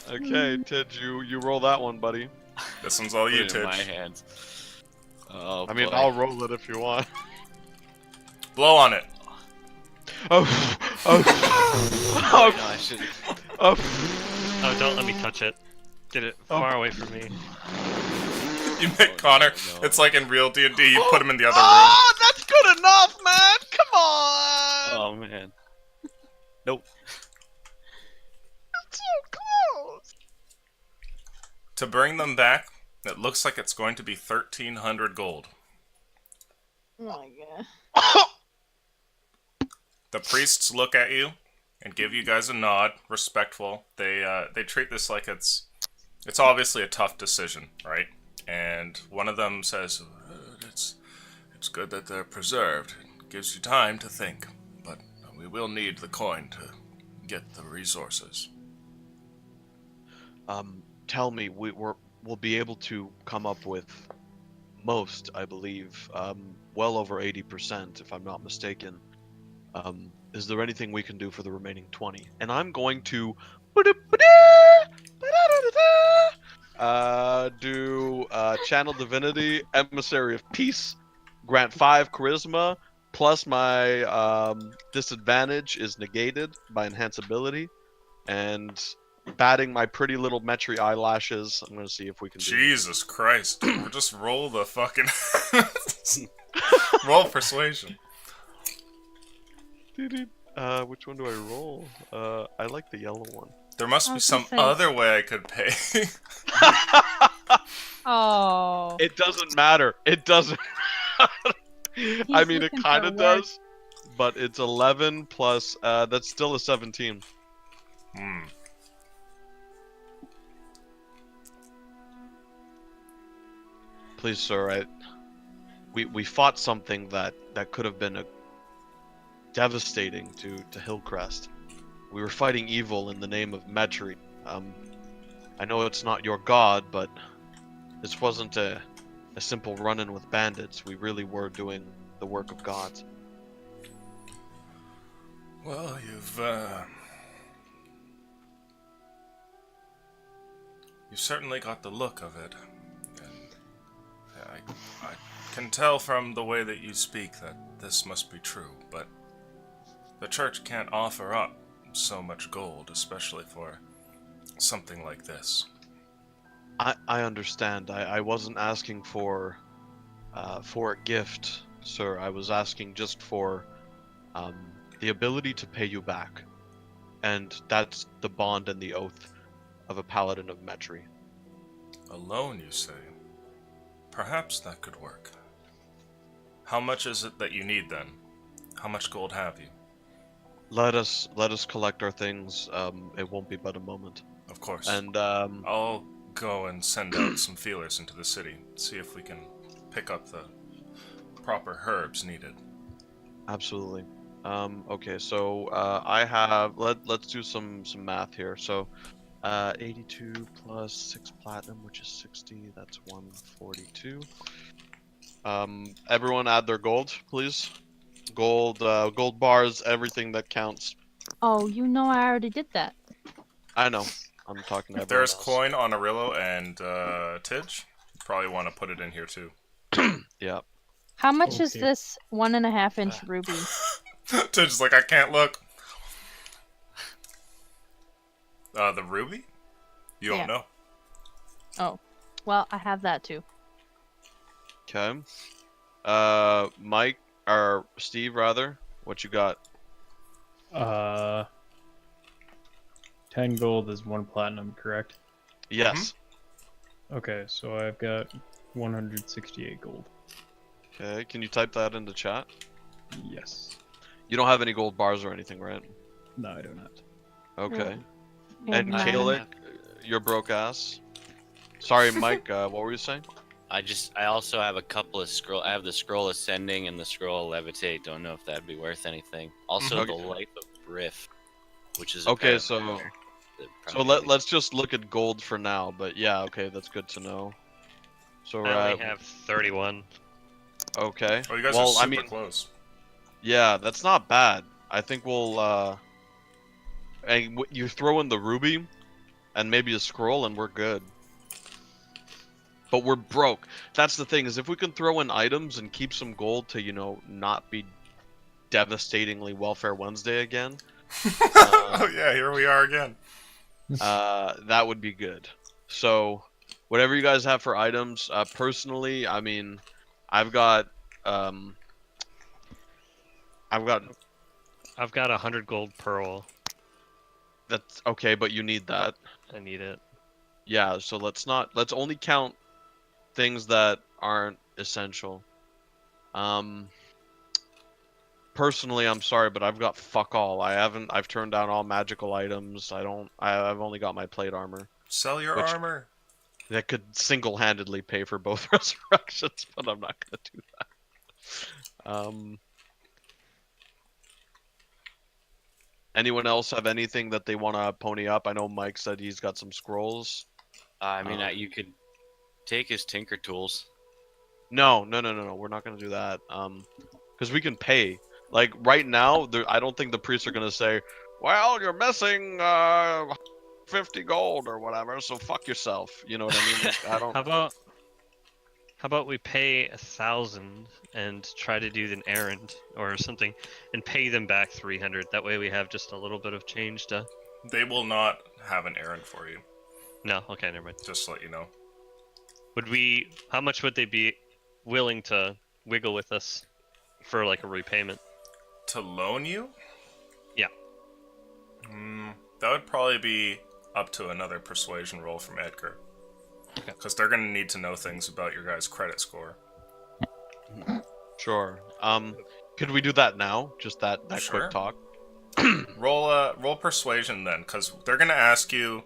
Okay, Tidge, you roll that one, buddy. This one's all Put you, it in my Tidge. hands. Oh, I mean, boy. I'll roll it if you want. Blow on it. Oh, No, oh, I shouldn't. oh, Oh, don't let me touch it. Get it far away from me. You make Connor. no. It's like in real D&D, you put him in the other room. Oh, that's good enough, man. Come on. Oh, man. Nope. It's so close. To bring them back, it looks like it's going to be 1,300 gold. Oh my god. The priests look at you and give you guys a nod, respectful. They treat this like it's obviously a tough decision, right? And one of them says, "It's good that they're preserved. It gives you time to think, but we will need the coin to get the resources." Tell me, we'll be able to come up with most, I believe, well over 80%, if I'm not mistaken. Is there anything we can do for the remaining 20? And I'm going to do Channel Divinity, Emissary of Peace, grant 5 Charisma, plus my disadvantage is negated by Enhanceability, and batting my pretty little Metri eyelashes, I'm going to see if we can do it. Jesus Christ. Or just roll the fucking... roll persuasion. Which one do I roll? I like the yellow one. There must I be was some gonna say- other way I could pay. Oh. It doesn't matter. It doesn't. I mean, it looking kind for of work. does, but it's 11 plus. That's still a 17. Please, sir. We fought something that could have been devastating to Hillcrest. We were fighting evil in the name of Metri. I know it's not your god, but this wasn't a simple run-in with bandits. We really were doing the work of gods. Well, you've certainly got the look of it. And I can tell from the way that you speak that this must be true, but the church can't offer up so much gold, especially for something like this. I understand. I wasn't asking for a gift, sir. I was asking just for the ability to pay you back, and that's the bond and the oath of a paladin of Metri. A loan, you say? Perhaps that could work. How much is it that you need then? How much gold have you? Let us collect our things. It won't be but a moment. Of course. And I'll go and send out some feelers into the city, see if we can pick up the proper herbs needed. absolutely. Okay, so I have. Let's do some math here. So, 82 plus 6 platinum, which is 60. That's 142. Everyone add their gold, please. Gold bars, everything that counts. Oh, you know I already did that. I know. I'm talking to If everyone there's else. coin on Arillo and Tidge, you probably want to put it in here too. Yeah. How much is Okay. this 1.5-inch ruby? Tidge's like, I can't look. The ruby? You don't Yeah. know. Oh, well, I have that too. Okay. Mike or Steve rather, what you got? 10 gold is 1 platinum, correct? Yes. Okay, so I've got 168 gold. Okay. Can you type that into chat? Yes. You don't have any gold bars or anything, right? No, I do not. Okay. And And I- Kalik, you're broke ass. Sorry, Mike. What were you saying? I also have a couple of scroll. I have the scroll ascending and the scroll levitate. Don't know if that'd be worth anything. Also, Okay. the life of Riff, which is a Okay, pair of so- armor that So probably- let's just look at gold for now. But yeah, okay, that's good to know. So we're I at only have 31. okay. Oh, you guys well, are super I mean, close. yeah, that's not bad. I think we'll and you throw in the ruby, and maybe a scroll, and we're good. But we're broke. That's the thing, is if we can throw in items and keep some gold to, not be devastatingly Welfare Wednesday again, Oh yeah, here we are again. that would be good. So, whatever you guys have for items, personally, I mean, I've got I've got 100 gold pearl. that's okay, but you need that. I need it. Yeah, so let's only count things that aren't essential. Personally, I'm sorry, but I've got fuck all. I've turned down all magical items. I've only got my plate armor. Sell your Which- armor. That could single-handedly pay for both resurrections, but I'm not gonna do that. Anyone else have anything that they want to pony up? I know Mike said he's got some scrolls. you could take his tinker tools. No. We're not gonna do that. Because we can pay. Like right now, I don't think the priests are gonna say, "Well, you're missing 50 gold or whatever, so fuck yourself." You know what I mean? Like, I don't. How about we pay 1,000 and try to do an errand or something, and pay them back 300. That way we have just a little bit of change to. They will not have an errand for you. No, okay, never mind. Just to let you know. Would we? How much would they be willing to wiggle with us for like a repayment? To loan you? Yeah. That would probably be up to another persuasion roll from Edgar. Okay. Because they're going to need to know things about your guys' credit score. Sure. Could we do that now? Just that Sure. quick talk. Roll persuasion then, because they're going to ask you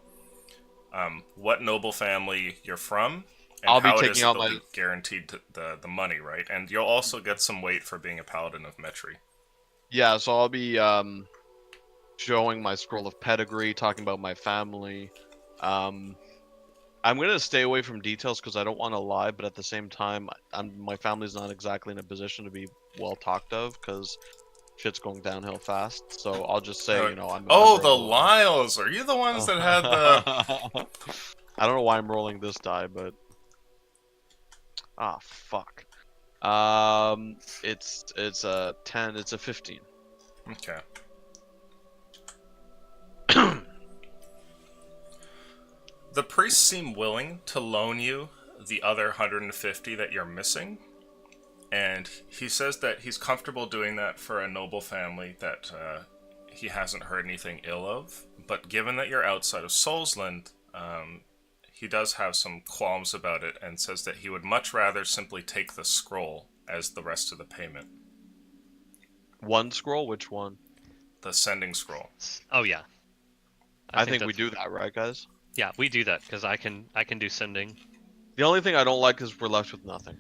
what noble family you're from, and I'll be how it taking is that out they'll my- be guaranteed the money, right? And you'll also get some weight for being a paladin of Metri. Yeah, so I'll be showing my scroll of pedigree, talking about my family. I'm gonna stay away from details because I don't want to lie, but at the same time, my family's not exactly in a position to be well talked of because shit's going downhill fast. So I'll just say, I'm a Oh, member the of Lyles! Are you the ones that had the... I don't know why I'm rolling this die, but fuck. It's a 10. It's a 15. Okay. The priests seem willing to loan you the other 150 that you're missing, and he says that he's comfortable doing that for a noble family that he hasn't heard anything ill of. But given that you're outside of Soulsland, he does have some qualms about it and says that he would much rather simply take the scroll as the rest of the payment. One scroll? Which one? The sending scroll. Oh yeah. I think we that's- do that, right, guys? Yeah, we do that because I can do sending. The only thing I don't like is we're left with nothing.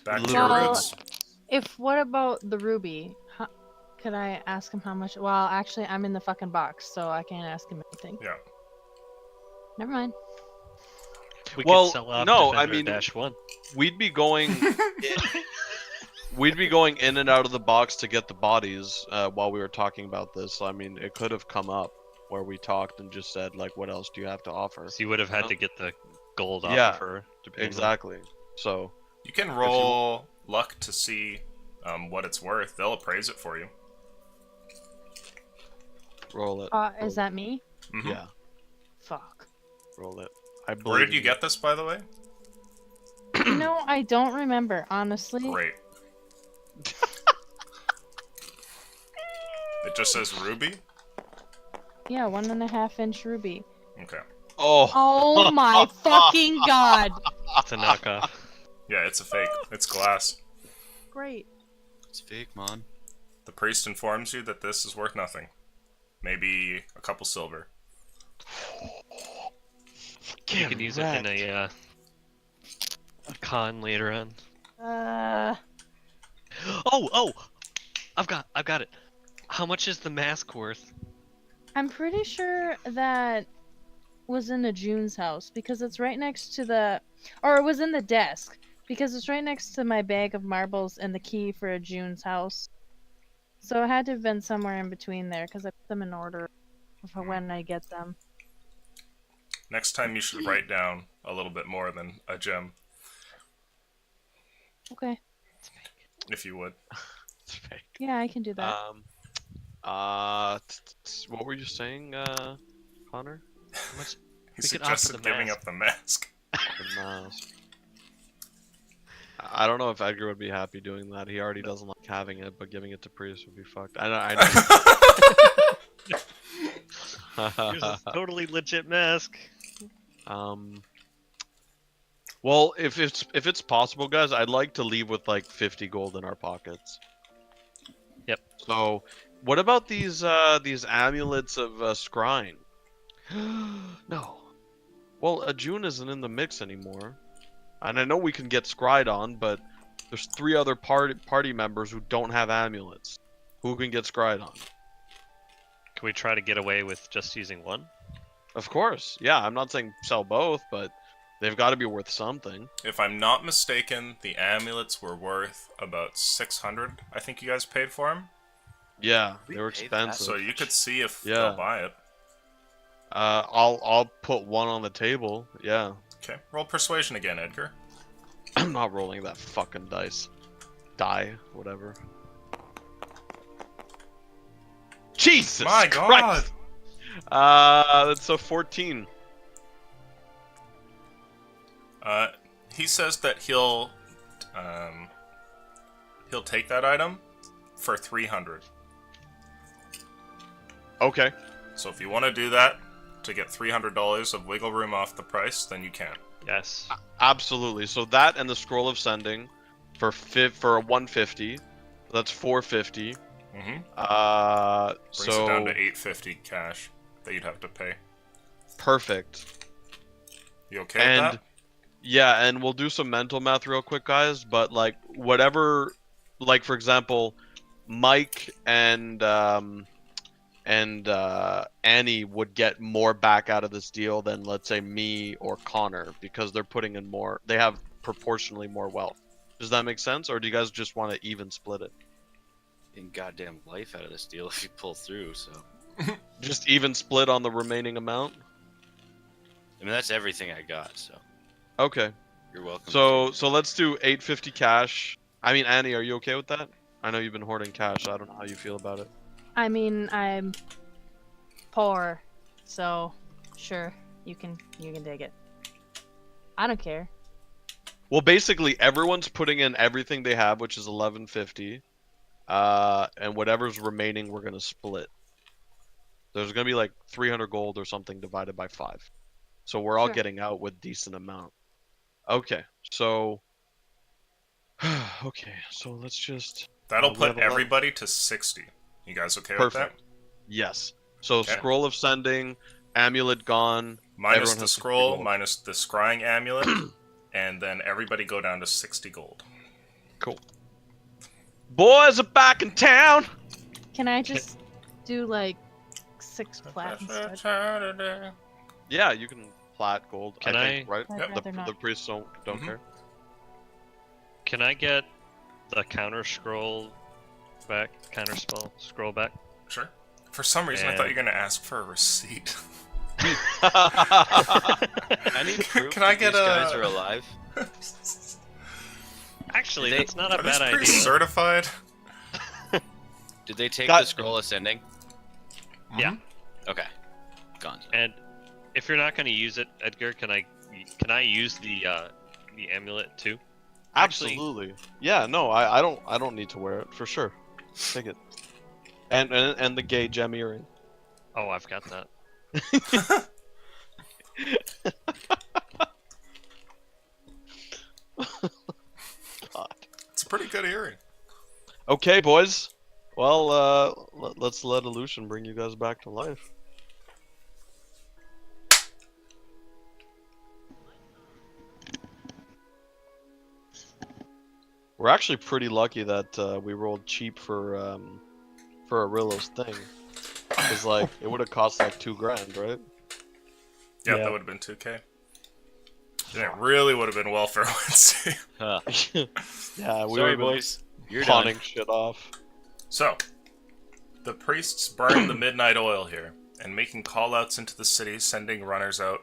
Back to your Well, roots. What about the ruby? Could I ask him how much? Well, actually, I'm in the fucking box, so I can't ask him anything. Yeah. Never mind. We Well, could sell off no, I Defender mean- Dash 1. We'd be going. We'd be going in and out of the box to get the bodies while we were talking about this. So, I mean, it could have come up where we talked and just said, like, what else do you have to offer? So you would have had No. to get the gold off Yeah, of her. to begin with. Exactly. So, You can roll luck to see what it's worth. They'll appraise it for you. roll it. Is that me? Mhm. Yeah, Fuck. roll it. I believe Where did you in get this, by the way? You know, I don't remember, honestly. Great. It just says ruby? Yeah, 1.5-inch ruby. Okay. Oh, Oh my fucking god! It's a knockoff. Yeah, it's a fake. It's glass. Great. It's fake, man. The priest informs you that this is worth nothing. Maybe a couple silver. You could use it in a con later on. Oh! I've got it. How much is the mask worth? I'm pretty sure that was in the June's house because it's right next to the, or it was in the desk because it's right next to my bag of marbles and the key for a June's house. So it had to have been somewhere in between there because I put them in order for when I get them. Next time you should write down a little bit more than a gem, Okay. if you would. it's fake. Yeah, I can do that. What were you saying, Connor? How much? He We could offer suggested the giving mask. up the mask. The mask. I don't know if Edgar would be happy doing that. He already doesn't like having it, but giving it to Prius would be fucked. I Here's know. a totally legit mask. Well, if it's possible, guys, I'd like to leave with like 50 gold in our pockets. Yep. So, what about these amulets of scrying? No. Well, June isn't in the mix anymore, and I know we can get scryed on, but there's 3 other party members who don't have amulets. Who can get scryed on? Can we try to get away with just using one? Of course, yeah. I'm not saying sell both, but they've got to be worth something. If I'm not mistaken, the amulets were worth about 600. I think you guys paid for them. Yeah, We they were paid that? expensive. So you could see if Yeah. they'll buy it. I'll put one on the table. Yeah, Okay, roll persuasion again, Edgar. I'm not rolling that fucking dice. Die, whatever. Jesus My Christ! God! That's a 14. He says that he'll take that item for 300. Okay. So if you want to do that to get $300 of wiggle room off the price, then you can. Yes. Absolutely. So that and the scroll of sending for a 150. That's 450. Mm-hmm. Brings So it down to 850 cash that you'd have to pay. perfect. You okay And with yeah, and we'll do some mental math real quick, guys. But like whatever, like for example, Mike and Annie would get more back out of this deal than, let's say, me or Connor, because they're putting in more. They have proportionally more wealth. Does that make sense, or do you guys just want to even split it? In goddamn life out of this deal if you pull through. So Just even split on the remaining amount? I mean that's everything I got. So Okay. you're welcome. So let's do 850 cash. I mean, Annie, are you okay with that? I know you've been hoarding cash. I don't know how you feel about it. I mean, I'm poor, so sure, you can dig it. I don't care. Well, basically, everyone's putting in everything they have, which is 1150. And whatever's remaining, we're gonna split. There's gonna be like 300 gold or something divided by 5. So we're all Sure. getting out with decent amount. Okay, so okay, so let's just That'll we put have a lot- everybody to 60. You guys okay Perfect. with that? Yes. So Okay. scroll of sending, amulet gone. Minus Everyone the has 60 scroll, gold. minus the scrying amulet, and then everybody go down to 60 gold. Cool. Boys are back in town. Can I just do like 6 plat instead? Yeah, you can plat gold. Can I think, right? I'd Yep. rather The not. priests don't Mhm. care. Can I get the counter scroll back? Counter spell scroll back? Sure. For some reason, I thought you And- were going to ask for a receipt. I need proof Can I that get these guys a- are alive. Actually, They- that's not a Are these bad priests idea. certified? Did they take Got- the scroll ascending? Yeah. Okay. Gone. And if you're not going to use it, Edgar, can I use the amulet too? Actually- Absolutely. Yeah. No, I don't need to wear it for sure. Take it. And the gay gem earring. Oh, I've got that. God. It's a pretty good earring. Okay, boys. Well, let's let Illusion bring you guys back to life. We're actually pretty lucky that we rolled cheap for Arillo's thing. Cause like it would have cost like $2,000, right? Yeah, Yeah. that would have been 2K. And it really would have been welfare Wednesday. Huh. Yeah, we Sorry, were like boys. You're pawning done. shit off. So, the priests burn the midnight oil here, and making callouts into the city, sending runners out.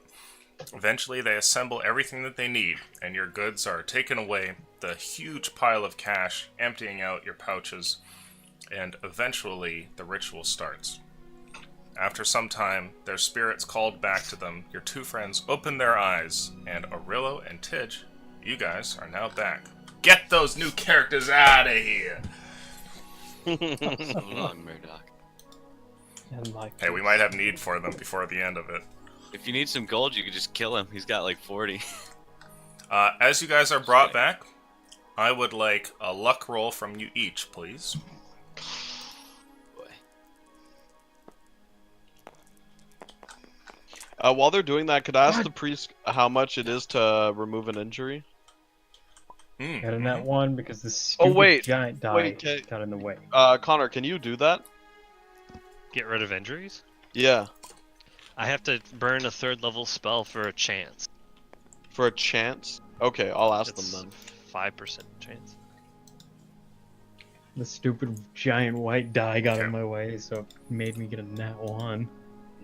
Eventually, they assemble everything that they need, and your goods are taken away, the huge pile of cash emptying out your pouches, and eventually, the ritual starts. After some time, their spirits called back to them, your two friends open their eyes, and Arillo and Tidge, you guys are now back. Get those new characters out of here! So long, Murdoch. And like, Hey, we might have need for them before the end of it. If you need some gold, you could just kill him. He's got like 40. As you guys are brought back, I would like a luck roll from you each, please. Boy. While they're doing that, could I ask the priest how much it is to remove an injury? got a nat 1 because this Oh, stupid wait. giant die Wait, can- got in the way. Connor, can you do that? Get rid of injuries? Yeah, I have to burn a 3rd level spell for a chance. for a chance. Okay, I'll ask It's them then. 5% chance. The stupid giant white die got Okay. in my way, so it made me get a nat 1.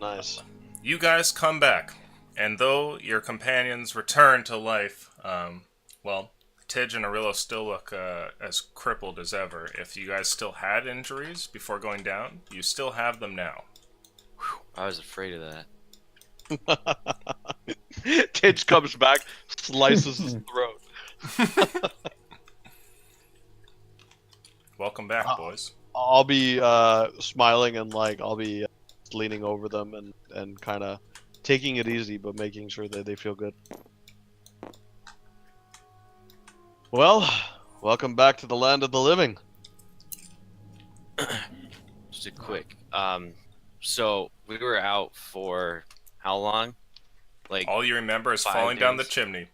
Nice. You guys come back, and though your companions return to life, well, Tidge and Arillo still look as crippled as ever. If you guys still had injuries before going down, you still have them now. I was afraid of that. Tidge comes back, slices his throat. Welcome back, Oh. boys. I'll be smiling and like I'll be leaning over them and kind of taking it easy, but making sure that they feel good. Well, welcome back to the land of the living. Just a quick. So we were out for how long? Like, All you remember is 5 falling down the days. chimney.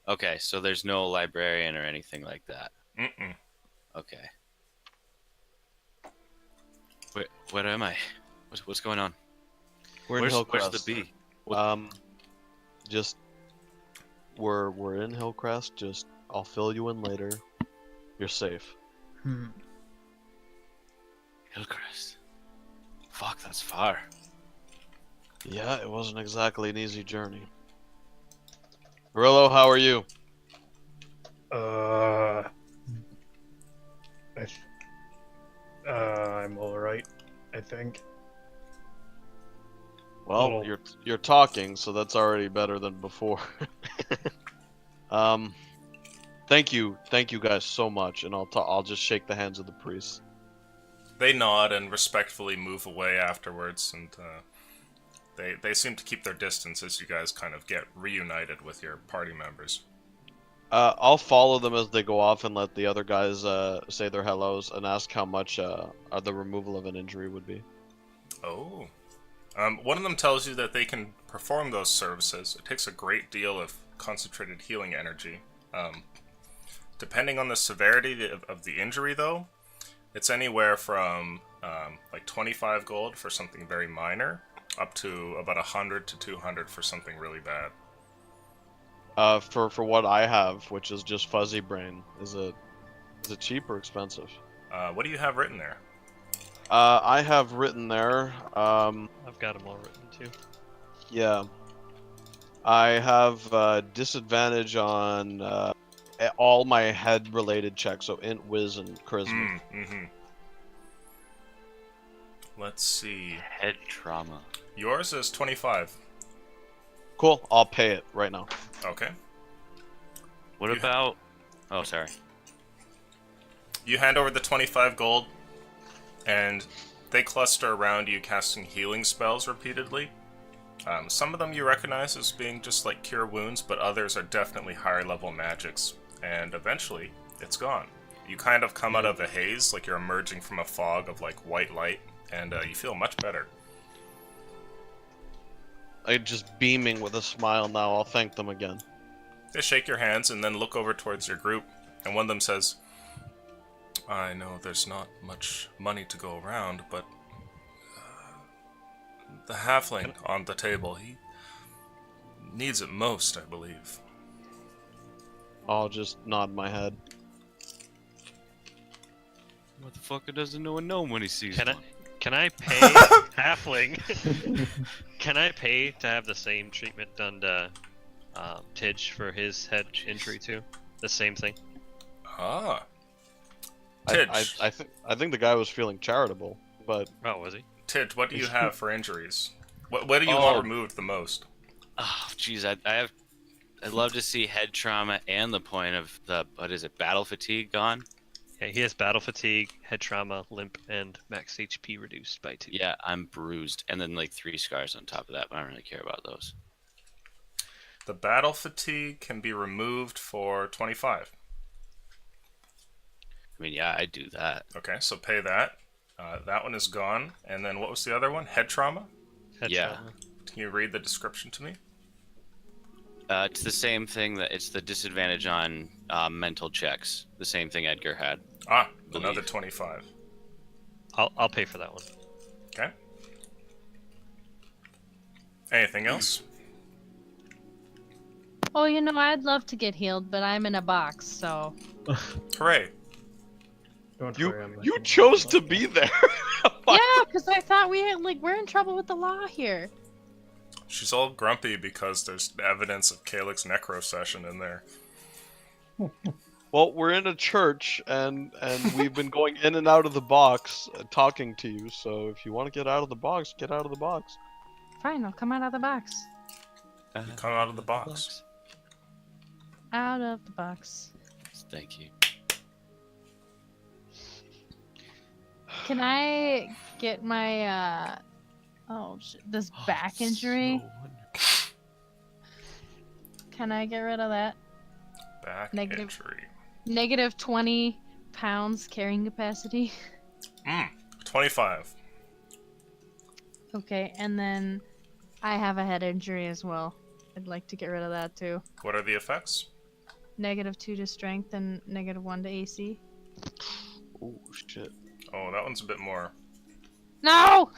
okay, so there's no librarian or anything like that. Mm-mm. Okay. Wait, what am I? What's going on? We're where's, in where's Hillcrest. the bee? Just we're in Hillcrest. Just I'll fill you in later. You're safe. Hillcrest. Fuck, that's far. Yeah, it wasn't exactly an easy journey. Rillo, how are you? I'm alright, I think. Well, Little- you're talking, so that's already better than before. Thank you guys so much, and I'll just shake the hands of the priests. They nod and respectfully move away afterwards, and they seem to keep their distance as you guys kind of get reunited with your party members. I'll follow them as they go off and let the other guys say their hellos and ask how much the removal of an injury would be. Oh. One of them tells you that they can perform those services. It takes a great deal of concentrated healing energy. Depending on the severity of the injury, though, it's anywhere from like 25 gold for something very minor, up to about 100 to 200 for something really bad. For what I have, which is just fuzzy brain, is it cheap or expensive? What do you have written there? I have written there. I've got them all written too. Yeah. I have disadvantage on all my head-related checks, so int, whiz, and charisma. Let's see. Head trauma. Yours is 25. Cool. I'll pay it right now. Okay. What You- about... Oh, sorry. You hand over the 25 gold, and they cluster around you casting healing spells repeatedly. Some of them you recognize as being just like cure wounds, but others are definitely higher level magics. And eventually, it's gone. You kind of come out of a haze, like you're emerging from a fog of like white light, and you feel much better. I'm just beaming with a smile now. I'll thank them again. They shake your hands and then look over towards your group, and one of them says, I know there's not much money to go around, but the halfling on the table, he needs it most, I believe. I'll just nod my head. Motherfucker doesn't know a gnome when he sees Can I one. can I pay halfling? Can I pay to have the same treatment done to Tidge for his head injury too? The same thing. Ah. I Tidge, think the guy was feeling charitable, but Oh, was he? Tidge, what do you have for injuries? What do you want Oh. removed the most? Oh, jeez, I'd love to see head trauma and the point of the, what is it, battle fatigue gone? Yeah, he has battle fatigue, head trauma, limp, and max HP reduced by 2. Yeah, I'm bruised. And then like 3 scars on top of that, but I don't really care about those. The battle fatigue can be removed for 25. I mean, yeah, I'd do that. Okay, so pay that. That one is gone. And then what was the other one? Head trauma? Head Yeah. trauma. Can you read the description to me? It's the same thing that it's the disadvantage on mental checks. The same thing Edgar had. Ah, Believe. another 25. I'll pay for that one. Okay. Anything else? Oh, you know, I'd love to get healed, but I'm in a box, so. Hooray. Don't worry, I'm you looking chose for to it. be there. Yeah, because I thought we're in trouble with the law here. She's all grumpy because there's evidence of Calyx necro session in there. Well, we're in a church, and we've been going in and out of the box, talking to you. So if you want to get out of the box, get out of the box. Fine, I'll come out of the box. Come out of the box. Out of the box. Thank you. Can I get my this back injury? Can I get rid of that? Back Negative. injury. Negative 20 pounds carrying capacity. 25. Okay, and then I have a head injury as well. I'd like to get rid of that too. What are the effects? Negative 2 to strength and negative 1 to AC. Oh shit. Oh, that one's a bit more No!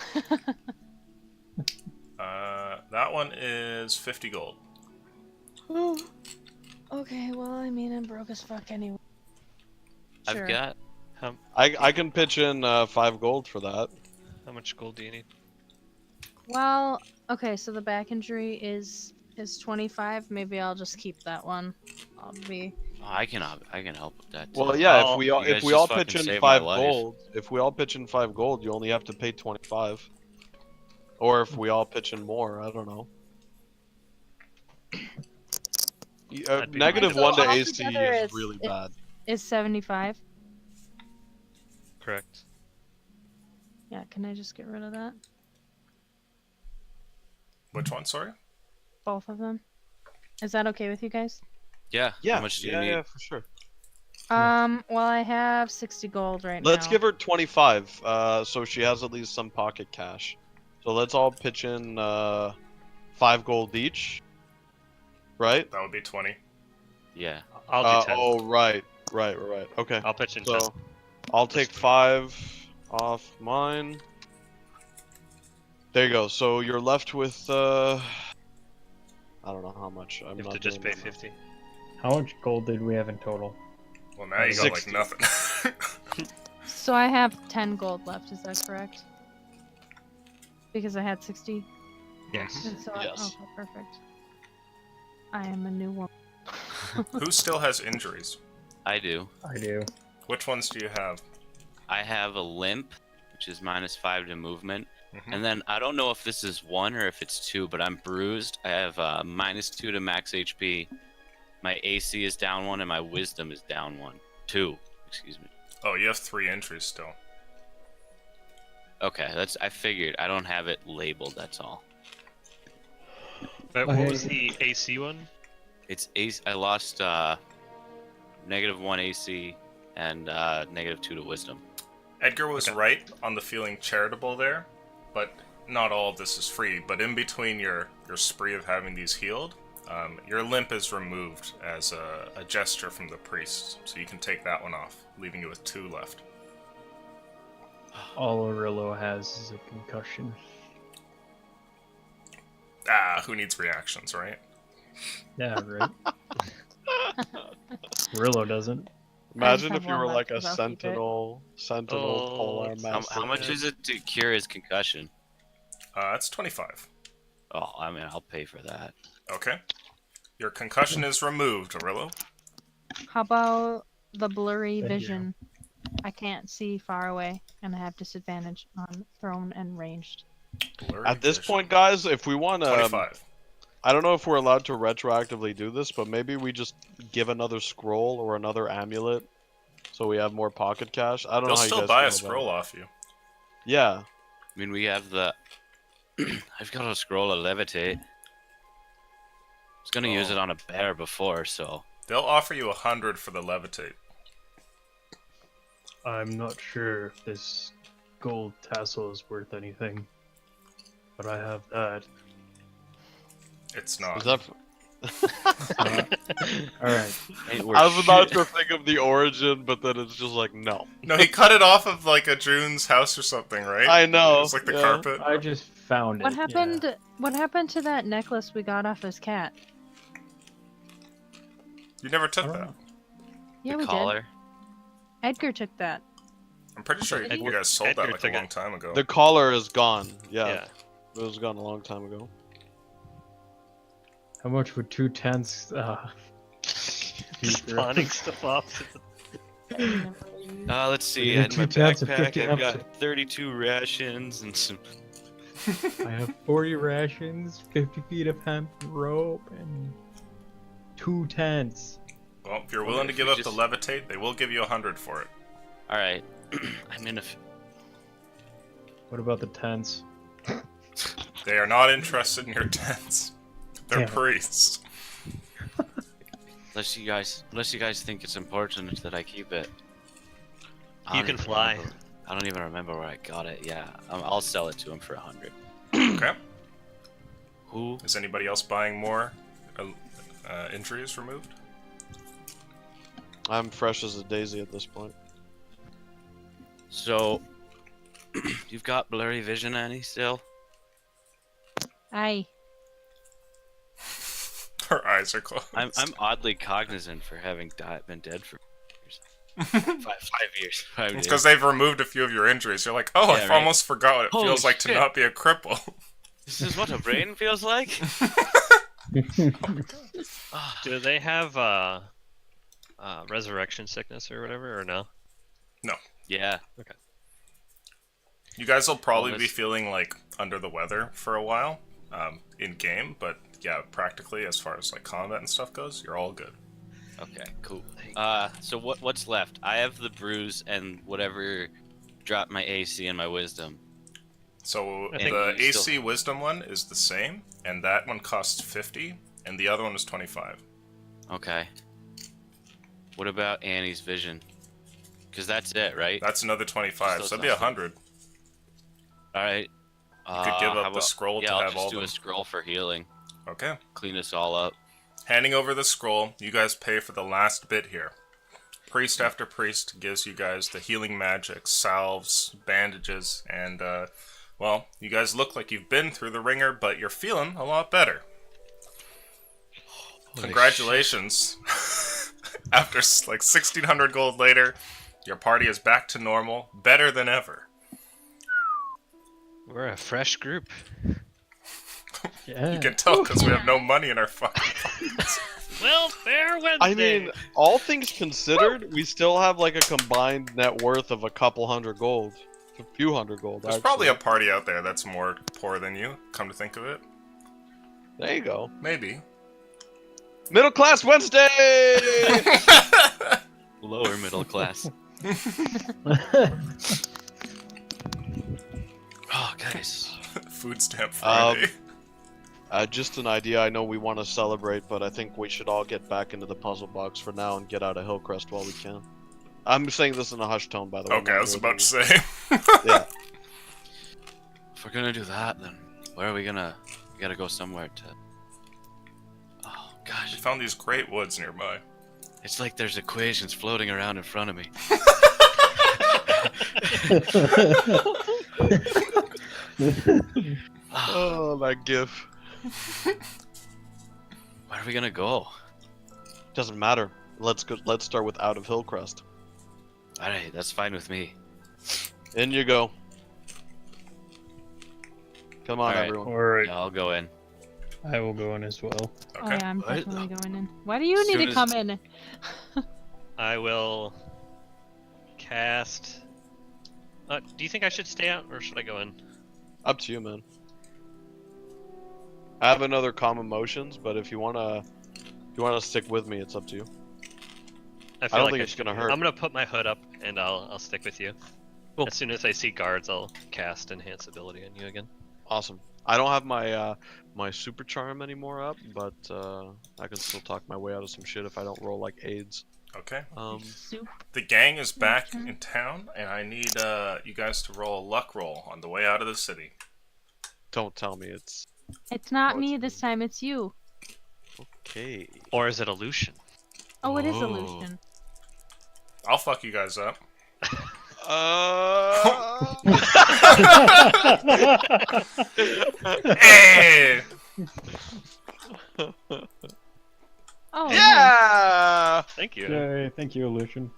That one is 50 gold. Okay, well, I mean, I'm broke as fuck anyway. Sure. I've got. I can pitch in 5 gold for that. How much gold do you need? Well, okay, so the back injury is 25. Maybe I'll just keep that one. I'll be. Oh, I can help with that. Too. Well, yeah, Oh, if we you all guys if we just all fucking pitch in saved my 5 life. gold, if we all pitch in 5 gold, you only have to pay 25. Or if we all pitch in more, I don't know. That'd be Negative nice. 1 to So AC altogether is it's- really bad. Is 75? Correct. Yeah, can I just get rid of that? Which one? Sorry. Both of them? Is that okay with you guys? Yeah. Yeah, How much do you yeah, need? yeah, for sure. Well, I have 60 gold right now. Let's give her 25, so she has at least some pocket cash. So let's all pitch in 5 gold each, right? That would be 20. Yeah. I'll do 10. Oh, right. Okay. I'll pitch in 10. So I'll take 5 off mine. There you go. So you're left with I don't know how much. I'm You have not to just doing pay that. 50. How much gold did we have in total? Well, now you got like 60. nothing. So I have 10 gold left, is that correct? Because I had 60? Yes. And so Yes. okay, perfect. I am a new woman. Who still has injuries? I do. I do. Which ones do you have? I have a limp, which is -5 to movement. Mhm. And then I don't know if this is 1 or if it's 2, but I'm bruised. I have -2 to max HP. My AC is down 1 and my wisdom is down 1. 2, excuse me. Oh, you have 3 injuries still. Okay, I figured. I don't have it labeled, that's all. But Okay. what was the AC one? It's AC. I lost -1 AC and -2 to wisdom. Edgar was Okay. right on the feeling charitable there, but not all of this is free. But in between your spree of having these healed, your limp is removed as a gesture from the priest, so you can take that one off, leaving you with 2 left. All Arillo has is a concussion. Ah, who needs reactions, right? Yeah, right. Arillo doesn't. Imagine have if you one were left, like a 'cause I'll keep it. sentinel Oh, polar it's- How master. much is it to cure his concussion? That's 25. Oh, I mean, I'll pay for that. Okay. Your concussion is removed, Arillo. How about the blurry Thank you. vision? I can't see far away, and I have disadvantage on thrown and ranged. Blurry At this vision. point, guys, if we want to, 25. I don't know if we're allowed to retroactively do this, but maybe we just give another scroll or another amulet, so we have more pocket cash. I don't They'll know how you still guys buy feel a about scroll it. off you. Yeah, I mean, we have the. I've got a scroll of levitate. I was gonna use Oh. it on a bear before, so. They'll offer you 100 for the levitate. I'm not sure if this gold tassel is worth anything, but I have that. It's not. is that? All right. Ain't I worth was about shit. to think of the origin, but then it's just like no. No, he cut it off of like a June's house or something, right? I know, It's like the yeah. carpet. I just found What it. happened? What happened to that necklace we got off his cat? You never took I don't that. know. Yeah, The we collar. did. Edgar took that. I'm pretty sure you Edgar- guys sold that Edgar like took a long it. time ago. The collar is gone. Yeah, Yeah. it was gone a long time ago. How much would 2/10? Just pawning stuff off. Let's see. Yeah, In my 2 tents of backpack, 50 I've got episodes. 32 rations and some. I have 40 rations, 50 feet of hemp rope, and 2 tents. Well, if you're Well, willing to if give we up the just- levitate, they will give you 100 for it. All right. I'm in a. What about the tents? They are not interested in your tents. They're Damn it. priests. Unless you guys think it's important that I keep it. I You don't can even fly. remember- I don't even remember where I got it. Yeah, I'll sell it to him for 100. Okay. Who? Is anybody else buying more injuries removed? I'm fresh as a daisy at this point. So, You've got blurry vision, Annie, still? Aye. Her eyes are closed. I'm oddly cognizant for having been dead for years. 5 years. 5 It's days. because they've removed a few of your injuries. You're like, oh, Yeah, I've right. almost forgot what it Holy feels like to shit. not be a cripple. This is what a brain feels like? Ah, Do they have resurrection sickness or whatever, or no? yeah. You guys will probably Well, be this- feeling like under the weather for a while, in game, but yeah, practically as far as like combat and stuff goes, you're all good. Okay, cool. So what's left? I have the bruise and whatever dropped my AC and my wisdom. So I think the you AC still- Wisdom one is the same, and that one costs 50, and the other one is 25. Okay. What about Annie's vision? Because that's it, right? That's another 25, so Still that'd be 100. All right. You could give how up the about- scroll yeah, to I'll have just all do them. a scroll for healing. Okay. Clean us all up. Handing over the scroll, you guys pay for the last bit here. Priest after priest gives you guys the healing magic, salves, bandages, and, well, you guys look like you've been through the ringer, but you're feeling a lot better. Congratulations. After like 1,600 gold later, your party is back to normal, better than ever. We're a fresh group. Yeah. You can tell because we have no money in our fucking pockets. Welfare Wednesday. I mean, all things considered, we still have like a combined net worth of a couple hundred gold. A few hundred gold, There's actually. probably a party out there that's more poor than you, come to think of it. There you go. Maybe. Middle Class Wednesday! Lower middle class. Oh, guys. Food stamp Friday. Just an idea. I know we want to celebrate, but I think we should all get back into the puzzle box for now and get out of Hillcrest while we can. I'm saying this in a hushed tone, by the way. Okay, I not was really. about to say. Yeah. If we're gonna do that, then where are we gonna? We gotta go somewhere to. Oh We gosh, found these great woods nearby. it's like there's equations floating around in front of me. Ah, Oh, that gif. where are we gonna go? Doesn't matter. Let's go. Let's start with out of Hillcrest. All right, that's fine with me. In you go. Come on, All right. everyone. Alright, Yeah, I'll go in. I will go in as well. Oh Okay. yeah, I'm What? definitely going in. Why do you need Soon to as- come in? I will cast. Do you think I should stay out or should I go in? Up to you, man. I have another calm emotions, but if you wanna stick with me, it's up to you. I feel don't like think I it's should gonna be- hurt. I'm gonna put my hood up and I'll stick with you. Cool. As soon as I see guards, I'll cast enhance ability on you again. Awesome. I don't have my my super charm anymore up, but I can still talk my way out of some shit if I don't roll like aids. Okay. Soup. The gang is back in town, and I need you guys to roll a luck roll on the way out of the city. Don't tell me it's It's not Oh, me it's this time. It's you. okay. Or is it illusion? Oh, it is Oh. illusion. I'll fuck you guys up. Hey! Oh nice. Yeah. Thank you. Yay, thank you, Lucian.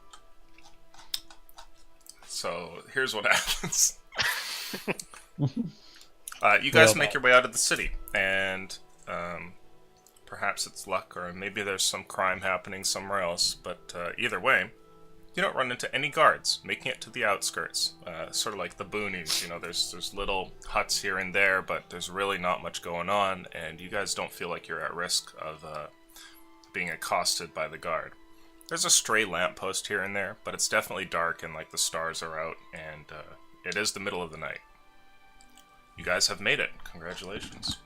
So here's what happens. You guys make your way out of the city, and perhaps it's luck, or maybe there's some crime happening somewhere else. But either way, you don't run into any guards, making it to the outskirts, sort of like the boonies. You know, there's little huts here and there, but there's really not much going on, and you guys don't feel like you're at risk of being accosted by the guard. There's a stray lamppost here and there, but it's definitely dark and like the stars are out, and it is the middle of the night. You guys have made it. Congratulations.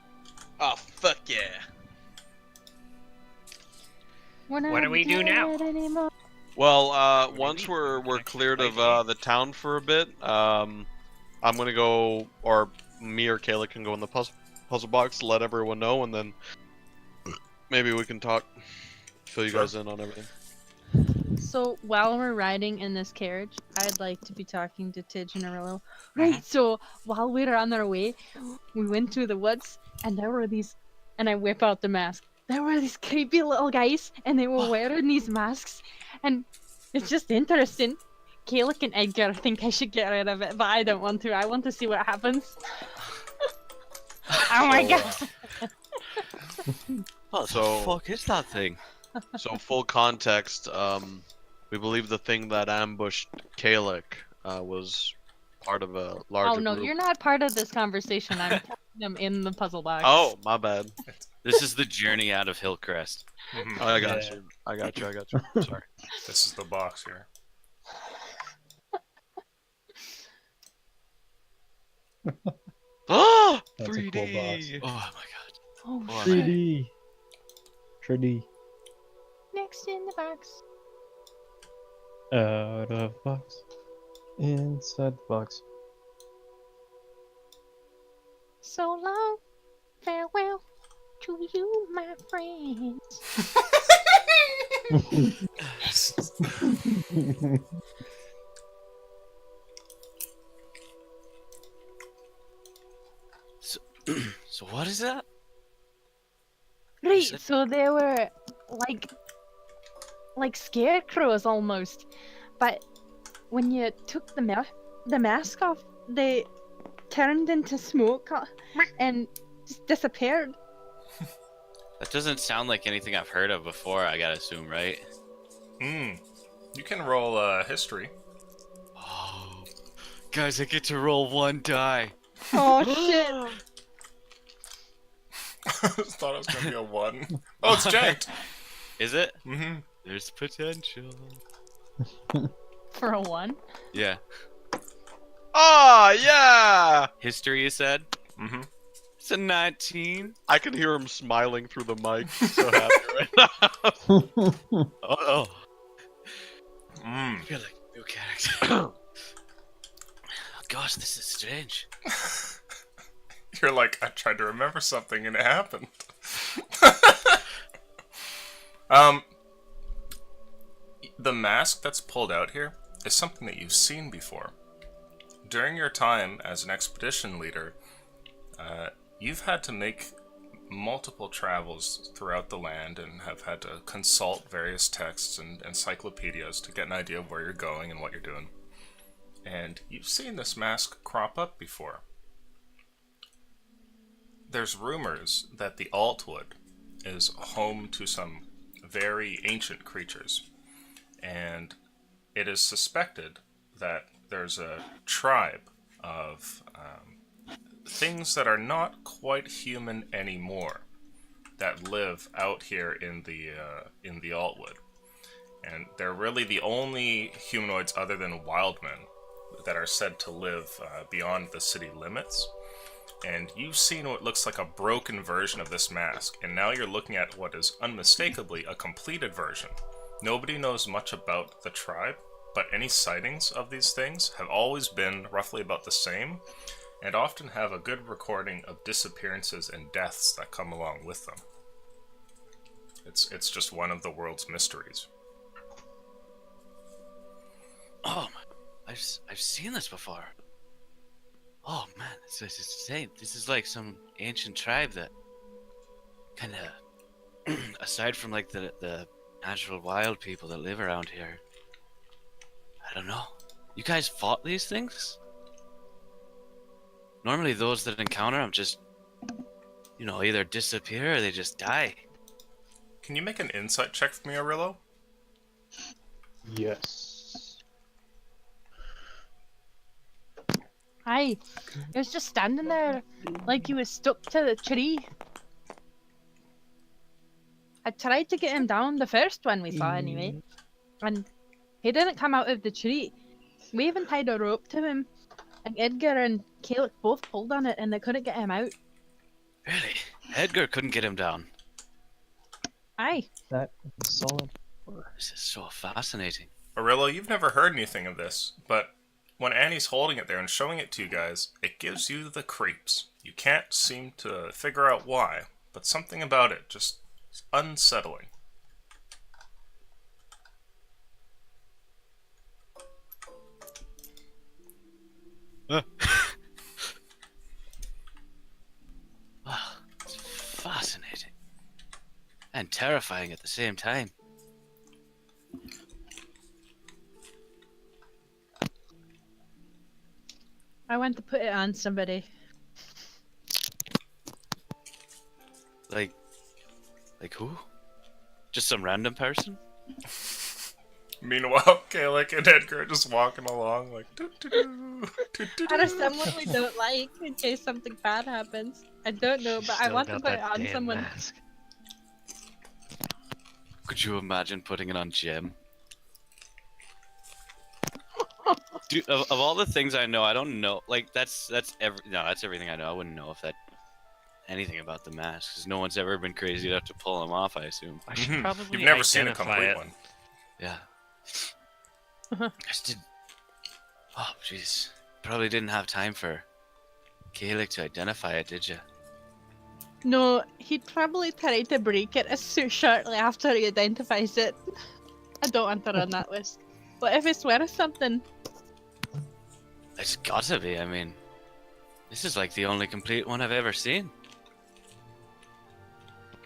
Oh fuck yeah. We're not What do we do now? dead anymore. Well, do once we- we're Next cleared of fight. the town for a bit, I'm gonna go, or me or Kayla can go in the puzzle box, let everyone know, and then maybe we can talk, fill you Sure. guys in on everything. So while we're riding in this carriage, I'd like to be talking to Tidge and Arillo. Right, so while we were on our way, we went through the woods, and there were these, and I whip out the mask. There were these creepy little guys, and they were wearing these masks, and it's just interesting. Kalik and Edgar think I should get rid of it, but I don't want to. I want to see what happens. Oh my god! What So- the fuck is that thing? So full context, we believe the thing that ambushed Kalik was part of a larger Oh no, group. you're not part of this conversation. I'm telling them in the puzzle box. Oh, my bad. This is the journey out of Hillcrest. Mhm. I got Yeah. you. I got you. Sorry. This is the box here. Ah, That's a cool 3D. Oh my god. Oh, Oh, shit. 3D. 3D. Next in the box. Out of box. Inside the box. So long, farewell to you, my friends. So what is that? Right, it- so they were like scarecrows almost, but when you took the mask off, they turned into smoke and just disappeared. That doesn't sound like anything I've heard of before, I gotta assume, right? You can roll history. Oh. Guys, I get to roll one die. Oh shit! Thought it was gonna be a 1. Oh, it's janked. Is it? Mm-hmm. There's potential. For a 1? Yeah. Ah, yeah. History, you said? Mm-hmm. It's a 19. I can hear him smiling through the mic. He's so happy right now. Oh. Mm. I feel like a new character. Oh, gosh, this is strange. You're like, I tried to remember something and it happened. The mask that's pulled out here is something that you've seen before. During your time as an expedition leader, you've had to make multiple travels throughout the land and have had to consult various texts and encyclopedias to get an idea of where you're going and what you're doing. And you've seen this mask crop up before. There's rumors that the Altwood is home to some very ancient creatures, and it is suspected that there's a tribe of things that are not quite human anymore that live out here in the Altwood, and they're really the only humanoids other than wildmen that are said to live beyond the city limits. And you've seen what looks like a broken version of this mask, and now you're looking at what is unmistakably a completed version. Nobody knows much about the tribe, but any sightings of these things have always been roughly about the same, and often have a good recording of disappearances and deaths that come along with them. It's just one of the world's mysteries. Oh, I've seen this before. Oh man, it's insane. This is like some ancient tribe that kind of, aside from like the natural wild people that live around here, I don't know. You guys fought these things? Normally those that encounter them just, either disappear or they just die. Can you make an insight check for me, Arillo? Yes. Aye, he was just standing there like he was stuck to the tree. I tried to get him down the first one we saw anyway, and he didn't come out of the tree. We even tied a rope to him, and Edgar and Kalik both pulled on it and they couldn't get him out. Really? Edgar couldn't get him down. Aye. That is solid. This is so fascinating. Arillo, you've never heard anything of this, but when Annie's holding it there and showing it to you guys, it gives you the creeps. You can't seem to figure out why, but something about it just is unsettling. Wow, it's fascinating. And terrifying at the same time. I want to put it on somebody. Like who? Just some random person? Meanwhile, Kalik and Edgar are just walking along like doo-doo-doo, Out of doo-doo-doo. someone we don't like in case something bad happens. I don't know, but I Still want to got put it that on damn someone. mask. Could you imagine putting it on Jim? Dude, of all the things I know, I don't know. Like that's everything I know. I wouldn't know if that anything about the mask, because no one's ever been crazy enough to pull them off. I assume. I should Mhm. probably You've never seen a identify complete it. one. Yeah. I just did. Oh, jeez. Probably didn't have time for Kalik to identify it, did you? No, he'd probably try to break it as soon shortly after he identifies it. I don't want her on that list. But if it's worth something, It's gotta be. I mean, this is like the only complete one I've ever seen.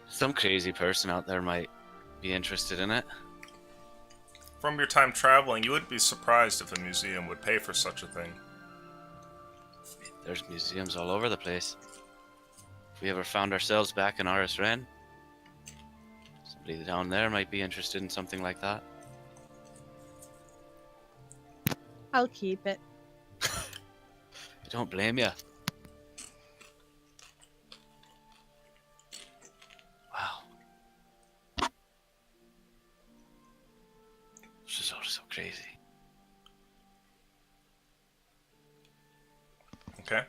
Some crazy person out there might be interested in it. From your time traveling, you wouldn't be surprised if a museum would pay for such a thing. There's museums all over the place. If we ever found ourselves back in Aris Ren, somebody down there might be interested in something like that. I'll keep it. I don't blame you. Wow. This is all so crazy. Okay.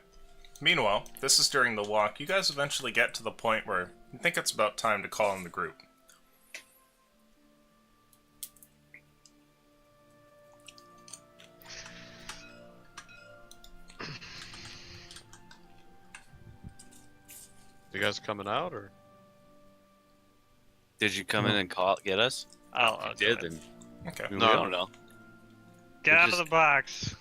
Meanwhile, this is during the walk. You guys eventually get to the point where you think it's about time to call in the group. You guys coming out or? Did you come in and get us? I'll If do you it. did, then Okay. we No. don't know. Get We're out of just- the box.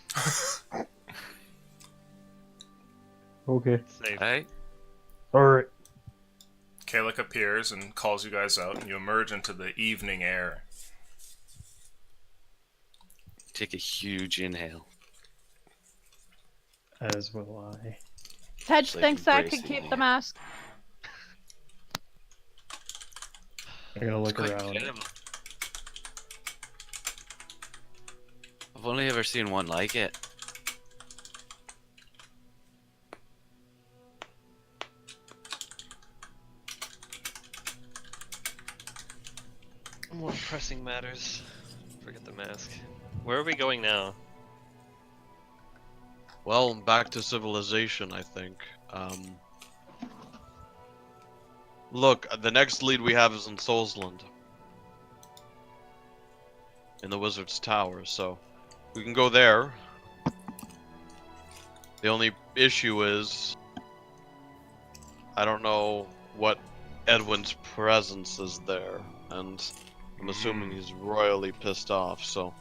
Okay. Safe. Right? Alright. Kalik appears and calls you guys out, and you emerge into the evening air. Take a huge inhale. As will I. Tej Just, like, thinks I embracing can keep the- the mask. I'm gonna look Quite around. incredible. I've only ever seen one like it. More pressing matters. Forget the mask. Where are we going now? Well, back to civilization, I think. Look, the next lead we have is in Soulsland. In the Wizard's Tower, so we can go there. The only issue is I don't know what Edwin's presence is there, and I'm assuming he's royally pissed off, so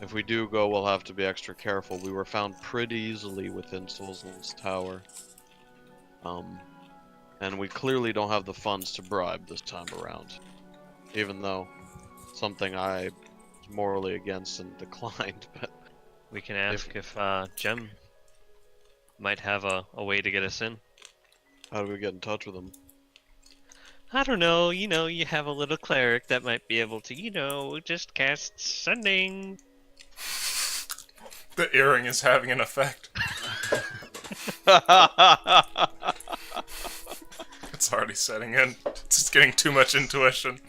if we do go, we'll have to be extra careful. We were found pretty easily within Soulsland's Tower. And we clearly don't have the funds to bribe this time around. Even though something I was morally against and declined, but We can ask if Jem might have a way to get us in. how do we get in touch with him? I don't know, you have a little cleric that might be able to, just cast sending. The earring is having an effect. It's already setting in. It's just getting too much intuition.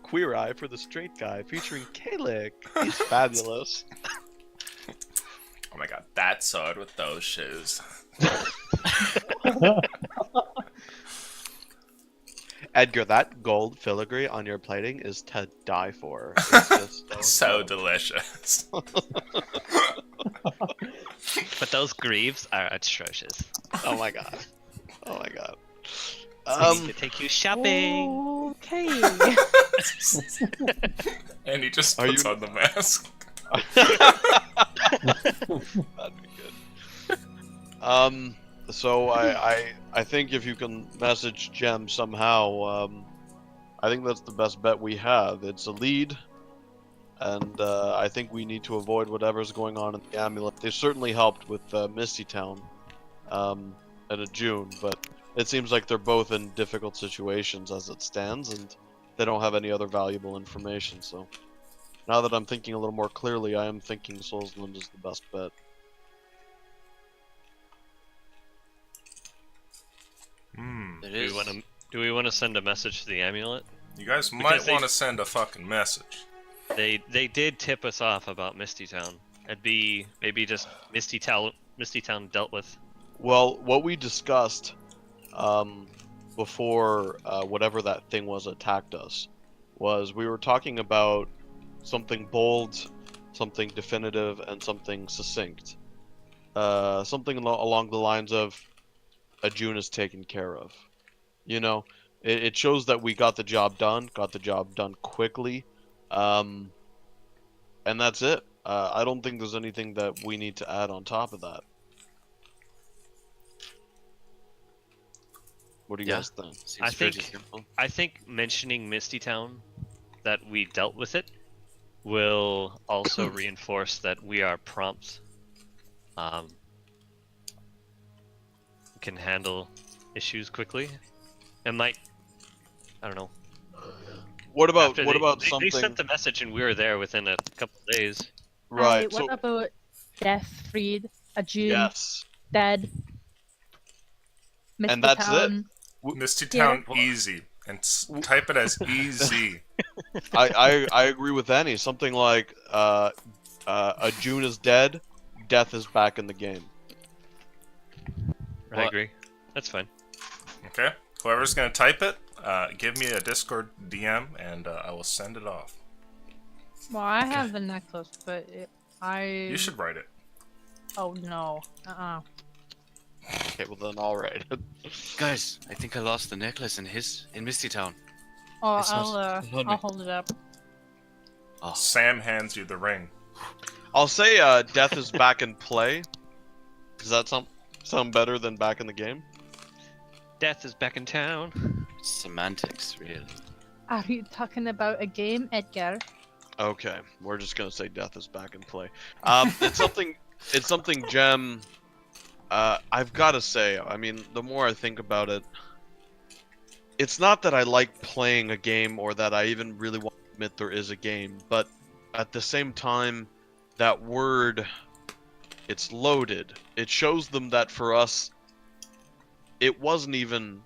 Queer Eye for the Straight Guy, featuring Kalik. He's fabulous. Oh my god, that sword with those shoes. Edgar, that gold filigree on your plating is to die for. It's just So delicious. But those greaves are atrocious. Oh my god. Oh my god. We need to take you shopping. Okay. And he just Are puts you- on the mask. That'd be good. So I think if you can message Gem somehow, I think that's the best bet we have. It's a lead, and I think we need to avoid whatever's going on in the amulet. They certainly helped with Misty Town, and a June, but it seems like they're both in difficult situations as it stands, and they don't have any other valuable information. So now that I'm thinking a little more clearly, I am thinking Soulsland is the best bet. There Do is. we want to send a message to the amulet? You guys Because might they- want to send a fucking message. They did tip us off about Misty Town. It'd be maybe just Misty Town dealt with. Well, what we discussed before whatever that thing was attacked us was we were talking about something bold, something definitive, and something succinct. Something along the lines of a June is taken care of. You know, it shows that we got the job done quickly, and that's it. I don't think there's anything that we need to add on top of that. What do you Yeah. guys think? Seems I pretty think- simple. I think mentioning Misty Town, that we dealt with it, will also reinforce that we are prompt. Can handle issues quickly. It might. I don't know. What about After what they something sent the message and we were there within a couple days. right? Hey, what So about Death, Freed, a June, yes, Dead, Mr. And that's it? Town? Misty Yeah. Town easy. And type it as easy. I agree with Annie. Something like a June is dead, Death is back in the game. I What? agree. That's fine. Okay? Whoever's going to type it, give me a Discord DM and I will send it off. Well, I have the necklace, but You should write it. Oh no. Okay, well then all right. Guys, I think I lost the necklace in Misty Town. Oh, It's not- it's not me. I'll hold it up. Oh, Sam hands you the ring. I'll say Death is back in play. Does that sound better than back in the game? Death is back in town. semantics, really. Are you talking about a game, Edgar? Okay, we're just gonna say Death is back in play. It's something. It's something Gem. I've got to say. I mean, the more I think about it, it's not that I like playing a game or that I even really want to admit there is a game, but at the same time, that word, it's loaded. It shows them that for us, it wasn't even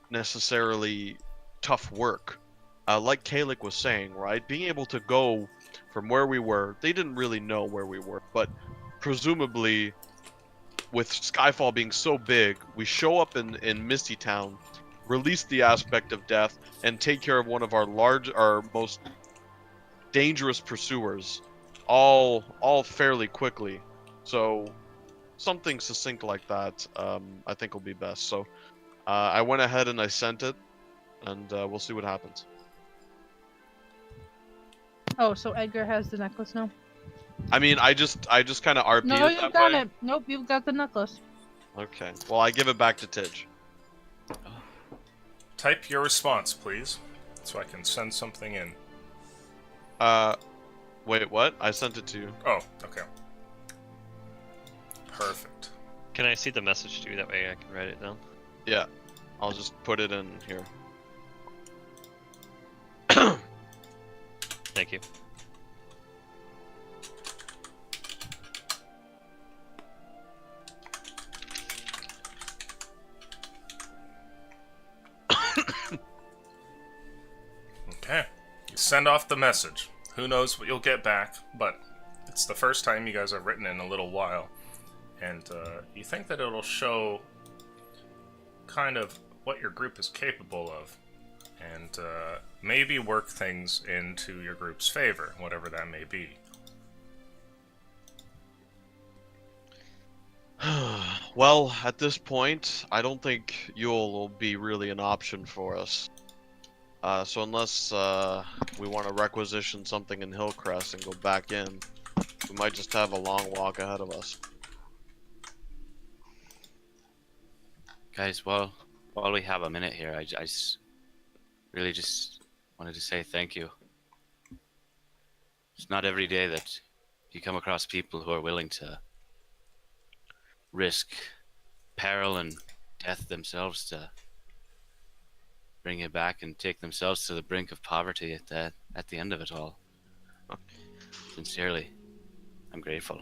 necessarily tough work. Like Kalik was saying, right? Being able to go from where we were, they didn't really know where we were, but presumably, with Skyfall being so big, we show up in Misty Town, release the aspect of death, and take care of one of our most dangerous pursuers, all fairly quickly. So, something succinct like that, I think will be best. So, I went ahead and I sent it, and we'll see what happens. Oh, so Edgar has the necklace now? I mean, I just kind of RP'd No, it you that got way. it. Nope, you've got the necklace. Okay. Well, I give it back to Tidge. Type your response, please, so I can send something in. Wait, what? I sent it to you. Oh, okay. Perfect. Can I see the message too? That way I can write it down. Yeah. I'll just put it in here. Thank you. Okay. You send off the message. Who knows what you'll get back, but it's the first time you guys have written in a little while. And you think that it'll show kind of what your group is capable of. And maybe work things into your group's favor, whatever that may be. Well, at this point, I don't think Yule will be really an option for us. So unless we want to requisition something in Hillcrest and go back in, We might just have a long walk ahead of us. Guys, while we have a minute here, I really just wanted to say thank you. It's not every day that you come across people who are willing to risk peril and death themselves to bring it back and take themselves to the brink of poverty at the end of it all. Sincerely, I'm grateful.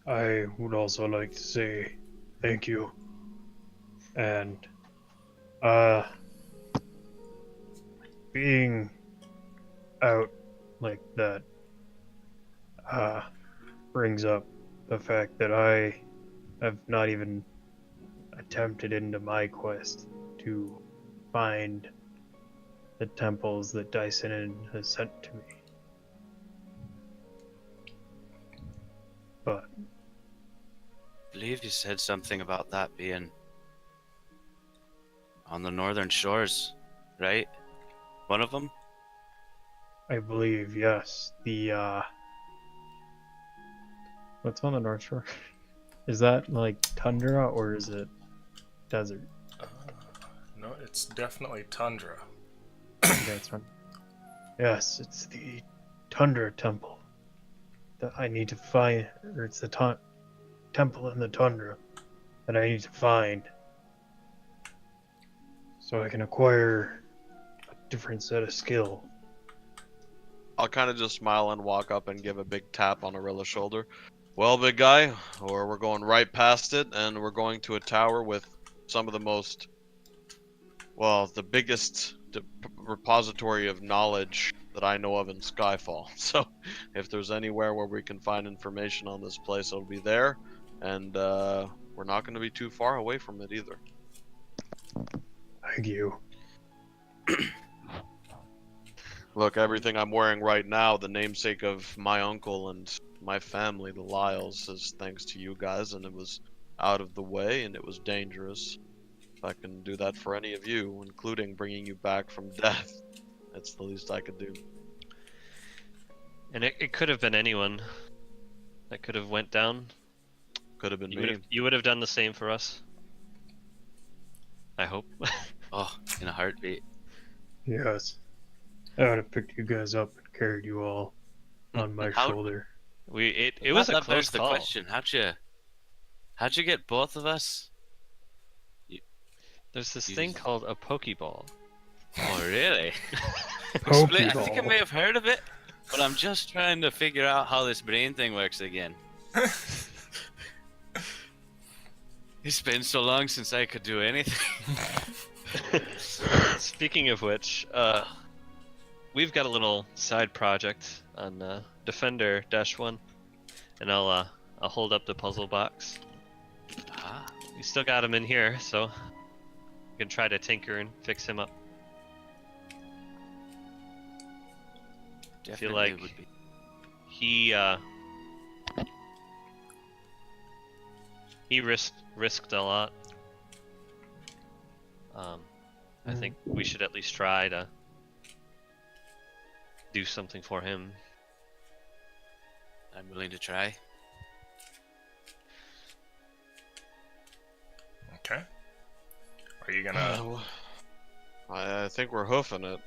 I would also like to say thank you. And, being out like that, brings up the fact that I have not even attempted into my quest to find the temples that Dyson has sent to me. But I believe you said something about that being on the northern shores, right? One of them? I believe, yes, the, what's on the North Shore? Is that like tundra or is it desert? No, it's definitely tundra. Okay, it's right. Yes, it's the Tundra Temple that I need to find, or it's the temple in the tundra that I need to find so I can acquire a different set of skill. I'll kind of just smile and walk up and give a big tap on Arilla's shoulder. Well, big guy, or we're going right past it, and we're going to a tower with some of the most, well, the biggest repository of knowledge that I know of in Skyfall. So, if there's anywhere where we can find information on this place, it'll be there, and we're not going to be too far away from it either. Thank you. Look, everything I'm wearing right now, the namesake of my uncle and my family, the Lyles, is thanks to you guys, and it was out of the way and it was dangerous. If I can do that for any of you, including bringing you back from death, that's the least I could do. And it could have been anyone that could have went down. Could have been me. You would have done the same for us. I hope. Oh, in a heartbeat. Yes. I would have picked you guys up and carried you all on my shoulder. It was a That close begs the call. question. How'd you get both of us? There's this thing called a Pokeball. Oh, really? Explain, I think I Pokeball. may have heard of it, but I'm just trying to figure out how this brain thing works again. It's been so long since I could do anything. Speaking of which, we've got a little side project on Defender-1, and I'll hold up the puzzle box. Ah, We still got him in here, so we can try to tinker and fix him up. I feel definitely like would be. he risked a lot. I think we should at least try to do something for him. I'm willing to try. Okay. Are you gonna? I think we're hoofing it.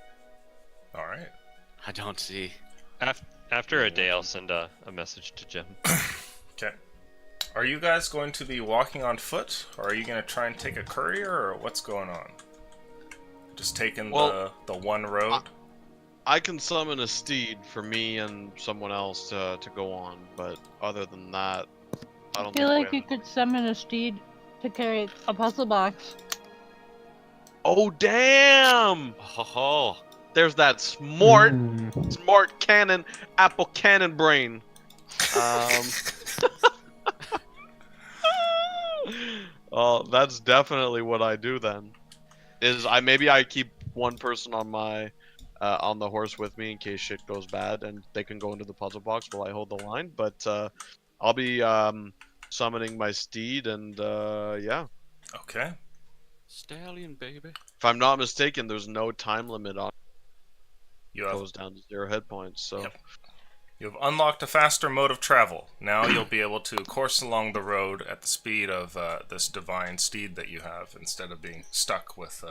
All right. I don't see. After a day, I'll send a message to Jim. Okay. Are you guys going to be walking on foot, or are you gonna try and take a courier, or what's going on? Just taking the one road? I can summon a steed for me and someone else to go on, but other than that, I don't I feel think like we you could summon a steed to carry a puzzle box. Oh, damn! Oh, There's that smart cannon, apple cannon brain. Oh, that's definitely what I do then. Maybe I keep one person on my on the horse with me in case shit goes bad, and they can go into the puzzle box while I hold the line. But I'll be summoning my steed, and yeah. Okay. stallion, baby. If I'm not mistaken, there's no time limit on. You It have goes down to 0 hit points. So Yep. You've unlocked a faster mode of travel. Now you'll be able to course along the road at the speed of this divine steed that you have, instead of being stuck with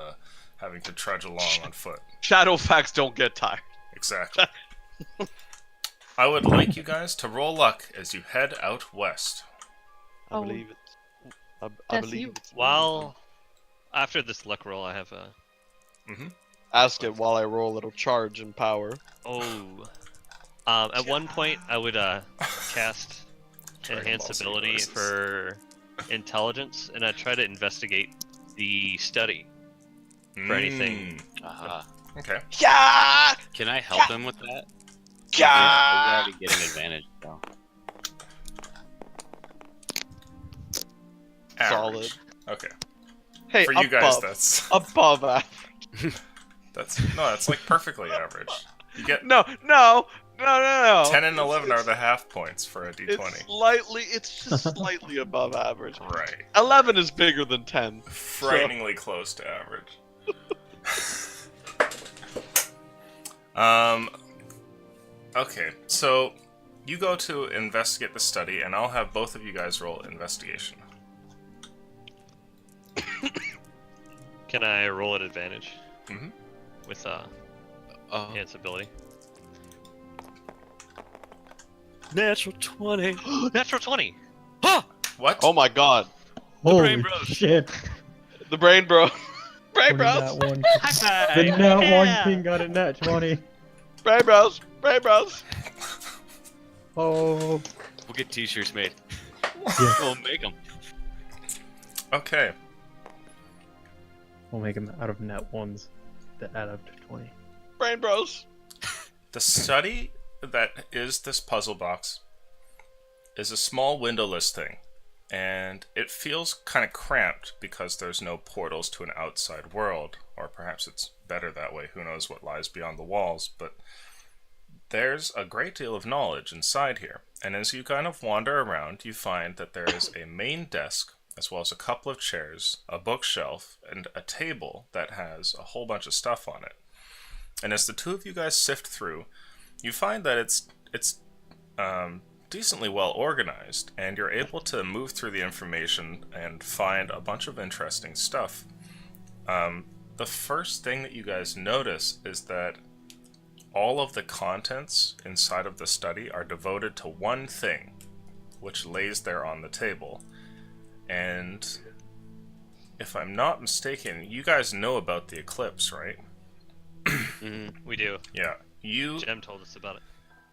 having to trudge along on foot. Shadowfax don't get tired. Exactly. I would like you guys to roll luck as you head out west. I Oh. believe it. I Jesse, believe you- it. While after this luck roll, I have a Ask it while I roll. It'll charge in power. At one point, I would cast Dragon enhance Ball Z ability voices. for intelligence, and I try to investigate the study. For anything. Uh-huh. Okay. Yeah. Can I help him with that? Yeah. I already get an advantage, so. Solid. Average. Okay. Hey, For you guys, above- that's above average. that's like perfectly average. You get No. 10 and 11 are the half points for a d20. It's just slightly above average. Right. 11 is bigger than 10. Frighteningly close to average. Okay, so you go to investigate the study, and I'll have both of you guys roll investigation. Can I roll at advantage? Mhm. With Oh, enhance ability. natural 20. Natural 20. What? Oh my god. Holy Brain Bros. shit! The brain bro. brain What bros. did that one? High five! The nat Yeah! one king got a nat 20. Brain bros. Brain bros. Oh. We'll get t-shirts made. Yeah. We'll make them. Okay. We'll make them out of nat ones that add up to 20. Brain bros. The study that is this puzzle box is a small windowless thing, and it feels kind of cramped because there's no portals to an outside world, or perhaps it's better that way, who knows what lies beyond the walls, but there's a great deal of knowledge inside here, and as you kind of wander around, you find that there is a main desk, as well as a couple of chairs, a bookshelf, and a table that has a whole bunch of stuff on it. And as the two of you guys sift through, you find that it's decently well organized, and you're able to move through the information and find a bunch of interesting stuff. The first thing that you guys notice is that all of the contents inside of the study are devoted to one thing, which lays there on the table. And if I'm not mistaken, you guys know about the eclipse, right? We do. Yeah. Jem told us about it.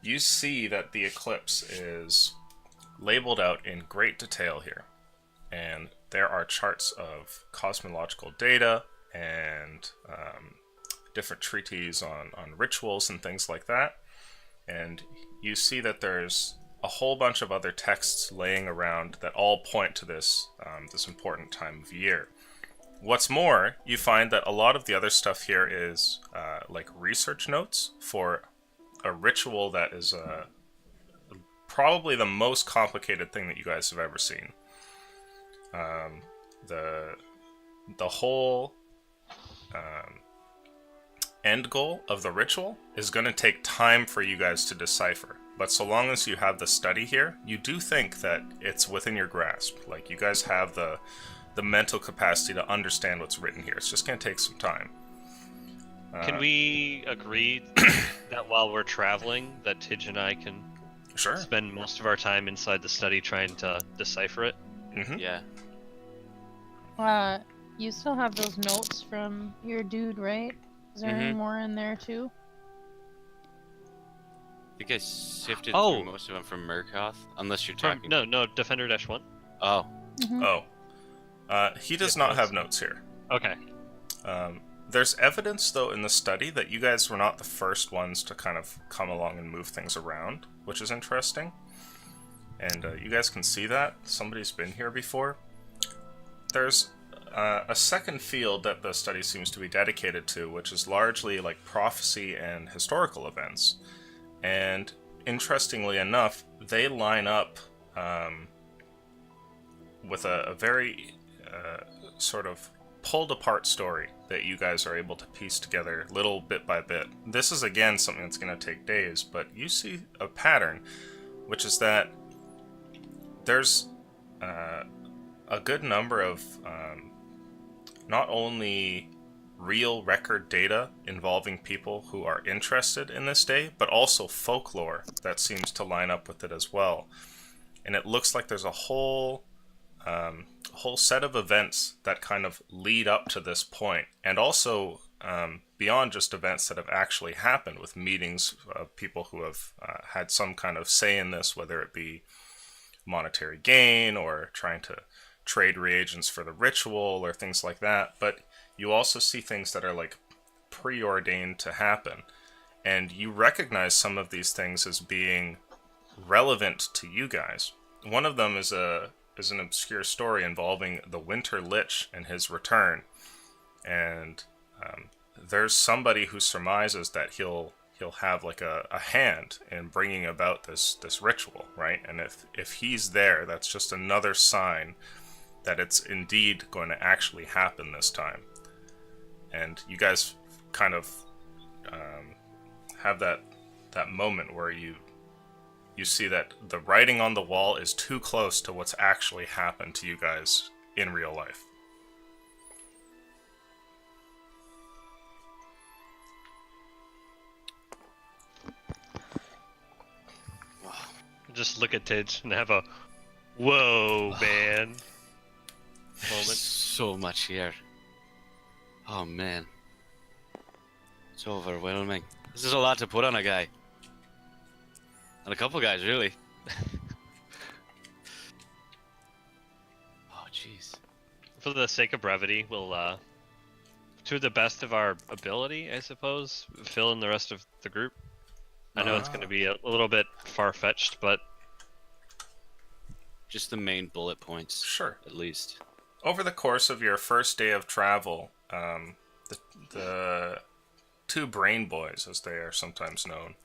You see that the eclipse is labeled out in great detail here. And there are charts of cosmological data and different treatises on rituals and things like that. And you see that there's a whole bunch of other texts laying around that all point to this this important time of year. What's more, you find that a lot of the other stuff here is like research notes for a ritual that is probably the most complicated thing that you guys have ever seen. The whole end goal of the ritual is going to take time for you guys to decipher. But so long as you have the study here, you do think that it's within your grasp. Like, you guys have the mental capacity to understand what's written here. It's just going to take some time. Can we agree that while we're traveling, that Tidge and I can Sure. spend most of our time inside the study trying to decipher it? Mm-hmm. Yeah. You still have those notes from your dude, right? Is there any Mhm. more in there too? I think I sifted Oh. through most of them from Murkoff, unless you're From, talking. no, Defender-1. Oh. Mhm. Oh. He does not have notes here. Okay. There's evidence, though, in the study that you guys were not the first ones to kind of come along and move things around, which is interesting. And you guys can see that. Somebody's been here before. There's a second field that the study seems to be dedicated to, which is largely like prophecy and historical events. And interestingly enough, they line up with a very sort of pulled apart story that you guys are able to piece together little bit by bit. This is again something that's going to take days, but you see a pattern, which is that there's a good number of not only real record data involving people who are interested in this day, but also folklore that seems to line up with it as well. And it looks like there's a whole set of events that kind of lead up to this point, and also beyond just events that have actually happened, with meetings of people who have had some kind of say in this, whether it be monetary gain or trying to trade reagents for the ritual or things like that. But you also see things that are like preordained to happen, and you recognize some of these things as being relevant to you guys. One of them is an obscure story involving the Winter Lich and his return, and there's somebody who surmises that he'll have like a hand in bringing about this ritual, right? And if he's there, that's just another sign that it's indeed going to actually happen this time. And you guys kind of have that moment where you see that the writing on the wall is too close to what's actually happened to you guys in real life. Just look at Tidge and have a whoa, man moment. So much here. Oh man. It's overwhelming. This is a lot to put on a guy. And a couple guys, really. Oh, jeez. For the sake of brevity, we'll, to the best of our ability, I suppose, fill in the rest of the group. I know it's going to be a little bit far-fetched, but... Just the main bullet points. Sure. At least. Over the course of your first day of travel, the two brain boys, as they are sometimes known,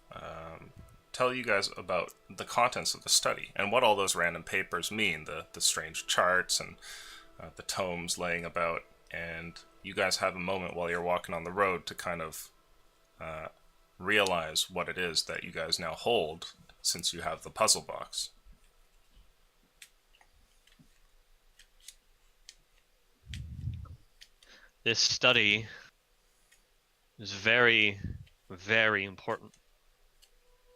tell you guys about the contents of the study and what all those random papers mean, the strange charts and the tomes laying about. And you guys have a moment while you're walking on the road to kind of realize what it is that you guys now hold, since you have the puzzle box. This study is very, very important.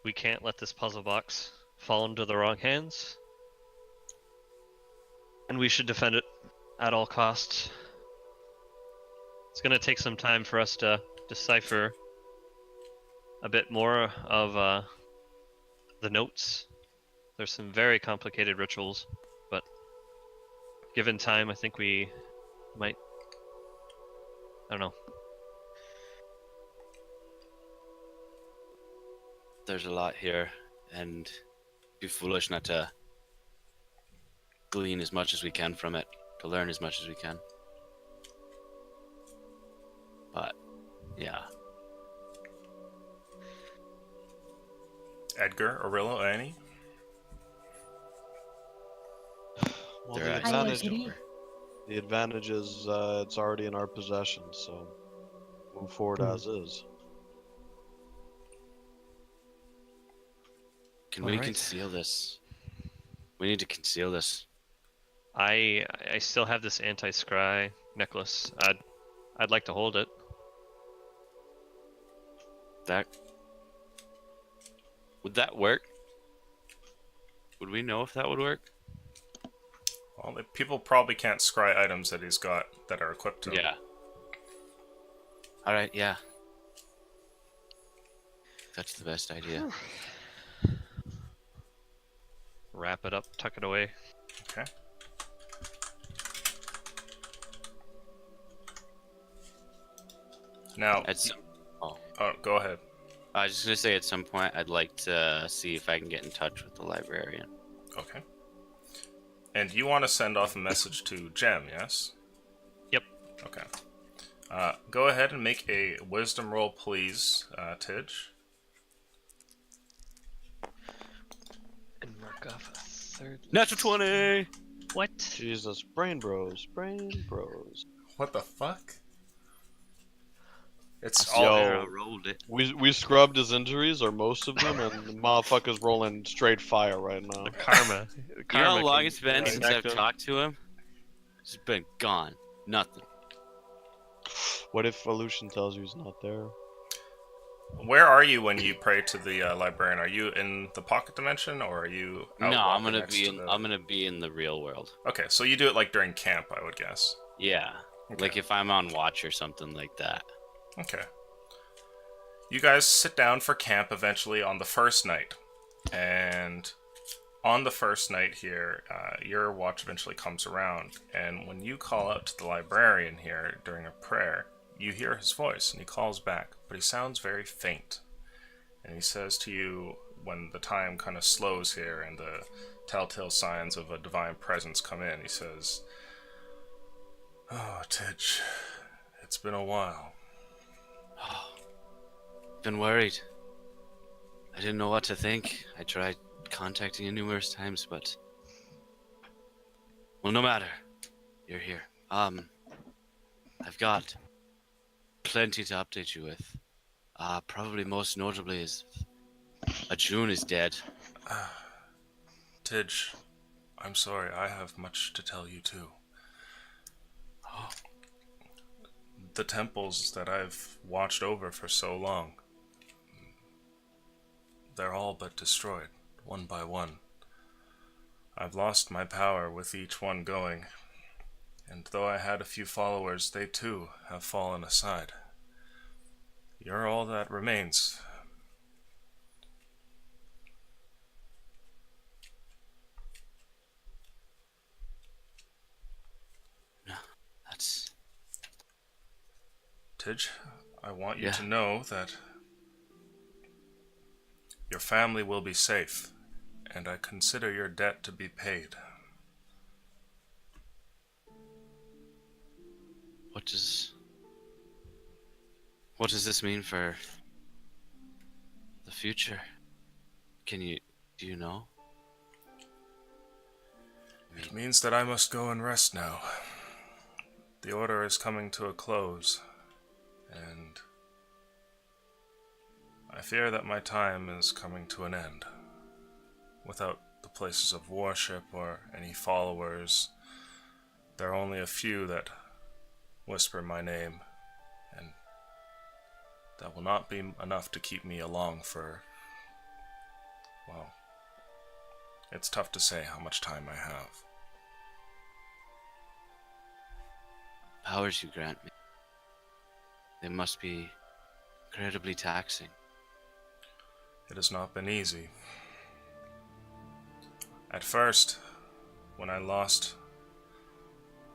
We can't let this puzzle box fall into the wrong hands. And we should defend it at all costs. It's going to take some time for us to decipher a bit more of the notes. There's some very complicated rituals, but given time, I think we might... I don't know. There's a lot here, and be foolish not to glean as much as we can from it, to learn as much as we can. But, yeah. Edgar, Aurilla, Annie? Well, They're the actually advantage, Kitty. the advantage is it's already in our possession, so move forward as is. Can we conceal this? We need to conceal this. I still have this anti-scry necklace. I'd like to hold it. Would that work? Would we know if that would work? Well, people probably can't scry items that he's got that are equipped to him. Yeah. Alright, yeah. That's the best idea. Wrap it up, tuck it away. Okay. Now, go ahead. I was just gonna say at some point I'd like to see if I can get in touch with the librarian. Okay. And you want to send off a message to Jem, yes? Yep. Okay. Go ahead and make a wisdom roll, please, Tidge. And mark off a third. Natural 20! What? Jesus, brain bros, brain bros. What the fuck? It's I all. swear Yo. I rolled it. We scrubbed his injuries, or most of them, and the motherfucker's rolling straight fire right now. The karma. You know karma how long can it's been since I've connect 'em. talked to him? It's been gone. Nothing. What if Aleutian tells you he's not there? Where are you when you pray to the librarian? Are you in the pocket dimension, or are you? Out No, I'm walking gonna next be to in. the- I'm gonna be in the real world. Okay, so you do it like during camp, I would guess. Yeah, Okay. like if I'm on watch or something like that. Okay. You guys sit down for camp eventually on the first night. And on the first night here, your watch eventually comes around. And when you call out to the librarian here during a prayer, you hear his voice and he calls back. But he sounds very faint. And he says to you, when the time kind of slows here and the telltale signs of a divine presence come in, he says, "Oh, Tidge, it's been a while." Been worried. I didn't know what to think. I tried contacting you numerous times, but well, no matter. You're here. I've got plenty to update you with. Probably most notably is June is dead. Tidge, I'm sorry, I have much to tell you too. The temples that I've watched over for so long, they're all but destroyed, one by one. I've lost my power with each one going, and though I had a few followers, they too have fallen aside. You're all that remains. That's Tidge, I want you Yeah. to know that your family will be safe, and I consider your debt to be paid. what does this mean for the future? Do you know? It means that I must go and rest now. The order is coming to a close, and I fear that my time is coming to an end. Without the places of worship or any followers, there are only a few that whisper my name, and that will not be enough to keep me along for, well, it's tough to say how much time I have. Powers you grant me. They must be incredibly taxing. It has not been easy. At first, when I lost,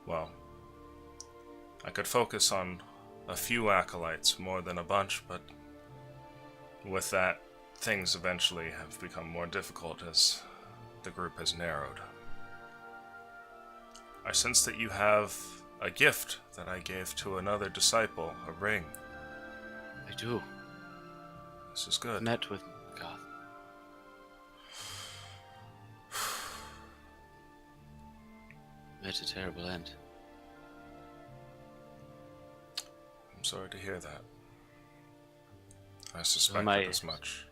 well, I could focus on a few acolytes more than a bunch, but with that, things eventually have become more difficult as the group has narrowed. I sense that you have a gift that I gave to another disciple, a ring. I do. This is good. Met with God. Met a terrible end. I'm sorry to hear that. I am suspected I. as much.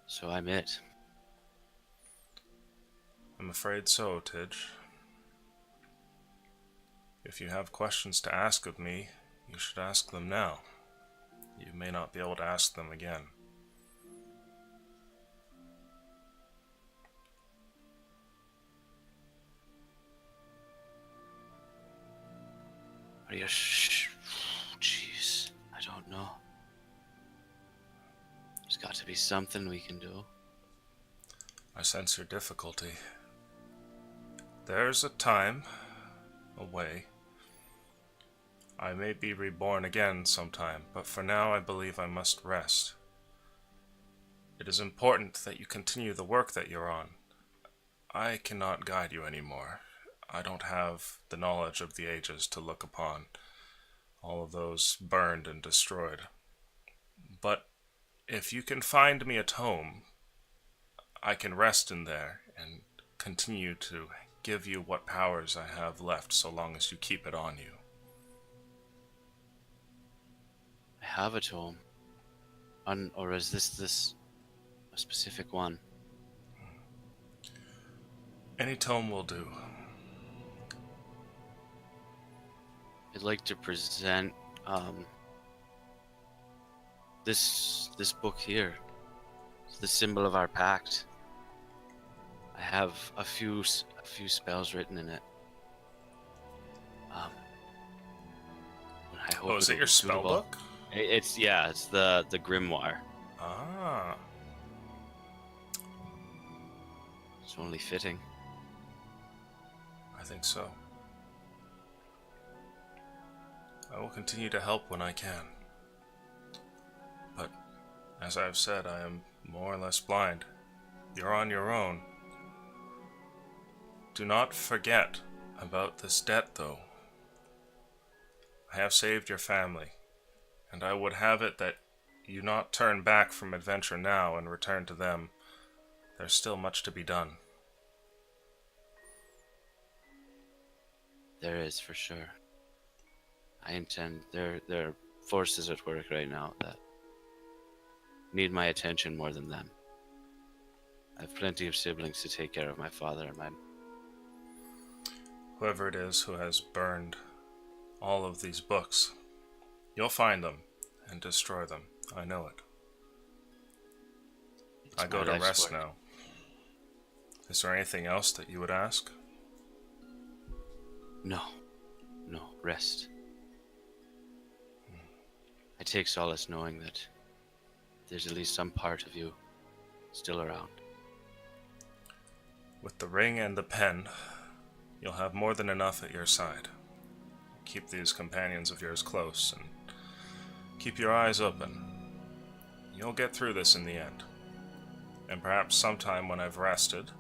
So I'm it. I'm afraid so, Tidge. If you have questions to ask of me, you should ask them now. You may not be able to ask them again. Are you Jeez. I don't know. There's got to be something we can do. I sense your difficulty. There's a time, a way. I may be reborn again sometime, but for now I believe I must rest. It is important that you continue the work that you're on. I cannot guide you anymore. I don't have the knowledge of the ages to look upon all of those burned and destroyed. But if you can find me a tome, I can rest in there and continue to give you what powers I have left so long as you keep it on you. I have a tome. Or is this a specific one? Any tome will do. I'd like to present this book here. It's the symbol of our pact. I have a few spells written in it. I hope Is it it'll your be spell suitable. book? It's the grimoire. Ah. It's only fitting. I think so. I will continue to help when I can. But, as I've said, I am more or less blind. You're on your own. Do not forget about this debt, though. I have saved your family, and I would have it that you not turn back from adventure now and return to them. There's still much to be done. There is, for sure. I intend... There are forces at work right now that need my attention more than them. I have plenty of siblings to take care of my father and my... Whoever it is who has burned all of these books, you'll find them and destroy them. I know it. I go my to life's rest work. now. Is there anything else that you would ask? No, rest. I take solace knowing that there's at least some part of you still around. With the ring and the pen, you'll have more than enough at your side. Keep these companions of yours close and keep your eyes open. You'll get through this in the end. And perhaps sometime when I've rested,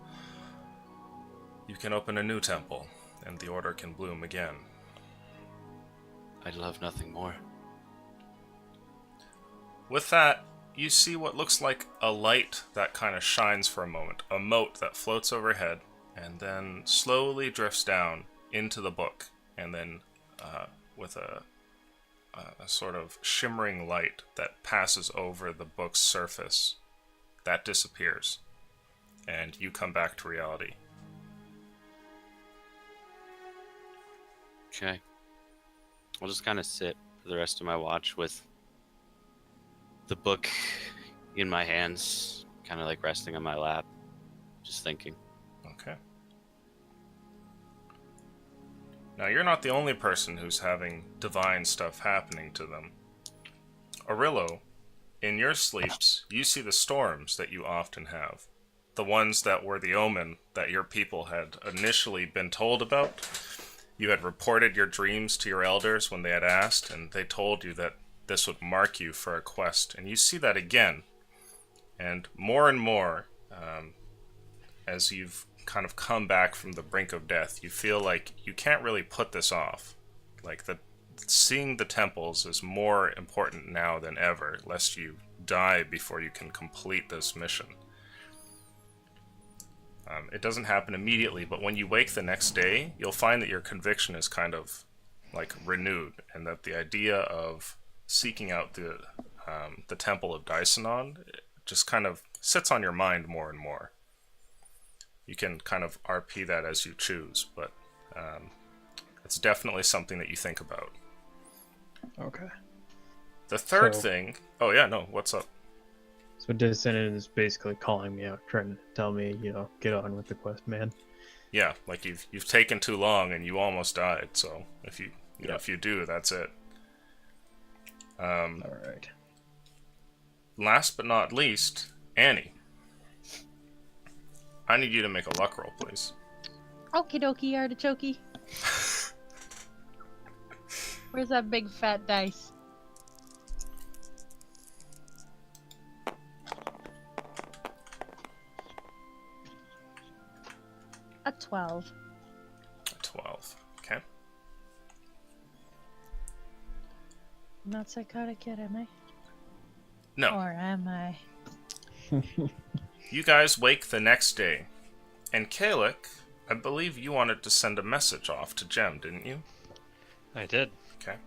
you can open a new temple and the order can bloom again. I'd love nothing more. With that, you see what looks like a light that kind of shines for a moment, a mote that floats overhead, and then slowly drifts down into the book, and then with a sort of shimmering light that passes over the book's surface, that disappears, and you come back to reality. Okay. I'll just kind of sit for the rest of my watch with the book in my hands, kind of like resting on my lap, just thinking. Okay. Now, you're not the only person who's having divine stuff happening to them. Arillo, in your sleeps, you see the storms that you often have. The ones that were the omen that your people had initially been told about. You had reported your dreams to your elders when they had asked, and they told you that this would mark you for a quest. And you see that again. And more, as you've kind of come back from the brink of death, you feel like you can't really put this off. Like, seeing the temples is more important now than ever, lest you die before you can complete this mission. It doesn't happen immediately, but when you wake the next day, you'll find that your conviction is kind of like renewed, and that the idea of seeking out the Temple of Dysonon just kind of sits on your mind more and more. You can kind of RP that as you choose, but it's definitely something that you think about. Okay. The third So- thing... Oh yeah, no, what's up? So Dysonon is basically calling me out, trying to tell me, get on with the quest, man. Yeah, like you've taken too long and you almost died, so if you if you do, that's it. Alright. Last but not least, Annie. I need you to make a luck roll, please. Okie dokie, artichoke. Where's that big fat dice? A 12. 12. Okay. I'm not psychotic yet, am I? No. Or am I? You guys wake the next day, and Kalik, I believe you wanted to send a message off to Jem, didn't you? I did. Okay.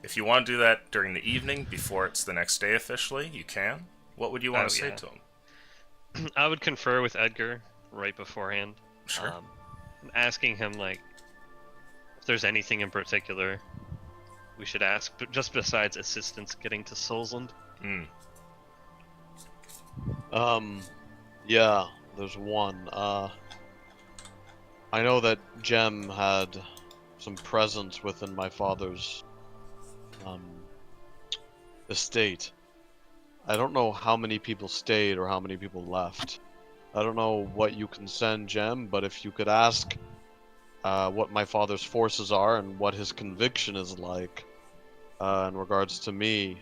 If you want to do that during the evening, before it's the next day officially, you can. What would you want to say yeah. to him? I would confer with Edgar right beforehand. Sure. Asking him, like, if there's anything in particular we should ask, but just besides assistance getting to Solsland. Mm. Yeah, there's one. I know that Jem had some presence within my father's estate. I don't know how many people stayed or how many people left. I don't know what you can send Jem, but if you could ask what my father's forces are and what his conviction is like in regards to me,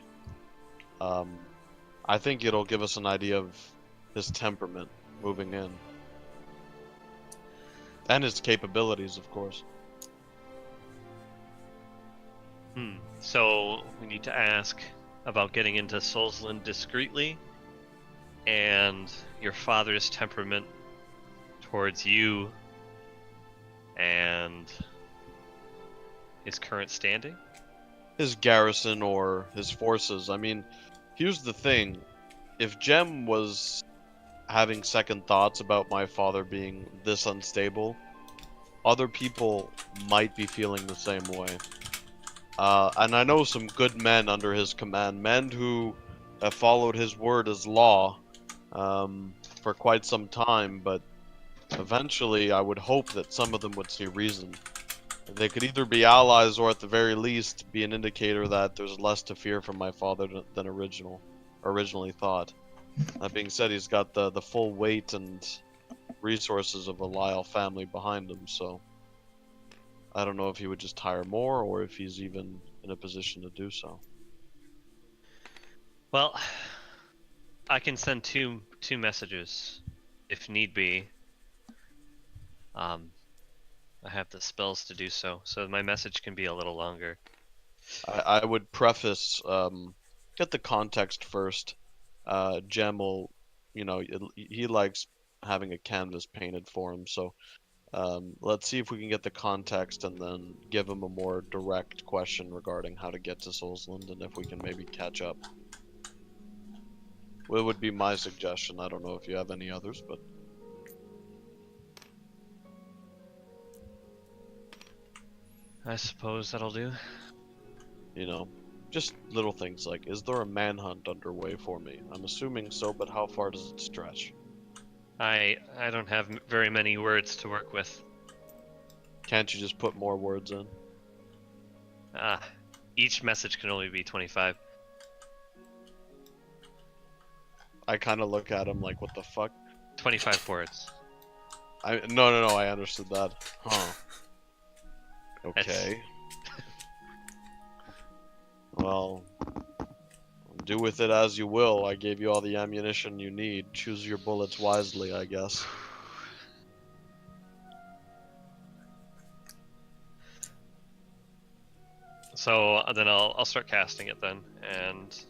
I think it'll give us an idea of his temperament moving in. And his capabilities, of course. So we need to ask about getting into Solsland discreetly, and your father's temperament towards you, and his current standing? His garrison or his forces. I mean, here's the thing. If Jem was having second thoughts about my father being this unstable, other people might be feeling the same way. And I know some good men under his command, men who have followed his word as law for quite some time, but eventually I would hope that some of them would see reason. They could either be allies or at the very least be an indicator that there's less to fear from my father than originally thought. That being said, he's got the full weight and resources of a Lyle family behind him, so I don't know if he would just hire more or if he's even in a position to do so. Well, I can send two messages if need be. I have the spells to do so my message can be a little longer. I would preface, get the context first. Jem will, he likes having a canvas painted for him, so let's see if we can get the context and then give him a more direct question regarding how to get to Solsland and if we can maybe catch up. It would be my suggestion. I don't know if you have any others, but I suppose that'll do. just little things like, is there a manhunt underway for me? I'm assuming so, but how far does it stretch? I don't have very many words to work with. Can't you just put more words in? Each message can only be 25. I kind of look at him like, what the fuck? 25 words. No, I understood that. Huh. Okay. Well, do with it as you will. I gave you all the ammunition you need. Choose your bullets wisely, I guess. So then I'll start casting it then and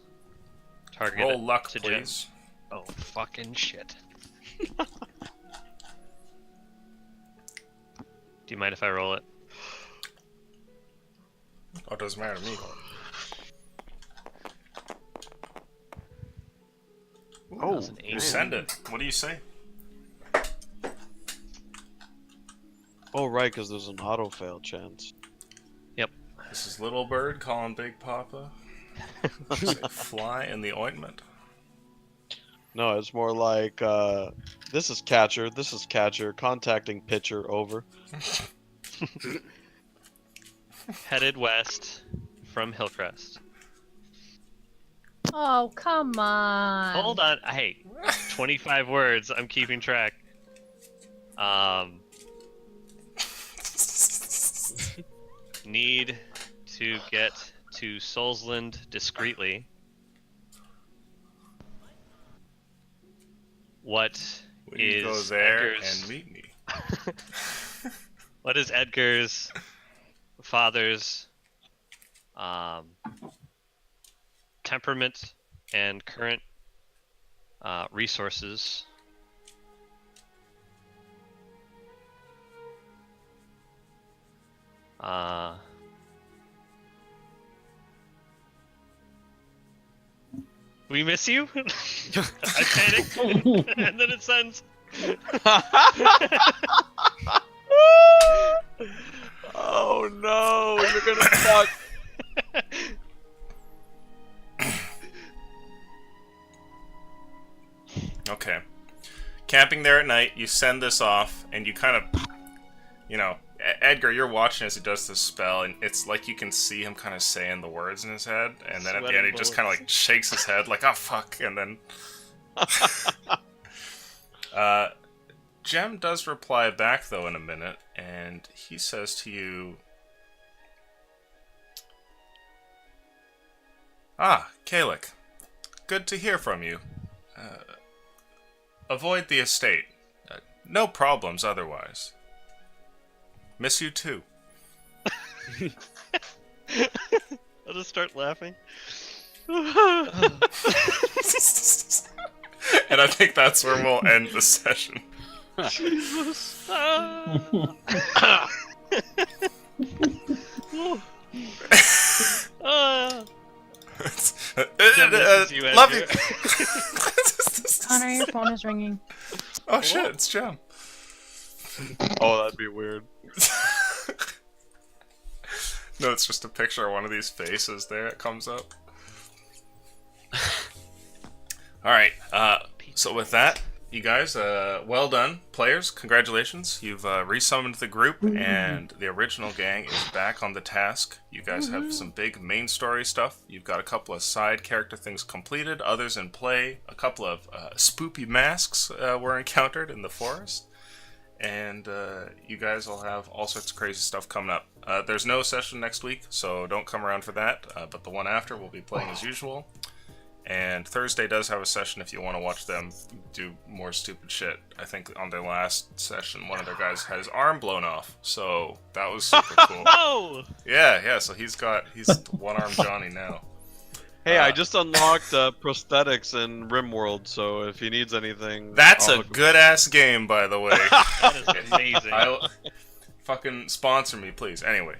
target Roll it luck, to Jem. please. Oh fucking shit. Do you mind if I roll it? Oh, it doesn't matter to me. That was an You 8. send it. What do you say? Oh, right, because there's an auto-fail chance. This is Little Bird calling Big Papa. Say, fly in the ointment. No, it's more like, this is catcher, contacting pitcher, over. Headed west from Hillcrest. Oh, come on. Hold on. Hey, 25 words. I'm keeping track. Need to get to Solsland discreetly. What Will you go is there Edgar's... and meet me? What is Edgar's father's temperament and current resources? We miss you? I panic, and then it sends. Oh no, you're gonna fuck. Okay. Camping there at night, you send this off, and you kind of, you know, Edgar, you're watching as he does this spell, and it's like you can see him kind of saying the words in his head, and then at the end he just kind of like shakes his head, like, oh fuck, and then... Jem does reply back, though, in a minute, and he says to you... Ah, Kalik. Good to hear from you. Avoid the estate. No problems otherwise. Miss you too. I'll just start laughing. And I think that's where we'll end the session. Jesus. Love you. Connor, your phone is ringing. Oh shit, it's Jem. Oh, that'd be weird. No, it's just a picture of one of these faces there. It comes up. Alright, so with that, you guys, well done. Players, congratulations. You've resummoned the group, and the original gang is back on the task. You guys have some big main story stuff. You've got a couple of side character things completed, others in play. A couple of spoopy masks were encountered in the forest. And you guys will have all sorts of crazy stuff coming up. There's no session next week, so don't come around for that. But the one after we'll be playing as usual. And Thursday does have a session if you want to watch them do more stupid shit. I think on their last session, one of their guys had his arm blown off. So that was super cool. Oh! Yeah, so he's one-armed Johnny now. Hey, I just unlocked prosthetics in RimWorld, so if he needs anything... That's I'll a good-ass game, by the way. That is amazing. Fucking sponsor me, please. Anyway,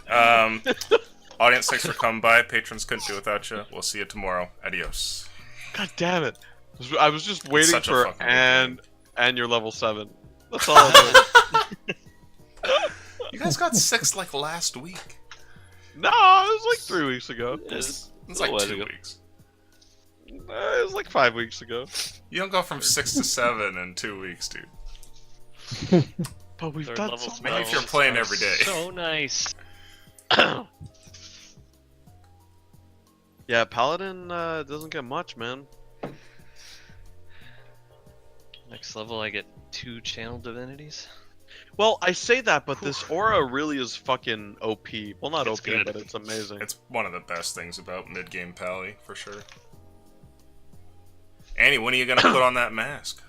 audience, thanks for coming by. Patrons couldn't do without you. We'll see you tomorrow. Adios. God damn it. I was just waiting such a for fucking and you're level 7. That's all I did. You guys got 6 like last week. No, it was like 3 weeks ago. It's like 2 weeks. It was like 5 weeks ago. You don't go from 6 to 7 in 2 weeks, dude. But we've Third done level so Maybe much. if you're playing every day. So nice. Yeah, Paladin doesn't get much, man. Next level, I get 2 channel divinities. Well, I say that, but this aura really is fucking OP. Well, not It's OP, good. but it's amazing. It's one of the best things about mid-game Pally, for sure. Annie, when are you gonna put on that mask?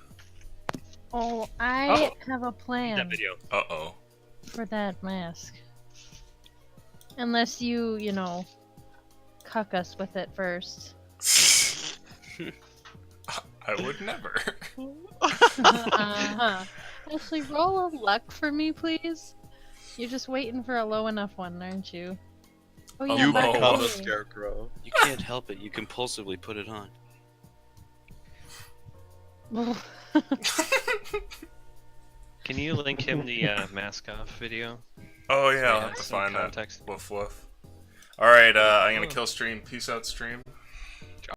Oh, I have a plan That video. Uh-oh. for that mask. Unless you know, cuck us with it first. I would never. Actually, roll a luck for me, please. You're just waiting for a low enough one, aren't you? Oh yeah, You by the become way. a scarecrow. You can't help it. You compulsively put it on. Can you link him the mask off video? Oh yeah, I'll Yeah, have to some find that. context. Woof woof. Alright, I'm gonna kill stream. Peace out, stream.